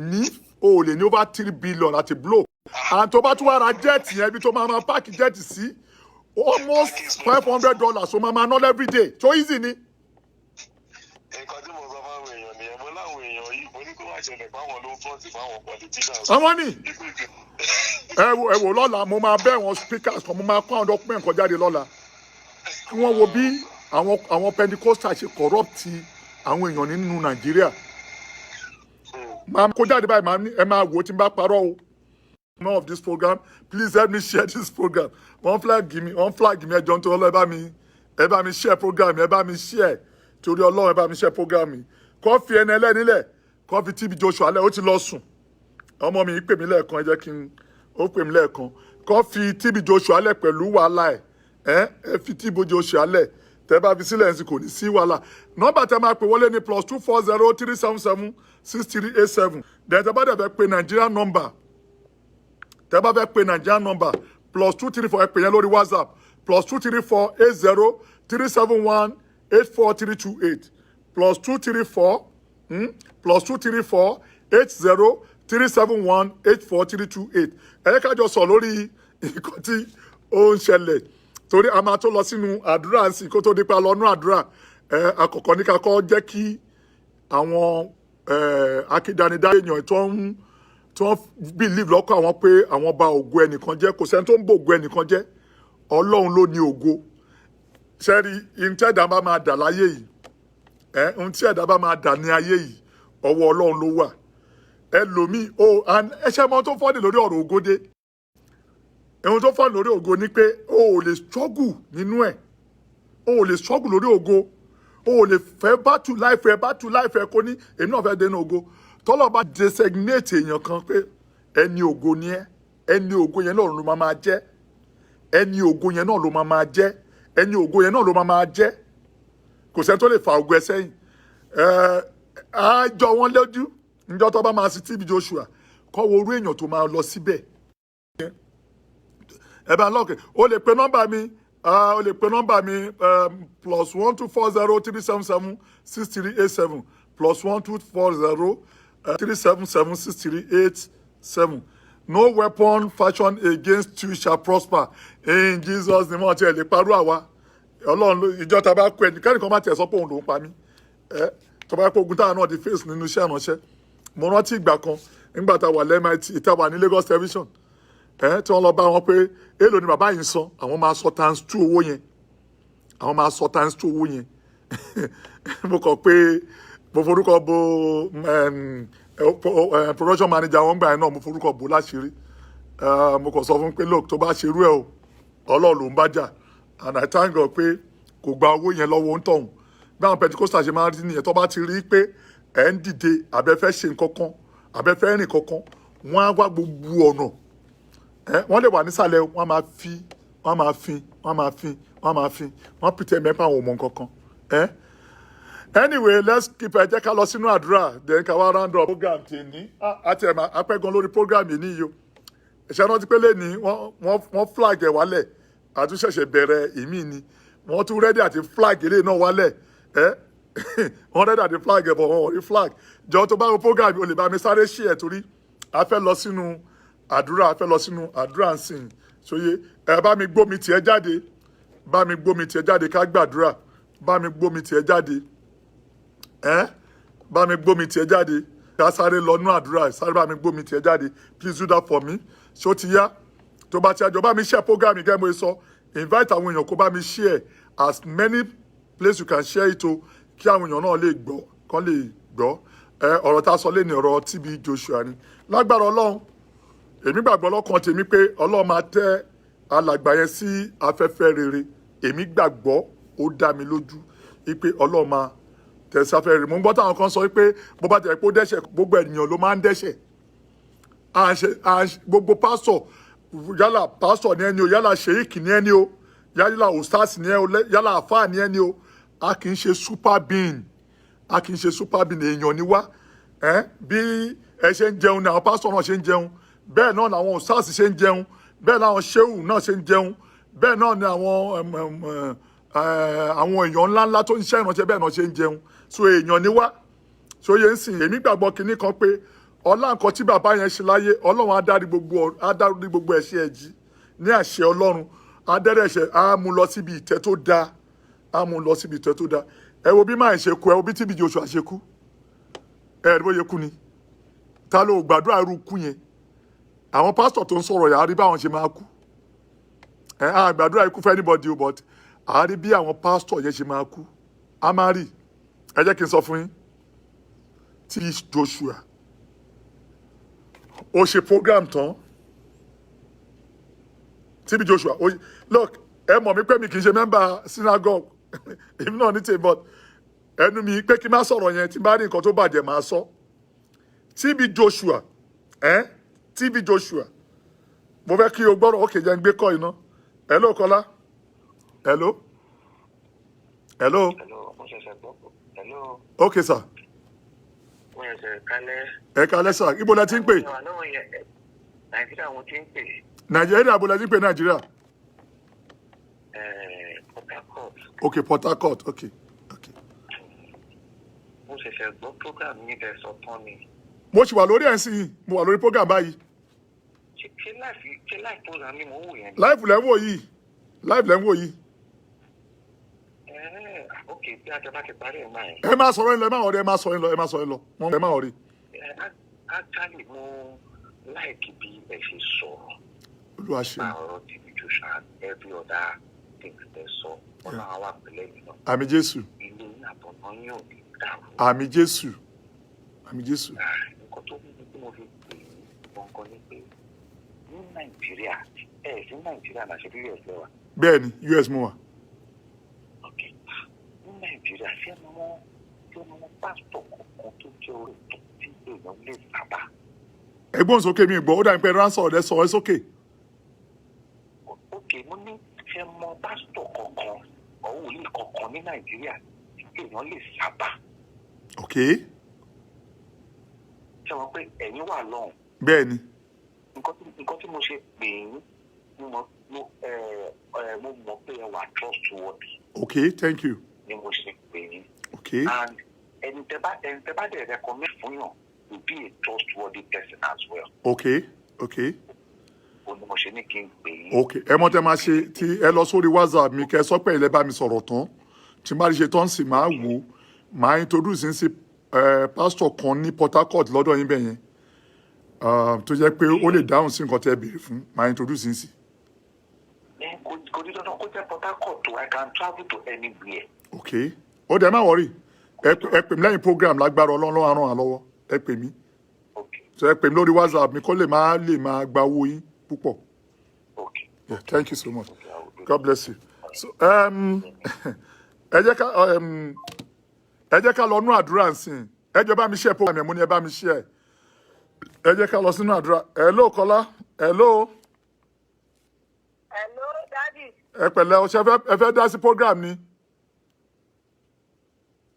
ní over 3 billion àti blow and tó bá tún wá ra jet yẹn ibi tó máa páàkì jet sí almost $500 so máa ná every day so easy ni. nǹkan tí mo sọ fáwọn èèyàn nìyẹn mo láwọn èèyàn yìí mo ní kó má ṣẹlẹ̀ fáwọn ló ń fọ́ọ̀tì fáwọn politicians. àwọn ni ẹ wò lọ́la mo máa bẹ́ wọn speakers kan mo máa kó àwọn document kan jáde lọ́la kí wọ́n wo bí àwọn Pentecostal ṣe corrupt àwọn èèyàn nínú Nàìjíríà máa kó jáde báyìí ẹ máa wò tí n bá parọ́ o. More of this program please help me share this program one flag me ẹjọ nítorí Ọlọ́run ẹ bá mi share program ẹ bá mi share torí Ọlọ́run ẹ bá mi share program mi kọ́ fi ẹni ẹlẹ́nilẹ̀ kọ́ fi TB Joshua lẹ̀ ó ti lọ sùn ọmọ mi pè mí lẹ́ẹ̀kan ẹ jẹ́ kí n ó pè mí lẹ́ẹ̀kan kọ́ fi TB Joshua lẹ̀ pẹ̀lú wàhálà ẹ fi TB Joshua lẹ̀ tẹ́ bá fi sílẹ̀ ẹ̀sìn kò ní sí wàhálà nọ́mbà tẹ́ máa pè wọlé ní +240 377 6387 dẹ̀ bá dẹ̀ fẹ́ pe Nigerian number tẹ́ bá fẹ́ pe Nigerian number +234 ẹ pè yẹn lórí WhatsApp +234 80 371 84328 +234 +234 80 371 84328 ẹ ká jọ sọ lórí nǹkan tí ó ń ṣẹlẹ̀ torí a máa tó lọ sínú àdúrà sí kó tó dípa lọ́nú àdúrà àkọ́kọ́ ní kakọ́ jẹ́ kí àwọn akídanidá èèyàn tó ń believe lọ́kọ̀ àwọn pé àwọn bà ògo ẹnìkan jẹ́ kò sẹ́ni tó ń bò ògo ẹnìkan jẹ́ Ọlọ́run ló ní ògo sẹ́rí ihun tí ẹ̀dá bá máa dà láyé yìí ohun tí ẹ̀dá bá máa dà ní ayé yìí ọwọ́ Ọlọ́run ló wà ẹlòmíì ẹṣẹ́ mọ́ tó fọ́ọ̀dì lórí ọ̀rọ̀ ògo dé ohun tó fọ́ọ̀dì lórí ògo ni pé o ò lè struggle nínú ẹ̀ o ò lè struggle lórí ògo o ò lè fẹ́ battle life ẹ kó ní èmi náà fẹ́ dénú ògo tọ́lọ́ bá designate èèyàn kan pé ẹni ògo ni ẹ ẹni ògo yẹn náà ló máa jẹ́ ẹni ògo yẹn náà ló máa jẹ́ ẹni ògo yẹn náà ló máa jẹ́ kò sẹ́ni tó lè fa ògo ẹ sẹ́yìn á jọ wọ́n lójú níjọ́ tó bá máa sí TB Joshua kọ́ wo orú èèyàn tó máa lọ síbẹ̀ ẹ bá lọ́ọ̀kẹ́ o lè pe nọ́mbà mi +1240377 6387 +1240377 6387 no weapon fashioned against you shall prosper in Jesus name ọtí ẹ lè parú àwa Ọlọ́run ìjọ tá bá kọ ẹnìkan má tiẹ̀ sọ pé òun ló ń pa mí tó bá pé ogun táwọn náà di face nínú iṣẹ́ ìránṣẹ́ mo rántí ìgbà kan nígbà tá a wà lẹ́mìtì ìta wà ní Lagos television tí wọ́n lọ bá wọn pé èèlò ni bàbá yìí san àwọn máa sọ ×2 owó yẹn àwọn máa sọ ×2 owó yẹn mo kọ pé mo forúkọ bo production manager wọn gbà yẹn náà mo forúkọ bò láṣìírí mo kàn sọ fún pé look tó bá ṣerú ẹ o Ọlọ́run ló ń bá jà and I thank God pé kò gba owó yẹn lọ́wọ́ ń tọ̀hún bí àwọn Pentecostal ṣe máa rí nìyẹn tó bá ti rí pé ẹ̀ ń dìde àbẹ́fẹ́ ṣe nǹkan kan àbẹ́fẹ́ rìn kankan wọ́n á wá gbogbo ọ̀nà wọ́n lè wà nísàlẹ̀ wọ́n máa fi wọ́n pìtẹ́ mẹ́fà àwọn ọmọ kankan anyway let's keep ẹ jẹ́ ká lọ sínú àdúrà then ká wá round up program tèmi àti ẹ̀ apẹ́gan lórí program yìí níyì o ìṣẹ́ náà ti pé lẹ́ni wọ́n flag ẹ̀ wálẹ̀ àtúnṣẹ̀ṣẹ̀ bẹ̀rẹ̀ ìmí ni wọ́n tún rẹ́dí àti flag eléyìí náà wálẹ̀ wọ́n rẹ́dí àti flag ẹ̀ bọ̀ wọ́n rí flag jọ tó bá wo program o lè bá mi sáré ṣí ẹ̀ torí a fẹ́ lọ sínú àdúrà ń sìn sóye ẹ bá mi gbómi tiẹ̀ jáde ká gbàdúrà bá mi gbómi tiẹ̀ jáde ká sáré lọ nú àdúrà sáré bá mi gbómi tiẹ̀ jáde please do that for me ṣé ó ti yá tó bá ti àjọ bá mi share program yìí gẹ́gẹ́ mo sọ invite àwọn èèyàn kó bá mi share as many places you can share it o kí àwọn èèyàn náà lè gbọ́ kán lè gbọ́ ọ̀rọ̀ tá a sọ lé ní ọ̀rọ̀ TB Joshua ni lágbára Ọlọ́run èmi gbàgbọ́ lọ́kàn tèmi pé Ọlọ́run máa tẹ́ alàgbà yẹn sí afẹ́fẹ́ rere èmi gbàgbọ́ ó dá mi lójú pé Ọlọ́run máa tẹ́ sí afẹ́fẹ́ rere mo ń gbọ́ táwọn kan sọ pé bó bá tẹ̀ pé ó dẹ́ṣẹ̀ gbogbo ènìyàn ló máa ń dẹ́ṣẹ̀ gbogbo pásítọ̀ yálà pásítọ̀ ní ẹni o yálà sheik ní ẹni o yálà ustaz ní ẹni o yálà àfáà ní ẹni o a kì í ṣe super being èèyàn ni wá bí ẹ ṣe ń jẹun ni àwọn pásítọ̀ náà ṣe ń jẹun bẹ́ẹ̀ náà ni àwọn ustaz ṣe ń jẹun bẹ́ẹ̀ náà àwọn sheu náà ṣe ń jẹun bẹ́ẹ̀ náà ni àwọn èèyàn ńláńlá tó ń ṣe ìrànṣẹ́ bẹ́ẹ̀ náà ṣe ń jẹun so èèyàn ni wá so yẹn ń sìn èmi gbàgbọ́ kinní kan pé ọlá nǹkan tí bàbá yẹn ṣe láyé Ọlọ́run á dárí gbogbo ẹ̀ṣẹ̀ ẹ̀jì ní àṣẹ Ọlọ́run á dẹ́rẹ́ ẹ̀ṣẹ̀ á mú lọ síbi ìtẹ́ tó dáa ẹ wo bí máa ń ṣe kú ẹ wo bí TB Joshua ṣe kú ẹ rí bóyá kú ni ta ló gbàdúrà irú kú yẹn àwọn pásítọ̀ tó ń sọ̀rọ̀ yà á rí báwọn ṣe máa kú gbàdúrà ikú fẹ́ anybody o but à á rí bí àwọn pásítọ̀ yẹn ṣe máa kú a máa rí ẹ jẹ́ kí n sọ fún yín TB Joshua ó ṣe program tán TB Joshua look ẹ mọ̀ mí pé mi kì í ṣe mẹ́mbà synagogue èmi náà ní tèmi but ẹnu mi pé kí n má sọ̀rọ̀ yẹn tí n bá rí nǹkan tó bàjẹ́ máa sọ TB Joshua TB Joshua mo fẹ́ kí o gbọ́rọ̀ ókè jẹ́ ń gbé kọ́ iná hello Kọ́lá hello okay sir ẹ kálẹ́ sir ibo la ti ń pè Nàìjíríà wọn ti ń pè. Nàìjíríà ibo la ti ń pè Nàìjíríà. Port Harcourt. Okay, Port Harcourt. Okay. Mo ṣẹ̀ṣẹ̀ gbọ́ program yín bẹ́ẹ̀ sọ tán ni. Mo ṣì wà lórí ẹ̀ ń sìn, mo wà lórí program báyìí. Ṣé live program ni mo wò yẹn? Live lẹ́ ń wò yìí. Ok, bí a jọba ti parí ẹ̀ máa yẹn. Ẹ máa sọ̀rọ̀ ẹ lọ, ẹ máa sọ̀rọ̀ ẹ lọ. Ẹ máa rí. Actually, mo like bí ẹ ṣe sọ̀rọ̀. Olúwa ṣe. Nípa ọ̀rọ̀ TB Joshua every other thing ẹ sọ. Ọlọ́run á wà pẹ̀lẹ́ yìí náà. Àmín Jésù. Ilé yín àtọ̀nà yín ò ní dàrú. Àmín Jésù. Nǹkan tó ní bí mo fi pè é gbọ̀ngàn ni pé ní Nàìjíríà sí Nàìjíríà náà ṣe bí US lẹ́wà. Bẹ́ẹ̀ni, US mo wà. Okay. Ní Nàìjíríà ṣé mo pásítọ̀ kọ̀ọ̀kan tó jẹ́ orí tó tí èèyàn lè sábà. Ẹgbọ́n sókè mi gbọ́, ó dà ní pé ránṣọ́ ọ̀dẹ sọ ẹ sókè. Okay, mo ní ṣé mo pásítọ̀ kọ̀ọ̀kan ọ̀hún yìí kọ̀ọ̀kan ní Nàìjíríà tí èèyàn lè sábà. Okay. Ṣé wọ́n pé ẹ̀yin wà lọ́hùn? Bẹ́ẹ̀ni. Nǹkan tí mo ṣe pè é mo mọ̀ pé ẹ wà trustworthy. Okay, thank you. Ni mo ṣe pè é. Okay. And ẹni tẹ́ bá dẹ̀ recommend fún yàn will be a trustworthy person as well. Okay. O ní mo ṣe ní kí n pè é. Okay, ẹ mọ̀ tẹ́ máa ṣe tí ẹ lọ sórí WhatsApp mi kẹ́ sọ pé ilẹ̀ bá mi sọ̀rọ̀ tán tí má ṣe tán sì máa wò máa introduce ní sí pastor kan ní Port Harcourt lọ́dọ̀ yín bẹ́ẹ̀ yẹn tó jẹ́ pé ó lè dáhùn sí nǹkan tẹ́ béèrè fún máa introduce ní sí. Kò ní dandan kó jẹ́ Port Harcourt I can travel to anywhere. Okay, ó dẹ̀ má wọ̀rí ẹ pè mí lẹ́yìn program lágbára Ọlọ́run á ràn án lọ́wọ́ ẹ pè mí. Okay. So ẹ pè mí lórí WhatsApp mi kó lè máa gba owó yín púpọ̀. Okay. Yeah, thank you so much. Okay, God bless you. So ẹ jẹ́ ká lọ nú àdúrà nsìn ẹ jẹ́ bá mi share program yẹn mo ní ẹ bá mi share ẹ jẹ́ ká lọ sínú àdúrà. Hello Kọ́lá. Hello daddy. ẹ pẹ̀lẹ́ o ṣe ẹ fẹ́ dá sí program ni.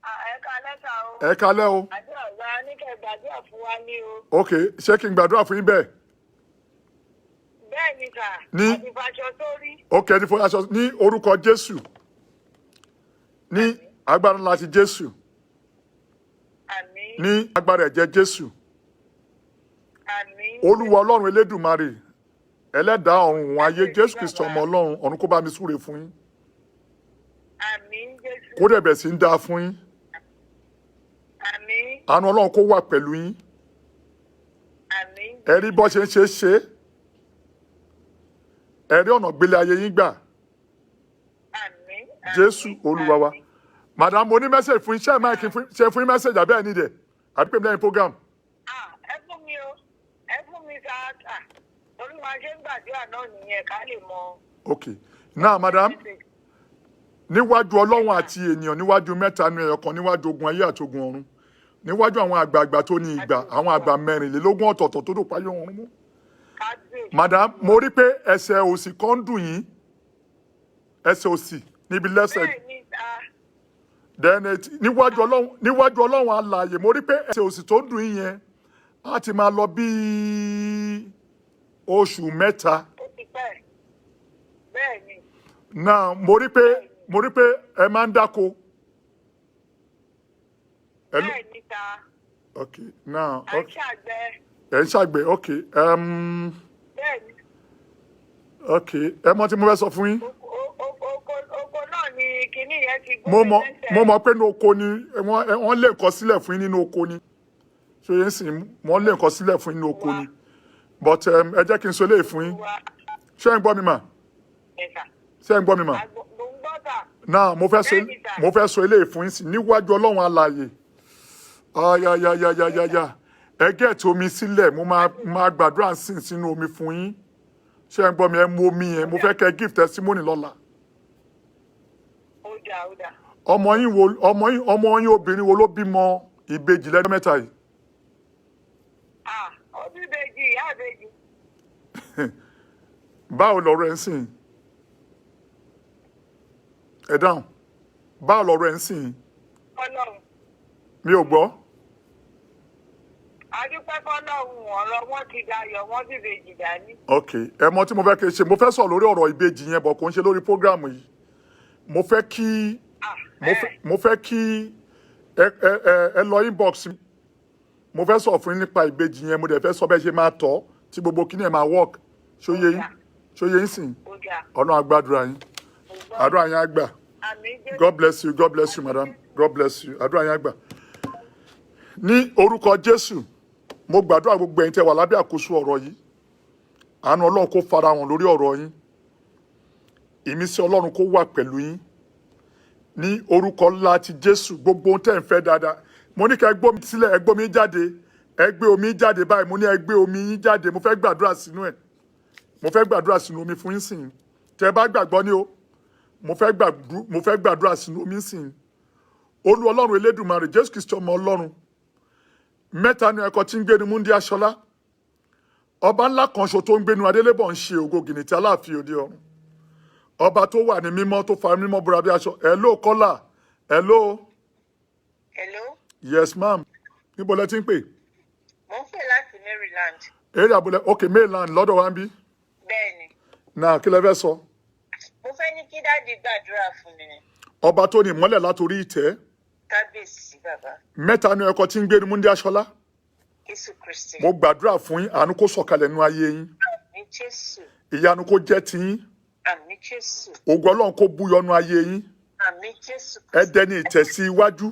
Ẹ kálẹ́ sà o. Ẹ kálẹ́ o. Àdúrà ní kẹ́ gbàdúrà fún wa ní o. Ok, ṣé kí n gbàdúrà fún yín bẹ́ẹ̀. Bẹ́ẹ̀ ni sà. Ní. Àti fàṣọ sórí. Ok, ní fún aṣọ ní orúkọ Jésù ní agbára ńlá ti Jésù Àmín. ní agbára ẹ̀jẹ̀ Jésù Àmín. Olúwa Ọlọ́run Elédùmarè ẹlẹ́dàá ọ̀run ayé Jésù Kristi ọmọ Ọlọ́run ọ̀run kó bá mi súre fún yín Àmín Jésù. kó dẹ̀ bẹ̀ sí ń dáa fún yín Àmín. àánú Ọlọ́run kó wà pẹ̀lú yín Àmín. ẹ rí bọ́ ṣe ń ṣe ẹ rí ọ̀nà gbélé ayé yín gbà Àmín. Jésù Olúwa wa. Madam, mo ní message fún iṣẹ́ máa kí ṣe fún yín message àbẹ́ ẹ̀ nídẹ̀ àbí pé mi lẹ́yìn program. Ẹ fún mi o. Ẹ fún mi sáà. Olúwa ṣe ń gbàdúrà náà nìyẹn ká lè mọ. Okay. Now, madam, níwájú Ọlọ́run àti ènìyàn, níwájú mẹ́ta nu ẹyọ kan, níwájú ogun ayé àti ogun ọ̀run, níwájú àwọn àgbààgbà tó ní ìgbà, àwọn àgbà 24 ọ̀tọ̀ọ̀tọ̀ tó dòpá yóò ọ̀run mú. Madam, mo rí pé ẹsẹ̀ òsì kan dùn yín, ẹsẹ̀ òsì níbi lẹ́sẹ̀. Then níwájú Ọlọ́run alààyè, mo rí pé ẹsẹ̀ òsì tó dùn yín yẹn á ti máa lọ bí oṣù mẹ́ta. Now, mo rí pé ẹ máa ń dáko. Okay, now, okay. Ẹ ń ṣàgbẹ̀, okay. Okay, ẹ mọ̀ tí mo fẹ́ sọ fún yín. Oko náà ni kinní yẹn ti Mo mọ̀ pé inú oko ni wọ́n lè kọ sílẹ̀ fún yín nínú oko ni. Ṣé yẹn sì wọ́n lè kọ sílẹ̀ fún yín nínú oko ni. But ẹ jẹ́ kí n sọ eléyìí fún yín. Ṣé ẹ ń gbọ́ mi mà? Ṣé ẹ ń gbọ́ mi mà? Now, mo fẹ́ sọ eléyìí fún yín sí níwájú Ọlọ́run alààyè. Ayayayayaya. Ẹ gẹ̀ẹ́tì omi sílẹ̀, mo máa gbàdúrà sínú omi fún yín. Ṣé ẹ ń gbọ́ mi? Ẹ mú omi yẹn, mo fẹ́ kẹ́ give testimony lọ́la. Ọmọ yín obìnrin wo ló bímọ ìbejì lẹ́nu mẹ́ta yìí? Ìbejì, ìyá ìbejì. Báwo lọ̀rọ̀ ẹ̀ ń sìn? Ẹ dáhùn. Báwo lọ̀rọ̀ ẹ̀ ń sìn? Ọlọ́run. Mi ò gbọ́. Adúpẹ́ fọ́lọ́run ọ̀rọ̀ wọn ti dayọ̀ wọ́n sì bèjì dání. Ok, ẹ mọ̀ tí mo fẹ́ kí n ṣe, mo fẹ́ sọ lórí ọ̀rọ̀ ìbejì yẹn bọ̀ kò ń ṣe lórí prógráàmù yìí. Mo fẹ́ kí ẹ lọ inbox mi. Mo fẹ́ sọ fún yín nípa ìbejì yẹn, mo dẹ̀ fẹ́ sọ bẹ́ẹ̀ ṣe máa tọ́ tí gbogbo kíní ẹ̀ máa work. Ṣóyé yín sìn? Ọlọ́run á gbàdúrà yín. Àdúrà yín á gbà. God bless you, madam. God bless you. Àdúrà yín á gbà. Ní orúkọ Jésù, mo gbàdúrà gbogbo ẹ̀yin tẹ́ wà lábẹ́ àkóso ọ̀rọ̀ yìí. Àánú Ọlọ́run kó farahàn lórí ọ̀rọ̀ yín. Ìmísí Ọlọ́run kó wà pẹ̀lú yín. Ní orúkọ ńlá ti Jésù, gbogbo ohun tẹ́ ń fẹ́ dáadáa. Mo ní kẹ́ ẹ gbé omi sílẹ̀, ẹ gbé omi jáde. Ẹ gbé omi jáde báyìí, mo ní ẹ gbé omi yín jáde. Mo fẹ́ gbàdúrà sínú ẹ̀. Mo fẹ́ gbàdúrà sínú omi fún yín sìn. Tẹ́ bá gbàgbọ́ ni o. Mo fẹ́ gbàdúrà sínú omi sìn. Olú Ọlọ́run Elédùmarè, Jésù Kristi ọmọ Ọlọ́run. Mẹ́ta ni ẹ̀kọ́ tí ń gbénu Múndí Aṣọlá. Ọba ńlá kan ṣo tó ń gbénu Adélébọ̀ ń ṣe ògo gìnìtì Aláàfin òde ọ̀run. Ọba tó wà ní mímọ́ tó fa mímọ́ búra bí aṣọ. Hello Kọ́lá. Hello. Yes ma'am. Níbo lẹ ti ń pè? Mo ń pè láti Maryland. Area abúlé. Okay, Maryland lọ́dọ̀ wa ń bí. Bẹ́ẹ̀ni. Náà kí lẹ fẹ́ sọ? Mo fẹ́ ní kí dáàdi gbàdúrà fún mi. Ọba tó ní ìmọ́lẹ̀ látòrí ìtẹ́. Kábíyèsí bàbá. Mẹ́ta ni ẹ̀kọ́ tí ń gbénu Múndí Aṣọlá. Jésù Kristi. Mo gbàdúrà fún yín, àánú kó sọ̀kalẹ̀ nínú ayé yín. Àmín Jésù. Ìyanu kó jẹ́ ti yín. Àmín Jésù. Ògo Ọlọ́run kó búyọ nínú ayé yín. Àmín Jésù. Ẹ dẹni ìtẹ̀síwájú.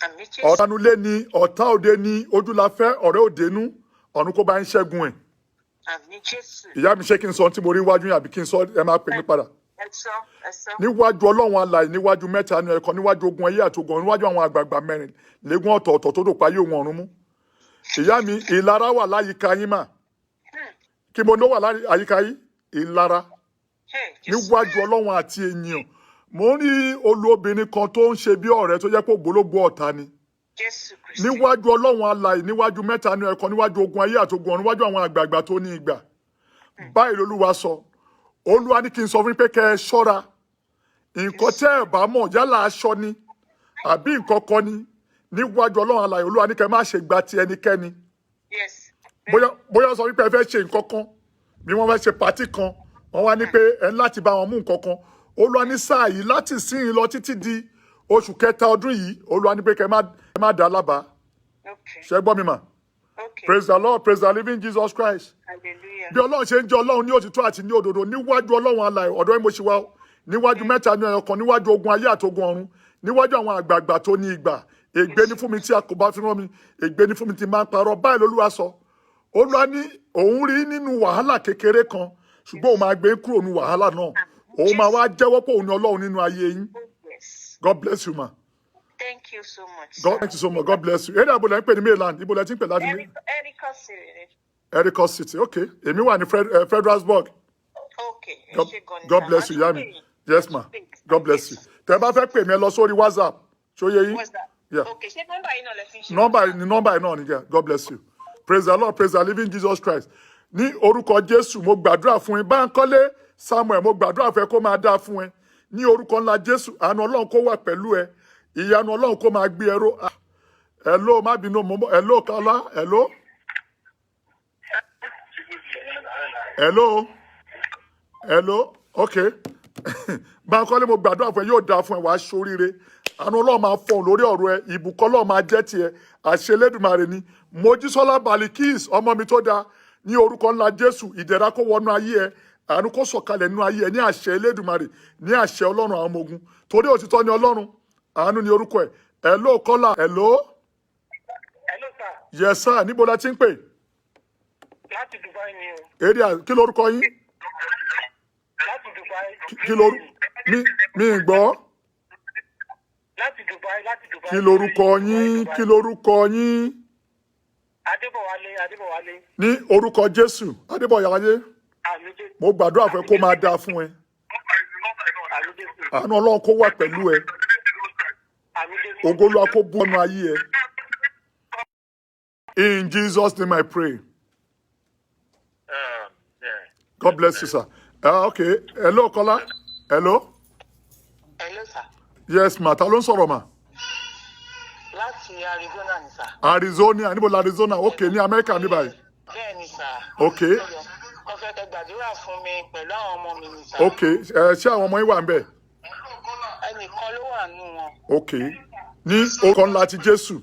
Àmín Jésù. Ọ̀tánulé ni ọ̀tá òde ni ojúlafẹ́ ọ̀rẹ́ òdenú ọ̀run kó bá ń ṣẹ́gun ẹ̀. Àmín Jésù. Ìyá mi ṣé kí n sọ tí mo rí iwájú yín àbí kí n sọ ẹ máa pè mí padà. Ẹ sọ. Níwájú Ọlọ́run alààyè, níwájú mẹ́ta ni ẹ̀kọ́, níwájú ogun ayé àti ogun ọ̀run, níwájú àwọn àgbààgbà 24 ọ̀tọ̀ọ̀tọ̀ tó dòpá yóò wọn ọ̀run mú. Ìyá mi, ìlara wà láyìíká yín mà. Kí mo ló wà láyìíká yín? Ìlara. Níwájú Ọlọ́run àti ènìyàn. Mo rí olóbìnrin kan tó ń ṣe bí ọ̀rẹ́ tó jẹ́ pé ògbólógbòó ọ̀tá ni. Jésù Kristi. Níwájú Ọlọ́run alààyè, níwájú mẹ́ta ni ẹ̀kọ́, níwájú ogun ayé àti ogun ọ̀run, níwájú àwọn àgbààgbà tó ní ìgbà. Báyìí l'Olúwa sọ. Olúwa ní kí n sọ fún yín pé kẹ́ ẹ ṣọ́ra. Nǹkan tẹ́ ẹ bá mọ̀ yálà aṣọ ni àbí nǹkan kan ni. Níwájú Ọlọ́run alààyè, Olúwa ní kẹ́ má ṣe gba ti ẹnikẹ́ni. Yes. Bóyá sọ wípé ẹ fẹ́ ṣe nǹkan kan bí wọ́n fẹ́ ṣe pàtí kan wọ́n wá ní pé ẹ láti bá wọn mú nǹkan kan. Olúwa ní sáà yìí láti síyìn lọ títí di oṣù kẹta ọdún yìí, Olúwa ní pé kẹ́ má dá lábàá. Ṣé gbọ́ mi mà? Praise the Lord, praise the living Jesus Christ. Hallelujah. Bí Ọlọ́run ṣe ń jẹ́ Ọlọ́run ní òtítọ́ àti ní òdodo níwájú Ọlọ́run alààyè, ọ̀dọ̀ yín mo ṣì wá o. Níwájú mẹ́ta ní ẹyọ kan, níwájú ogun ayé àti ogun ọ̀run, níwájú àwọn àgbààgbà tó ní ìgbà. Ègbé ni fún mi tí a kò bá fi rán mi, ègbé ni fún mi tí máa ń parọ́. Báyìí l'Olúwa sọ. Olúwa ní òun rí nínú wàhálà kékeré kan ṣùgbọ́n òun máa gbé yín kúrò ní wàhálà náà òun máa wá jẹ́wọ́ pé òun ni Ọlọ́run nínú ayé yín. Yes. God bless you ma. Thank you so much. Thank you so much. God bless you. Èrè àbúlẹ̀ ń pè ní Maryland ibo lẹ ti ń pè láti ní. Erica City. Erica City okay èmi wà ní Fredericksburg. Okay. God bless you yami. Yes ma. God bless you. Tẹ́ bá fẹ́ pè mí ẹ lọ sórí WhatsApp ṣó yé yín. What's that? Yeah. Okay, ṣé nọ́mbà yìí náà lẹ fi ń ṣe? Nọ́mbà yìí náà nìyẹn. God bless you. Praise the Lord, praise the living Jesus Christ. Ní orúkọ Jésù mo gbàdúrà fún yín. Báńkọ́lé Samuel mo gbàdúrà fẹ́ kó máa dáa fún ẹ. Ní orúkọ ńlá Jésù àánú Ọlọ́run kó wà pẹ̀lú ẹ. Ìyanu Ọlọ́run kó máa gbé ẹró. Hello má bínú mo hello Kala hello. Hello okay. Báńkọ́lé mo gbàdúrà fún ẹ yóò dáa fún ẹ wàá ṣoríire. Àánú Ọlọ́run máa fọ̀n lórí ọ̀rọ̀ ẹ ìbùkún Ọlọ́run máa jẹ́ tiẹ̀ àṣẹ Elédùmarè ni Mojísọ́lá Balikis ọmọ mi tó dáa ní orúkọ ńlá Jésù ìdẹ̀ra kó wọnú ayé ẹ àánú kó sọ̀kalẹ̀ nínú ayé ẹ ní àṣẹ Elédùmarè ní àṣẹ Ọlọ́run àwọn ọmọ ogun torí òtítọ́ ni Ọlọ́run àánú ni orúkọ ẹ hello Kọ́lá hello. Hello sir. Yes sir níbo la ti ń pè. Láti Dubai ni o. Area kí lorúkọ yín. Láti Dubai. Kí lorúkọ mi gbọ́. Láti Dubai. Kí lorúkọ yín kí lorúkọ yín. Adébọ̀wálé. Ní orúkọ Jésù Adébọ̀wálé mo gbàdúrà fẹ́ kó máa dáa fún ẹ. Àánú Ọlọ́run kó wà pẹ̀lú ẹ. Ògo Olúwa kó bú ọ̀nà ayé ẹ. In Jesus' name I pray. God bless you sir. Okay hello Kọ́lá hello. Hello, sir. Yes ma ta ló ń sọ̀rọ̀ ma. Láti Arizona ni, sir. Arizona níbo la Arizona okay ní Amẹ́ríkà ní báyìí. Bẹ́ẹ̀ni, sir. Okay. Mo fẹ́ kẹ́ gbàdúrà fún mi pẹ̀lú àwọn ọmọ mi ni, sir. Okay ṣé àwọn ọmọ yín wà ń bẹ̀. Ẹnìkan ló wà nù wọn. Okay ní orúkọ ńlá ti Jésù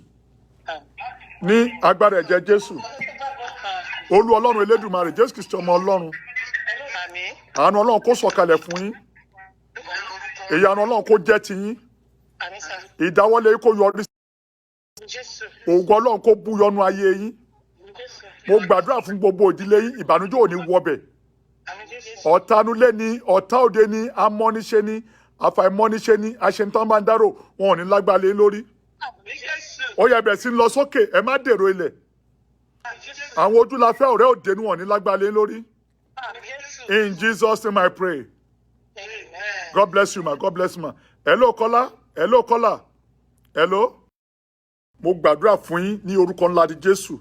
ní agbára ẹ̀jẹ̀ Jésù Olú Ọlọ́run Elédùmarè Jésù Kristi ọmọ Ọlọ́run Àmín. àánú Ọlọ́run kó sọ̀kalẹ̀ fún yín ìyanu Ọlọ́run kó jẹ́ ti yín Àmín, sir. ìdáwọ́lé yín kó yọrí Jésù. ògo Ọlọ́run kó bú yọnu ayé yín Jésù. mo gbàdúrà fún gbogbo ìdílé yín ìbànújẹ́ ò ní wọbẹ̀ Àmín, Jésù. ọ̀tánulé ni ọ̀tá òde ni amọ́niṣe ni àfàìmọ́niṣe ni aṣentán bá ń dárò wọn ò ní lágbálẹ̀ lórí Àmín, Jésù. ó yẹ bẹ̀ sí ń lọ sókè ẹ má dèrò ilẹ̀ àwọn ojúlafẹ́ ọ̀rẹ́ òde ni wọn ò ní lágbálẹ̀ lórí Àmín, Jésù. in Jesus name I pray. Amen. God bless you ma God bless you ma hello Kọ́lá hello mo gbàdúrà fún yín ní orúkọ ńlá di Jésù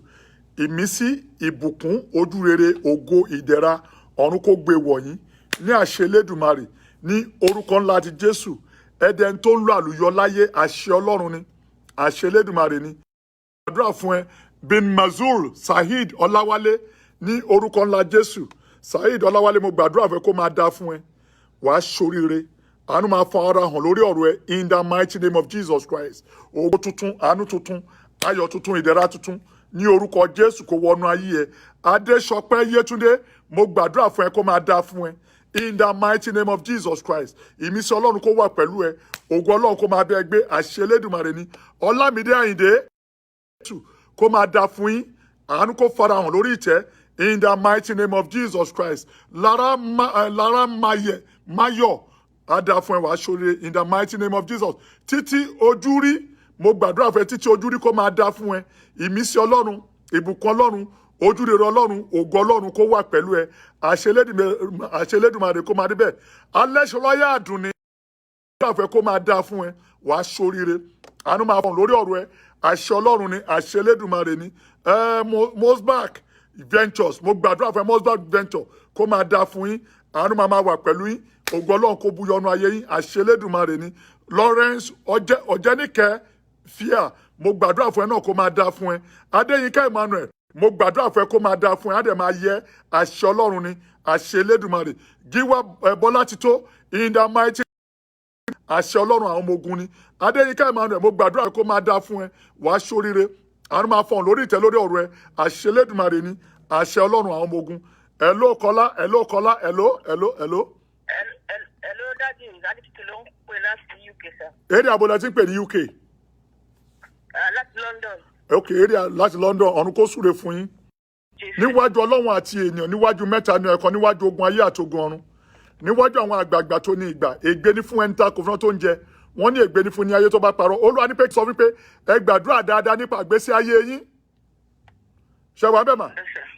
ìmísí ìbùkún ojúrere ògo ìdẹ̀ra ọ̀run kó gbé wọ̀nyí ní àṣẹ Elédùmarè ní orúkọ ńlá di Jésù ẹdẹn tó ń lo àlùyọ láyé àṣẹ Ọlọ́run ni àṣẹ Elédùmarè ni gbàdúrà fún ẹ bin Mazur Saheed Ọláwálé ní orúkọ ńlá Jésù Saheed Ọláwálé mo gbàdúrà fẹ́ kó máa dá fún ẹ wàá ṣoríire àánú máa fa ara hàn lórí ọ̀rọ̀ ẹ in the mighty name of Jesus Christ ògo tuntun àánú tuntun ayọ̀ tuntun ìdẹ̀ra tuntun ní orúkọ Jésù kó wọnú ayé ẹ Adéṣọpẹ́ Yétúndé mo gbàdúrà fún ẹ kó máa dá fún ẹ in the mighty name of Jesus Christ ìmísí Ọlọ́run kó wà pẹ̀lú ẹ ògo Ọlọ́run kó máa bẹ gbé àṣẹ Elédùmarè ni Ọlámídé Àyìndé kó máa dá fún yín àánú kó fara hàn lórí ìtẹ́ in the mighty name of Jesus Christ Lára Máyọ̀ ada fún ẹ wàá ṣoríire in the mighty name of Jesus Títí Ojúrí mo gbàdúrà fún ẹ Títí Ojúrí kó máa dá fún ẹ ìmísí Ọlọ́run ìbùkún Ọlọ́run ojúrere Ọlọ́run ògo Ọlọ́run kó wà pẹ̀lú ẹ àṣẹ Elédùmarè kó máa rí bẹ́ẹ̀ Alẹ́ṣọlọ́yà Àdùnní gbàdúrà fún ẹ kó máa dá fún ẹ wàá ṣoríire àánú máa fọ̀n lórí ọ̀rọ̀ ẹ àṣẹ Ọlọ́run ni àṣẹ Elédùmarè ni Mosbach Ventures mo gbàdúrà fún ẹ Mosbach Venture kó máa dá fún yín àánú máa wà pẹ̀lú yín ògo Ọlọ́run kó bú yọnu ayé yín àṣẹ Elédùmarè ni Lawrence Ọ̀jẹ́nìkẹ́ Fíà mo gbàdúrà fún ẹ náà kó máa dá fún ẹ Adéyínká Emmanuel mo gbàdúrà fún ẹ kó máa dá fún ẹ á dẹ̀ máa yẹ àṣẹ Ọlọ́run ni àṣẹ Elédùmarè Gíwá Bọ́látitó in the mighty àṣẹ Ọlọ́run àwọn ọmọ ogun ni Adéyínká Emmanuel mo gbàdúrà kó máa dá fún ẹ wàá ṣoríire àánú máa fọ̀n lórí ìtẹ́ lórí ọ̀rọ̀ ẹ àṣẹ Elédùmarè ni àṣẹ Ọlọ́run àwọn ọmọ ogun hello Kọ́lá hello. Hello, Daddy. Daddy ti ló ń pè láti UK, sir. Èrè àbọ̀lẹ̀ tí ń pè ní UK. Láti London. Okay, èrè láti London ọ̀run kó súre fún yín. níwájú ọlọ́run àti ènìyàn, níwájú mẹ́ta ní ẹ̀kan, níwájú ogun ayé àti ogun ọ̀run, níwájú àwọn àgbààgbà tó ní ìgbà. Ègbé ni fún ẹni tá kò fún tó ń jẹ, wọ́n ní ègbé ni fún ní ayé tó bá parọ́. Olúwa ní pé sọ wípé ẹ gbàdúrà dáadáa nípa ìgbésí ayé yín. Ṣé wàá bẹ́ẹ̀ mà?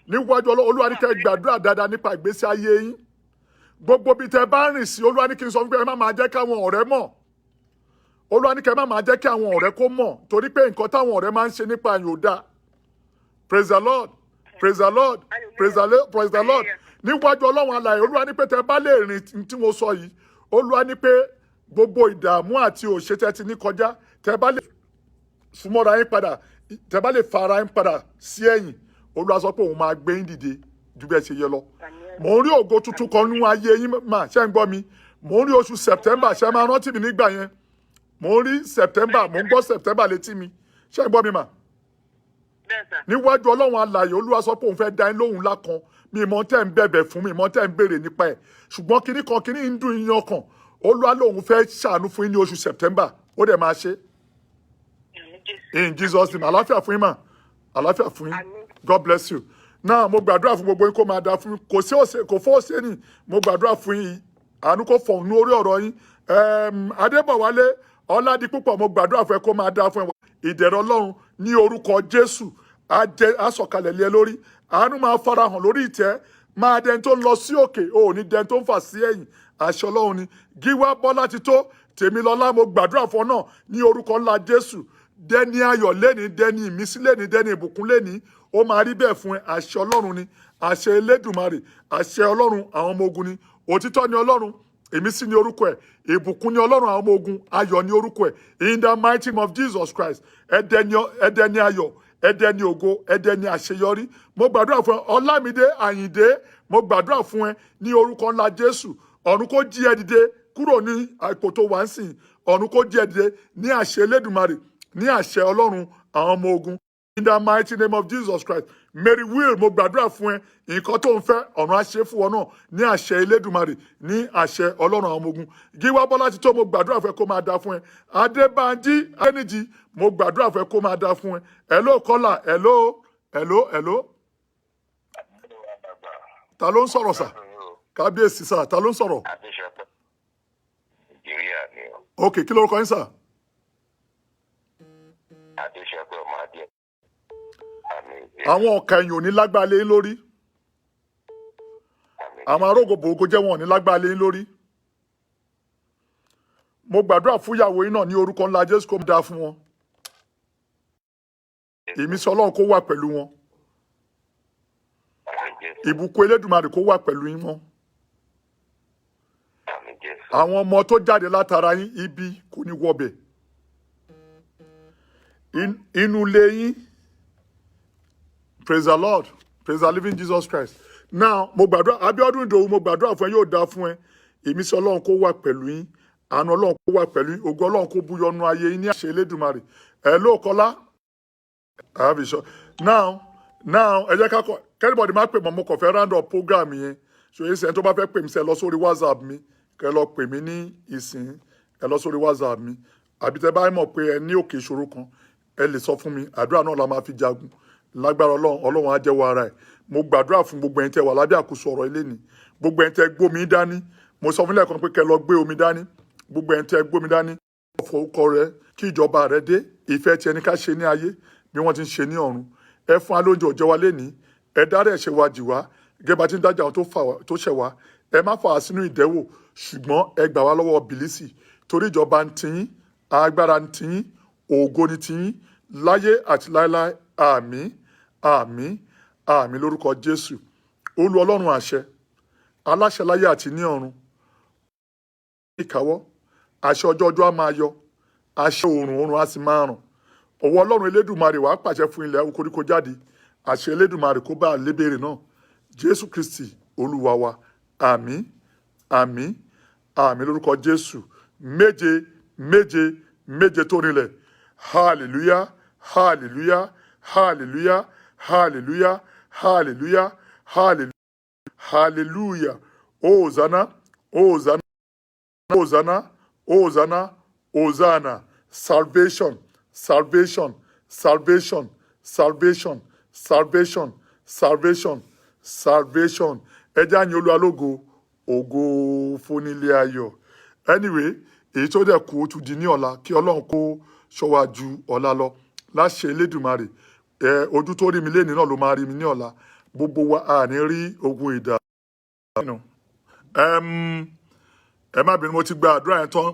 Níwájú Olúwa ní kẹ́ gbàdúrà dáadáa nípa ìgbésí ayé yín. Gbogbo bí tẹ bá rìn sí, Olúwa ní kí n sọ wípé ẹ má máa jẹ́ káwọn ọ̀rẹ́ mọ̀. Olúwa ní kẹ́ má máa jẹ́ kí àwọn ọ̀rẹ́ kó mọ̀, torí pé nǹkan táwọn ọ̀rẹ́ máa ń ṣe nípa yín ò dáa. Praise the Lord. Praise the Lord. Praise the Lord. Praise the Lord. Níwájú Ọlọ́run alààyè, Olúwa ní pé tẹ bá lè rìn tí mo sọ yìí, Olúwa ní pé gbogbo ìdààmú àti òṣè tẹ́ ti ní kọjá, tẹ bá lè súnmọ́ra yín padà, tẹ bá lè fara yín padà sí ẹ̀yìn, Olúwa sọ pé òun máa gbé yín dìde ju bẹ́ẹ̀ ṣe yẹ lọ. Mò ń rí ògo tuntun kan nínú ayé yín mà, ṣé ń gbọ́ mi? Mò ń rí oṣù September, ṣé máa rántí mi nígbà yẹn? Mò ń rí September, mò ń gbọ́ September létí mi, ṣé ń gbọ́ mi mà? Níwájú Ọlọ́run alààyè, Olúwa sọ pé òun fẹ́ dá yín lóhùn ńlá kan. Mi mọ̀ tẹ́ ń bẹ̀bẹ̀ fún, mi mọ̀ tẹ́ ń béèrè nípa ẹ̀, ṣùgbọ́n kinní ń dùn yín ọkàn. Olúwa lóhùn fẹ́ ṣàánú fún yín ní oṣù September, ó dẹ̀ máa ṣe. In Jesus' name, àlàáfíà fún yín mà, àlàáfíà fún yín. God bless you. Now mo gbàdúrà fún gbogbo yín kó máa dáa fún yín, kò fọ́ òsè ní, mo gbàdúrà fún yín, àánú kó fọ̀ ní orí ọ̀rọ̀ yín. Adébọ̀wálé Ọládipúpọ̀, mo gbàdúrà fún ẹ kó máa dáa fún ẹ. Ìdẹ̀rọ̀ Ọlọ́run ní orúkọ Jésù á sọ̀kalẹ̀ lé ẹ lórí. Àánú máa farahàn lórí ìtẹ́, máa dẹni tó ń lọ sí òkè, ò ní dẹni tó ń fà sí ẹ̀yìn. Àṣẹ Ọlọ́run ni. Gíwá Bọ́látitó Tèmilọ́lá, mo gbàdúrà fún ọ náà ní orúkọ ńlá Jésù. Dẹni ayọ̀ léni, dẹni ìmísí léni, dẹni ìbùkún léni. Ó máa rí bẹ́ẹ̀ fún ẹ. Àṣẹ Ọlọ́run ni. Àṣẹ Elédùmarè. Àṣẹ Ọlọ́run àwọn ọmọ ogun ni. Òtítọ́ ni Ọlọ́run. Ìmísí ni orúkọ ẹ̀. Ìbùkún ni Ọlọ́run àwọn ọmọ ogun. Ayọ̀ ni orúkọ ẹ̀. In the mighty name of Jesus Christ. Ẹdẹni ayọ̀, ẹdẹni ògo, ẹdẹni àṣeyọrí. Mo gbàdúrà fún ẹ, Ọlámídé Àyìndé, mo gbàdúrà fún ẹ ní orúkọ ńlá Jésù. Ọ̀run kó jí ẹ dìde kúrò ní ipò tó wà ń sìn. Ọ̀run kó jí ẹ dìde ní àṣẹ Elédùmarè, ní àṣẹ Ọlọ́run àwọn ọmọ ogun. In the mighty name of Jesus Christ. Mary Will, mo gbàdúrà fún ẹ, nǹkan tó ń fẹ́ ọ̀run á ṣe fún ọ náà ní àṣẹ Elédùmarè, ní àṣẹ Ọlọ́run àwọn ọmọ ogun. Gíwá Bọ́látitó, mo gbàdúrà fún ẹ kó máa dáa fún ẹ. Adébánjí Adéníjì, mo gbàdúrà fún ẹ kó máa dáa fún ẹ. Hello Kọ́lá, hello. Ta ló ń sọ̀rọ̀ sà? Kábíyèsí sà, ta ló ń sọ̀rọ̀? Ok, kí lórúkọ yín sà? Àwọn ọ̀kà ẹ̀yìn ò ní lágbára lé yín lórí. Àwọn arógòbògo jẹ́ wọn ò ní lágbára lé yín lórí. Mo gbàdúrà fún ìyàwó yín náà ní orúkọ ńlá Jésù kó dáa fún wọn. Ìmísí Ọlọ́run kó wà pẹ̀lú wọn. Ìbùkún Elédùmarè kó wà pẹ̀lú yín wọn. Àwọn ọmọ tó jáde látara yín, ibi kò ní wọbẹ̀. Inú ilé yín. Praise the Lord. Praise the living Jesus Christ. Now, mo gbàdúrà, Abíọ́dún Ìdòwú, mo gbàdúrà fún ẹ, yóò dáa fún ẹ. Ìmísí Ọlọ́run kó wà pẹ̀lú yín. Àánú Ọlọ́run kó wà pẹ̀lú yín. Ògo Ọlọ́run kó búyọnu ayé yín ní àṣẹ Elédùmarè. Hello Kọ́lá. I have a shot. Now, ẹ jẹ́ ká kọ́, kẹ́rìbọ̀dì má pè mọ́, mo kàn fẹ́ round up program yẹn. So yín sẹ́yìn tó bá fẹ́ pè mí sẹ́ lọ sórí WhatsApp mi. Kẹ́ lọ pè mí ní ìsìn. Ẹ lọ sórí WhatsApp mi. Àbí tẹ́ bá mọ̀ pé ẹ ní òkè ìṣòro kan, ẹ lè sọ fún mi. Àdúrà náà la máa fi jagun. Lágbára Ọlọ́run á jẹ́wọ́ ara ẹ̀. Mo gbàdúrà fún gbogbo ẹ̀yin tẹ́ wà lábẹ́ àkóso ọ̀rọ̀ ilé ni. Gbogbo ẹ̀yin tẹ́ gbómi dání. Mo sọ fún lẹ́ẹ̀kan pé kẹ́ lọ gbé omi dání. Gbogbo ẹ̀yin tẹ́ gbómi dání. Ọ̀fọ̀kọ rẹ kí ìjọba rẹ dé. Ìfẹ́ tí ẹni ká ṣe ní ayé bí wọ́n ti ń ṣe ní ọ̀run. Ẹ fún alóúnjẹ òjò wa lénìí. Ẹ dárí ẹ̀ṣẹ̀ wa jì wá. Gẹ́gẹ́ bá ti ń dájà àwọn tó ṣẹ̀ wá. Ẹ má fà á sínú ìdẹ́wò. Ṣùgbọ́n ẹ gbà wá lọ́wọ́ bìlísì. Torí ìjọba ń tiyín, agbára ń tiyín, ògo ni tiyín, láyé àti láéláé. Àmín. Àmín, àmín lórúkọ Jésù. Olú Ọlọ́run àṣẹ, aláṣẹ láyé àti ní ọ̀run. Ìkáwọ́, àṣẹ ọjọ́ á máa yọ, àṣẹ oòrùn á sì máa ràn. Ọwọ́ Ọlọ́run Elédùmarè wàá pàṣẹ fún ilẹ̀ koríko jáde. Àṣẹ Elédùmarè kó bá lébèrè náà. Jésù Kristi Olúwa wa. Àmín, àmín, àmín lórúkọ Jésù. Méje, méje, méje tó rinlẹ̀. Hallelujah, hallelujah, hallelujah. Hallelujah, hallelujah, hallelujah, hallelujah. Hosanna, Hosanna, Hosanna, Hosanna, Hosanna. Salvation, salvation, salvation, salvation, salvation, salvation ẹjẹ́ àyìn Olúwa lógo ògo fúnilé ayọ̀ anyway èyí tó dẹ̀ kú ó tún di ní ọ̀la kí Ọlọ́run kó ṣọ́wa ju ọ̀la lọ láṣẹ Elédùmarè ojú tó rí mi lénìí náà ló máa rí mi ní ọ̀la gbogbo wa à ní rí ogun ìdá. Ẹ má bínú mo ti gba àdúrà yẹn tán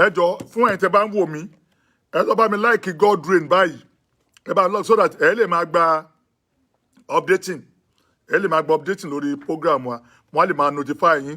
ẹ jọ fún ẹ̀yin tẹ́ bá ń wò mí ẹ lọ bá mi like God Reign báyìí ẹ bá lọ so that ẹ lè máa gba updating lórí program wa wọ́n á lè máa notify yín